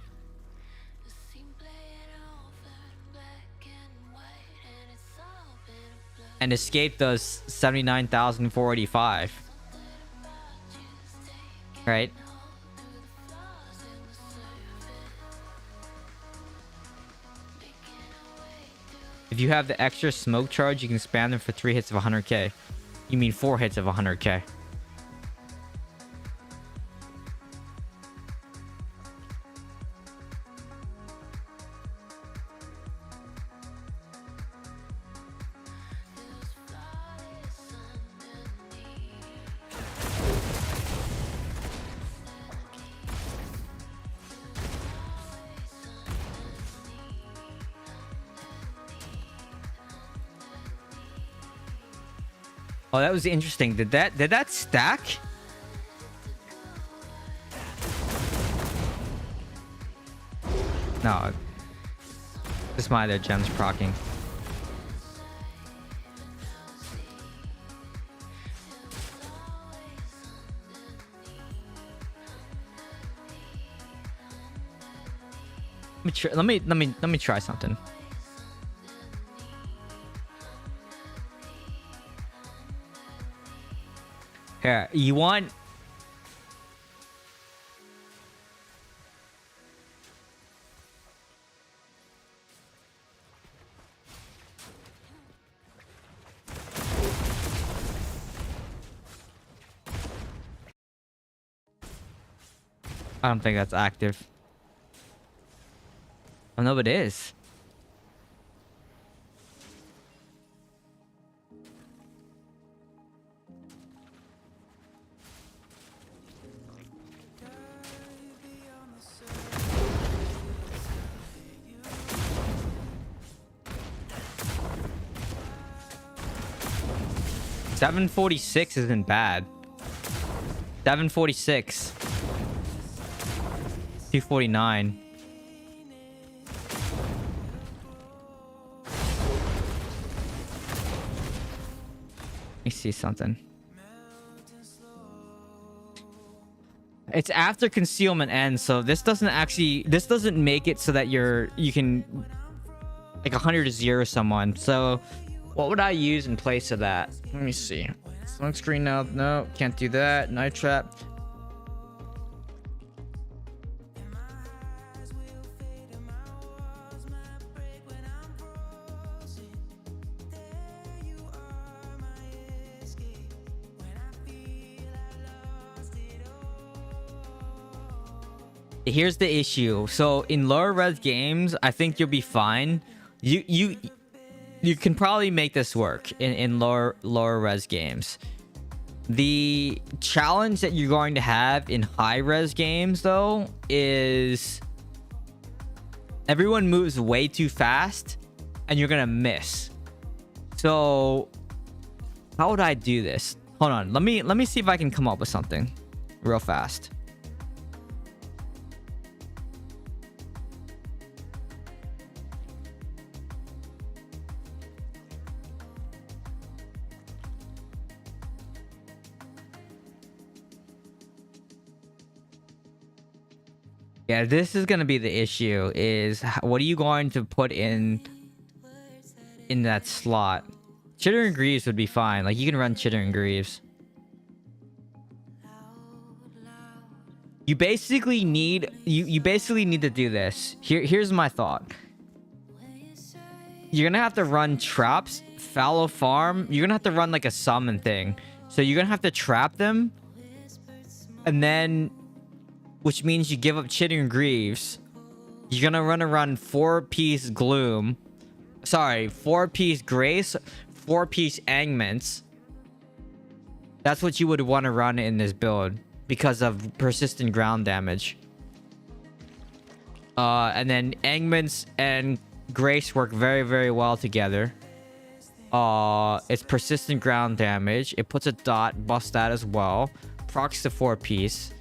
[SPEAKER 1] And Escape does 79,485. Right? If you have the extra smoke charge, you can spam them for 3 hits of 100k. You mean 4 hits of 100k. Oh, that was interesting. Did that stack? No. Just my other gems proccing. Let me try something. Here, you want... I don't think that's active. Oh no, it is. 746 isn't bad. 746. 249. Let me see something. It's after concealment ends, so this doesn't make it so that you can like 100-0 someone. So what would I use in place of that? Let me see. Smoke screen now. No, can't do that. Night trap. Here's the issue. So in lower res games, I think you'll be fine. You can probably make this work in lower res games. The challenge that you're going to have in high res games though is everyone moves way too fast and you're gonna miss. So how would I do this? Hold on, let me see if I can come up with something real fast. Yeah, this is gonna be the issue. Is what are you going to put in that slot? Chitter and Greaves would be fine. Like you can run Chitter and Greaves. You basically need to do this. Here's my thought. You're gonna have to run traps, fallow farm. You're gonna have to run like a summon thing. So you're gonna have to trap them, and then, which means you give up Chitter and Greaves. You're gonna run 4-piece Gloom. Sorry, 4-piece Grace, 4-piece Angments. That's what you would want to run in this build because of persistent ground damage. And then Angments and Grace work very, very well together. It's persistent ground damage. It puts a dot, buffs that as well. Procs the 4-piece.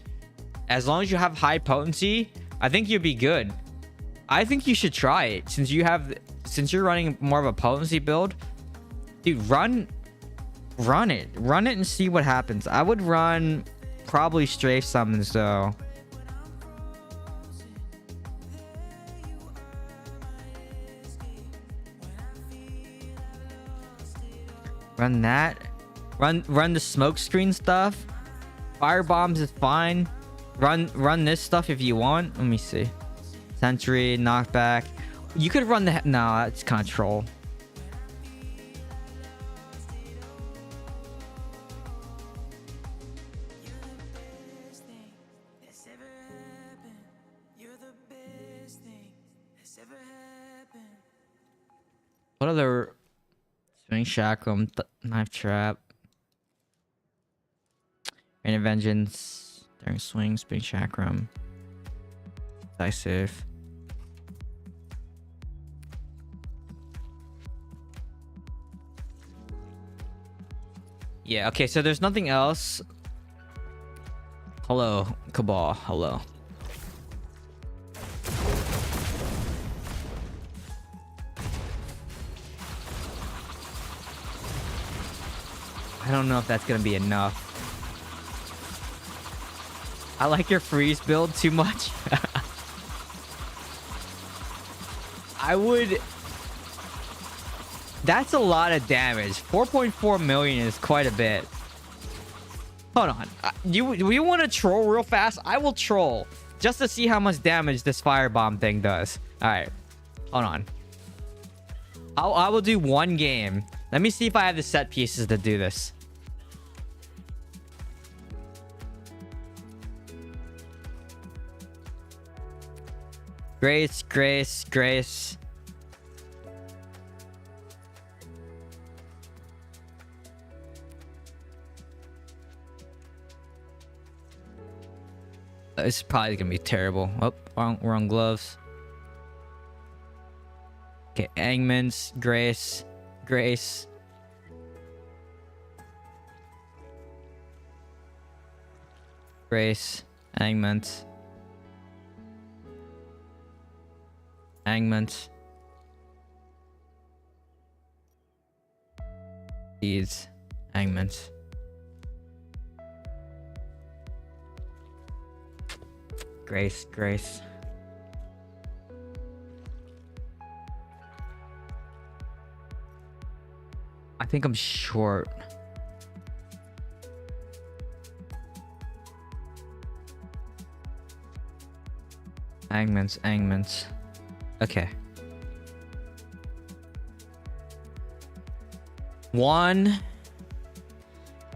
[SPEAKER 1] As long as you have high potency, I think you'll be good. I think you should try it since you're running more of a potency build. Dude, run it and see what happens. I would run probably strafe summons though. Run that. Run the smoke screen stuff. Fire bombs is fine. Run this stuff if you want. Let me see. Sentry, knockback. You could run the... No, that's kind of troll. What other... Swing Chakram, Knife Trap. Rain of Vengeance. During swing, Spin Chakram. Decisive. Yeah, okay, so there's nothing else. Hello, Cabal. Hello. I don't know if that's gonna be enough. I like your freeze build too much. I would... That's a lot of damage. 4.4 million is quite a bit. Hold on. You want to troll real fast? I will troll. Just to see how much damage this firebomb thing does. Alright. Hold on. I will do one game. Let me see if I have the set pieces to do this. Grace, Grace, Grace. This is probably gonna be terrible. Oh, wrong gloves. Okay, Angmans, Grace, Grace. Grace. Hangment. Hangment. Deeds. Hangment. Grace. Grace. I think I'm short. Hangments. Okay. One.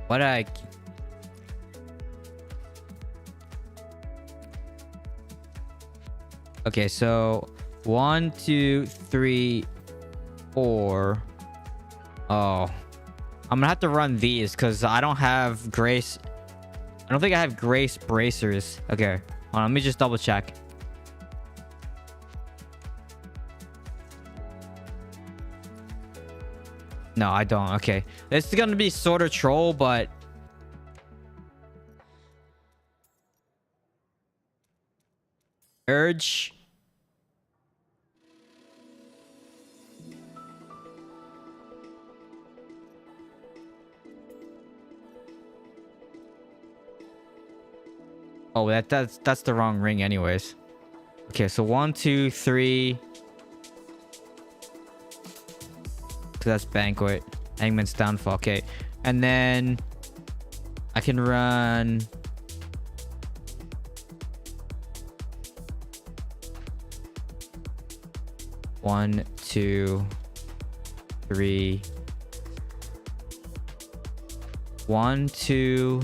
[SPEAKER 1] What I... Okay, so 1, 2, 3, 4. Oh, I'm gonna have to run these because I don't have Grace. I don't think I have Grace bracers. Okay, hold on, let me just double check. No, I don't. Okay, this is gonna be sort of troll, but urge. Oh, that's the wrong ring anyways. Okay, so 1, 2, 3. So that's banquet. Hangman's downfall. Okay. And then I can run one, 2, 3. 1, 2.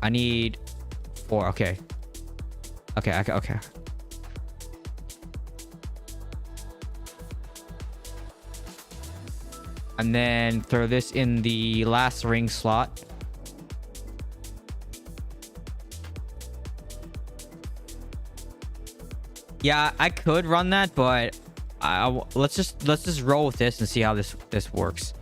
[SPEAKER 1] I need 4. Okay. Okay. And then throw this in the last ring slot. Yeah, I could run that, but let's just roll with this and see how this works.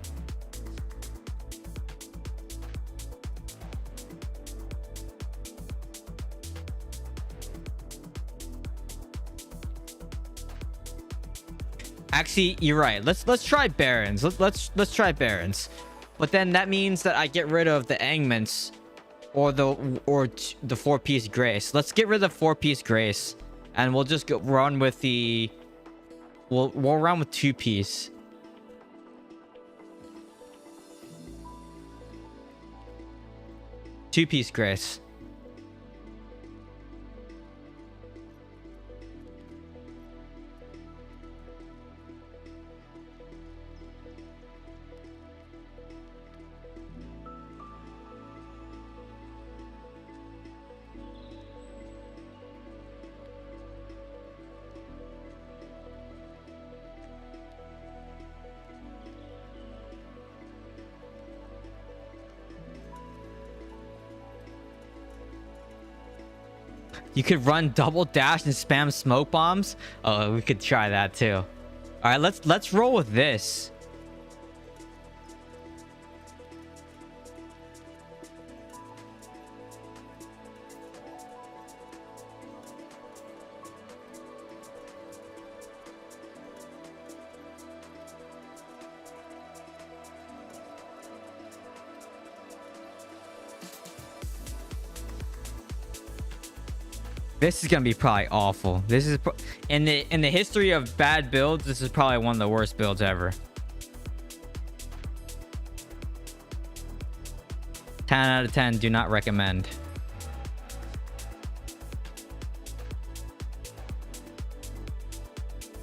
[SPEAKER 1] Actually, you're right. Let's try Barons. Let's try Barons. But then that means that I get rid of the Angments or the 4-piece Grace. Let's get rid of the 4-piece Grace, and we'll just run with the we'll run with 2-piece. Two-piece Grace. You could run double dash and spam smoke bombs. Oh, we could try that too. All right, let's roll with this. This is gonna be probably awful. This is in the history of bad builds. This is probably one of the worst builds ever. 10 out of 10. Do not recommend.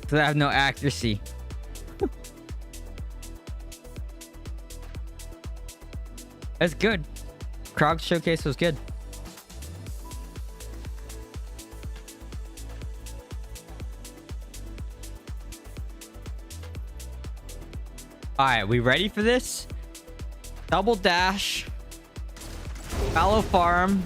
[SPEAKER 1] So I have no accuracy. That's good. Krog showcase was good. All right, we ready for this? Double dash. Fallow farm.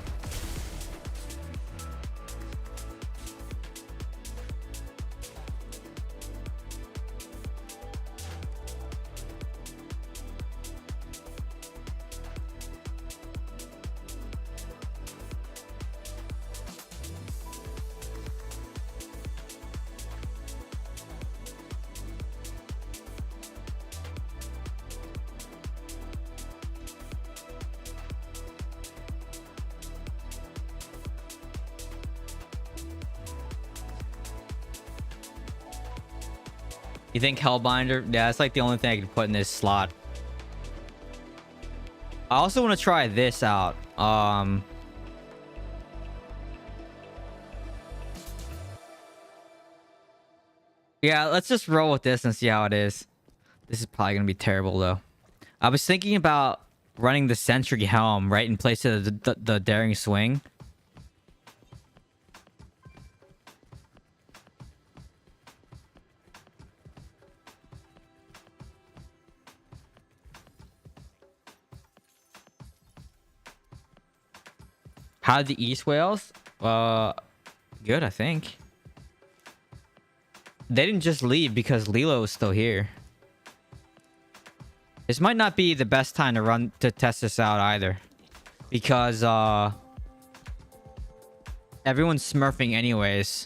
[SPEAKER 1] You think Hellbinder? Yeah, that's like the only thing I could put in this slot. I also want to try this out. Yeah, let's just roll with this and see how it is. This is probably gonna be terrible though. I was thinking about running the Sentry Helm right in place of the Daring Swing. How did the East Wales? Good, I think. They didn't just leave because Lilo is still here. This might not be the best time to test this out either, because everyone's smurfing anyways.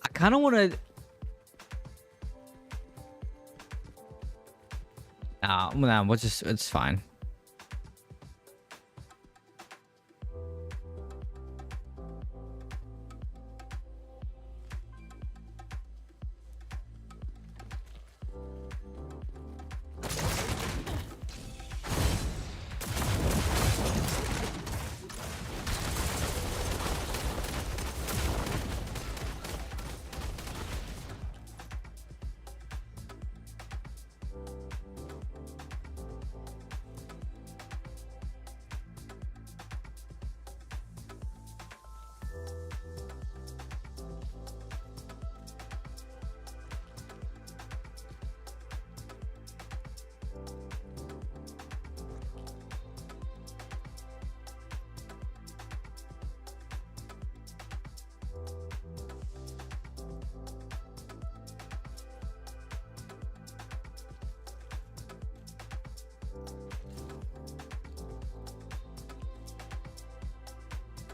[SPEAKER 1] I kind of want to. Nah, we'll just, it's fine.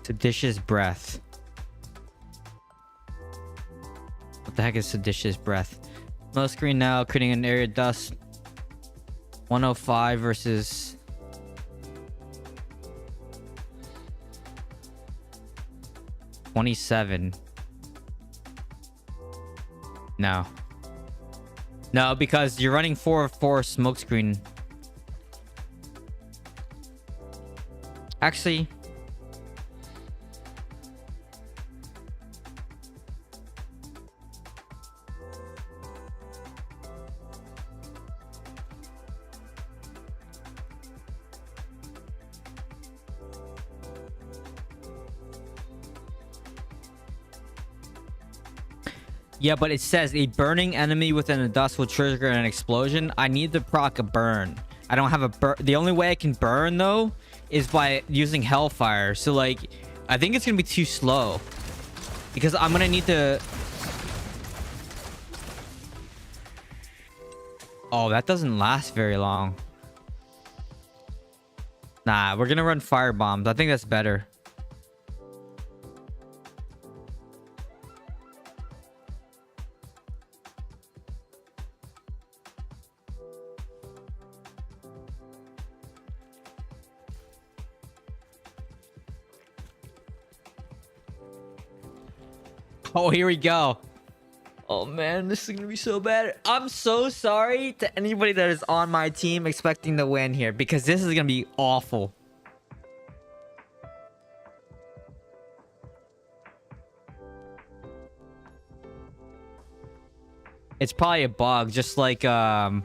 [SPEAKER 1] Seditious Breath. What the heck is Seditious Breath? Low screen now, creating an area dust. 105 versus... $27. No. No, because you're running 4-4 smokescreen. Actually... Yeah, but it says a burning enemy within a dust will trigger an explosion. I need to proc a burn. I don't have a burn. The only way I can burn though is by using Hellfire. So like, I think it's gonna be too slow because I'm gonna need to. Oh, that doesn't last very long. Nah, we're gonna run fire bombs. I think that's better. Oh, here we go. Oh man, this is gonna be so bad. I'm so sorry to anybody that is on my team expecting to win here, because this is gonna be awful. It's probably a bug, just like Zen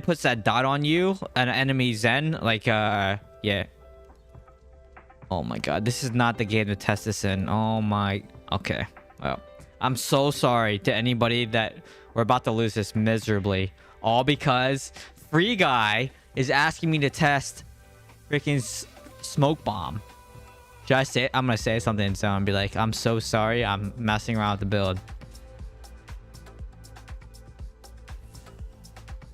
[SPEAKER 1] puts that dot on you, an enemy Zen, like yeah. Oh my god, this is not the game to test this in. Oh my... Okay. Well, I'm so sorry to anybody that we're about to lose this miserably. All because Free Guy is asking me to test freaking Smoke Bomb. Should I say it? I'm gonna say something so I'm be like, I'm so sorry, I'm messing around with the build.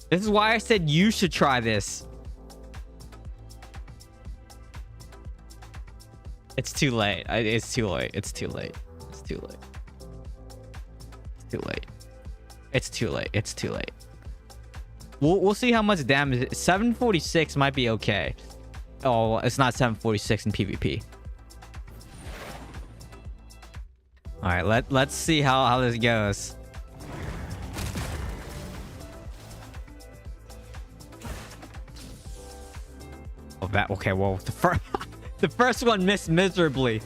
[SPEAKER 1] This is why I said you should try this. It's too late. It's too late. It's too late. It's too late. It's too late. It's too late. It's too late. We'll see how much damage. 746 might be okay. Oh, it's not 746 in PvP. All right, let's see how this goes. Oh, that okay. Well, the first one missed miserably.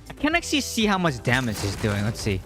[SPEAKER 1] I can actually see how much damage he's doing. Let's see.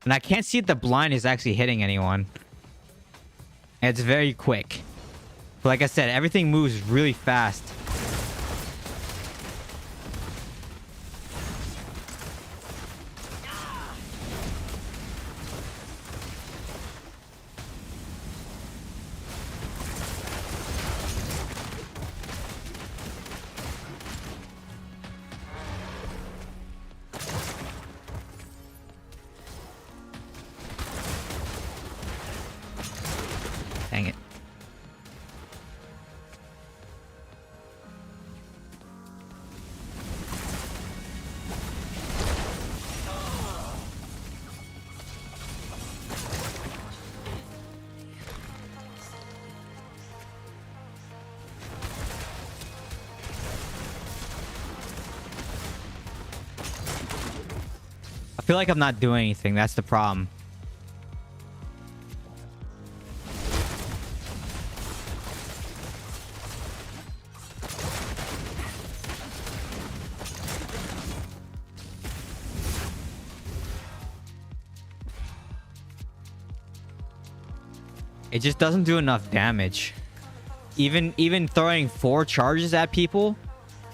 [SPEAKER 1] And I can't see if the blind is actually hitting anyone. It's very quick. But like I said, everything moves really fast. Dang it. I feel like I'm not doing anything. That's the problem. It just doesn't do enough damage. Even throwing 4 charges at people,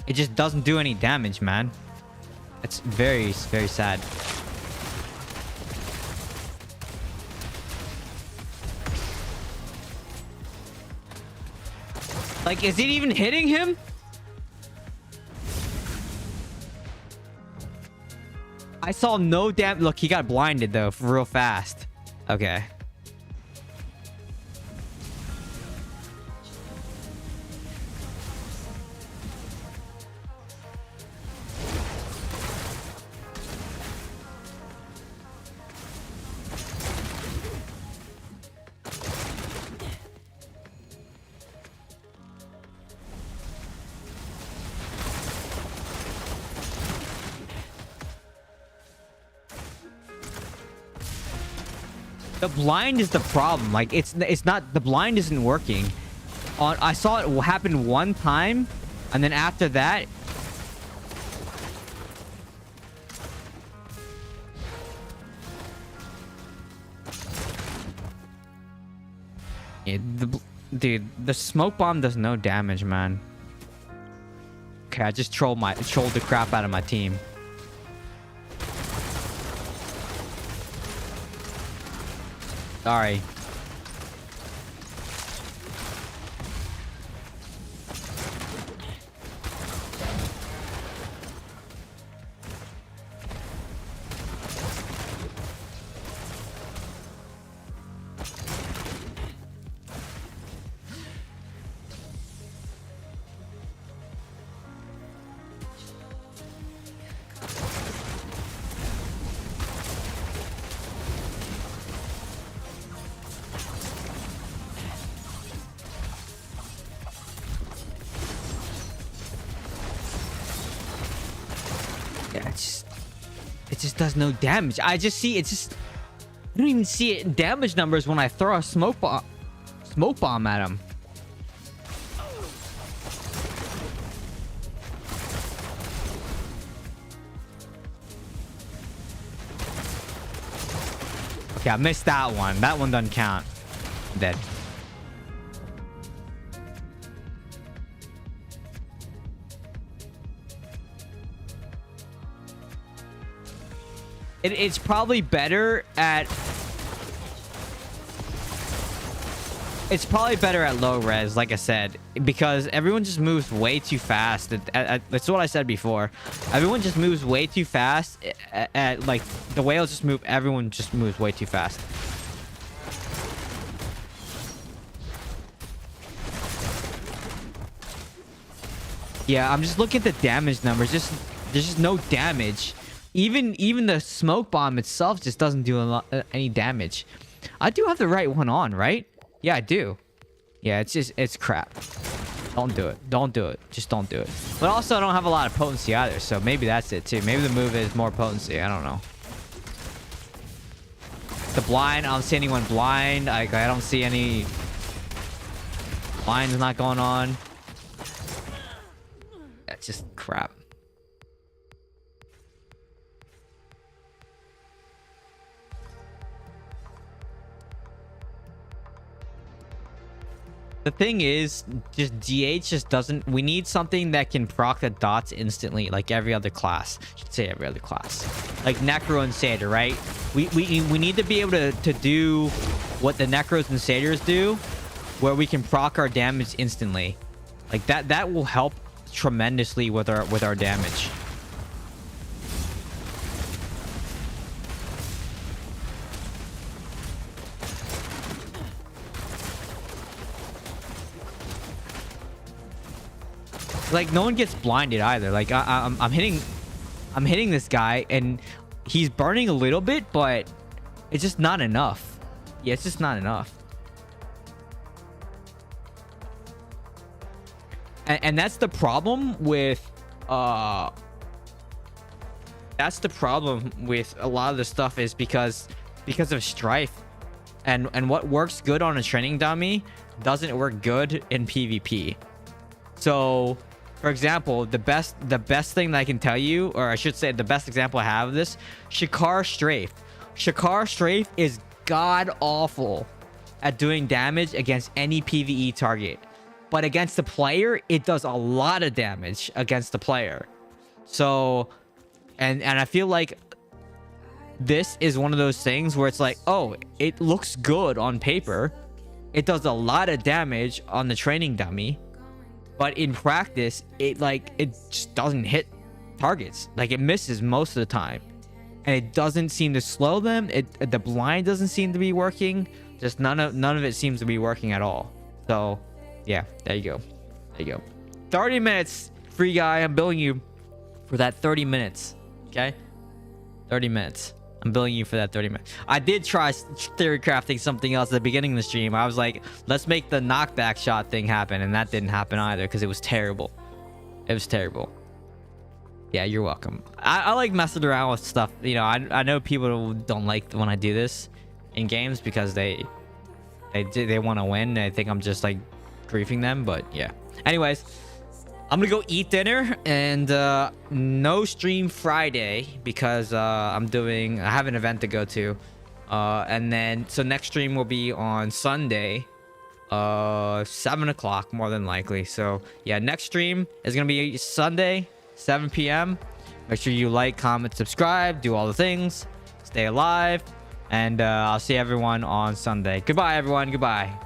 [SPEAKER 1] it just doesn't do any damage, man. It's very, very sad. Like, is it even hitting him? I saw no damage. Look, he got blinded though, real fast. Okay. The blind is the problem. Like, it's not, the blind isn't working. I saw it happen one time, and then after that, dude, the smoke bomb does no damage, man. Okay, I just trolled the crap out of my team. Sorry. it just does no damage. I just see it just. I don't even see it in damage numbers when I throw a smoke bomb at him. Okay, I missed that one. That one doesn't count. I'm dead. It's probably better at... It's probably better at low res, like I said, because everyone just moves way too fast. That's what I said before. Everyone just moves way too fast. Like, the whales just move... Everyone just moves way too fast. Yeah, I'm just looking at the damage numbers. There's just no damage. Even the smoke bomb itself just doesn't do any damage. I do have the right one on, right? Yeah, I do. Yeah, it's crap. Don't do it. Don't do it. Just don't do it. But also, I don't have a lot of potency either, so maybe that's it too. Maybe the move is more potency. I don't know. The blind, I don't see anyone blind. I don't see any... Blind's not going on. That's just crap. The thing is, just DH just doesn't... We need something that can proc the dots instantly, like every other class. I should say every other class. Like Necro and Satyr, right? We need to be able to do what the Necros and Satyrs do, where we can proc our damage instantly. Like that will help tremendously with our damage. Like, no one gets blinded either. Like, I'm hitting this guy and he's burning a little bit, but it's just not enough. Yeah, it's just not enough. And that's the problem with that's the problem with a lot of the stuff, is because of strife, and what works good on a training dummy doesn't work good in PvP. So, for example, the best thing that I can tell you, or I should say the best example I have of this, Shakar Strafe. Shakar Strafe is god awful at doing damage against any PvE target. But against the player, it does a lot of damage against the player. So, and I feel like this is one of those things where it's like, oh, it looks good on paper. It does a lot of damage on the training dummy. But in practice, it just doesn't hit targets. Like, it misses most of the time. And it doesn't seem to slow them. The blind doesn't seem to be working. Just none of it seems to be working at all. So, yeah, there you go. There you go. 30 minutes, free guy. I'm billing you for that 30 minutes. Okay? 30 minutes. I'm billing you for that 30 minutes. I did try theory crafting something else at the beginning of the stream. I was like, let's make the knockback shot thing happen. And that didn't happen either because it was terrible. It was terrible. Yeah, you're welcome. I like messing around with stuff. You know, I know people don't like when I do this in games because they want to win. I think I'm just like griefing them. But yeah. Anyways, I'm gonna go eat dinner, and no stream Friday because I have an event to go to, and then so next stream will be on Sunday, 7 o'clock more than likely. So yeah, next stream is gonna be Sunday, 7 p.m. Make sure you like, comment, subscribe, do all the things, stay alive, and I'll see everyone on Sunday. Goodbye, everyone. Goodbye.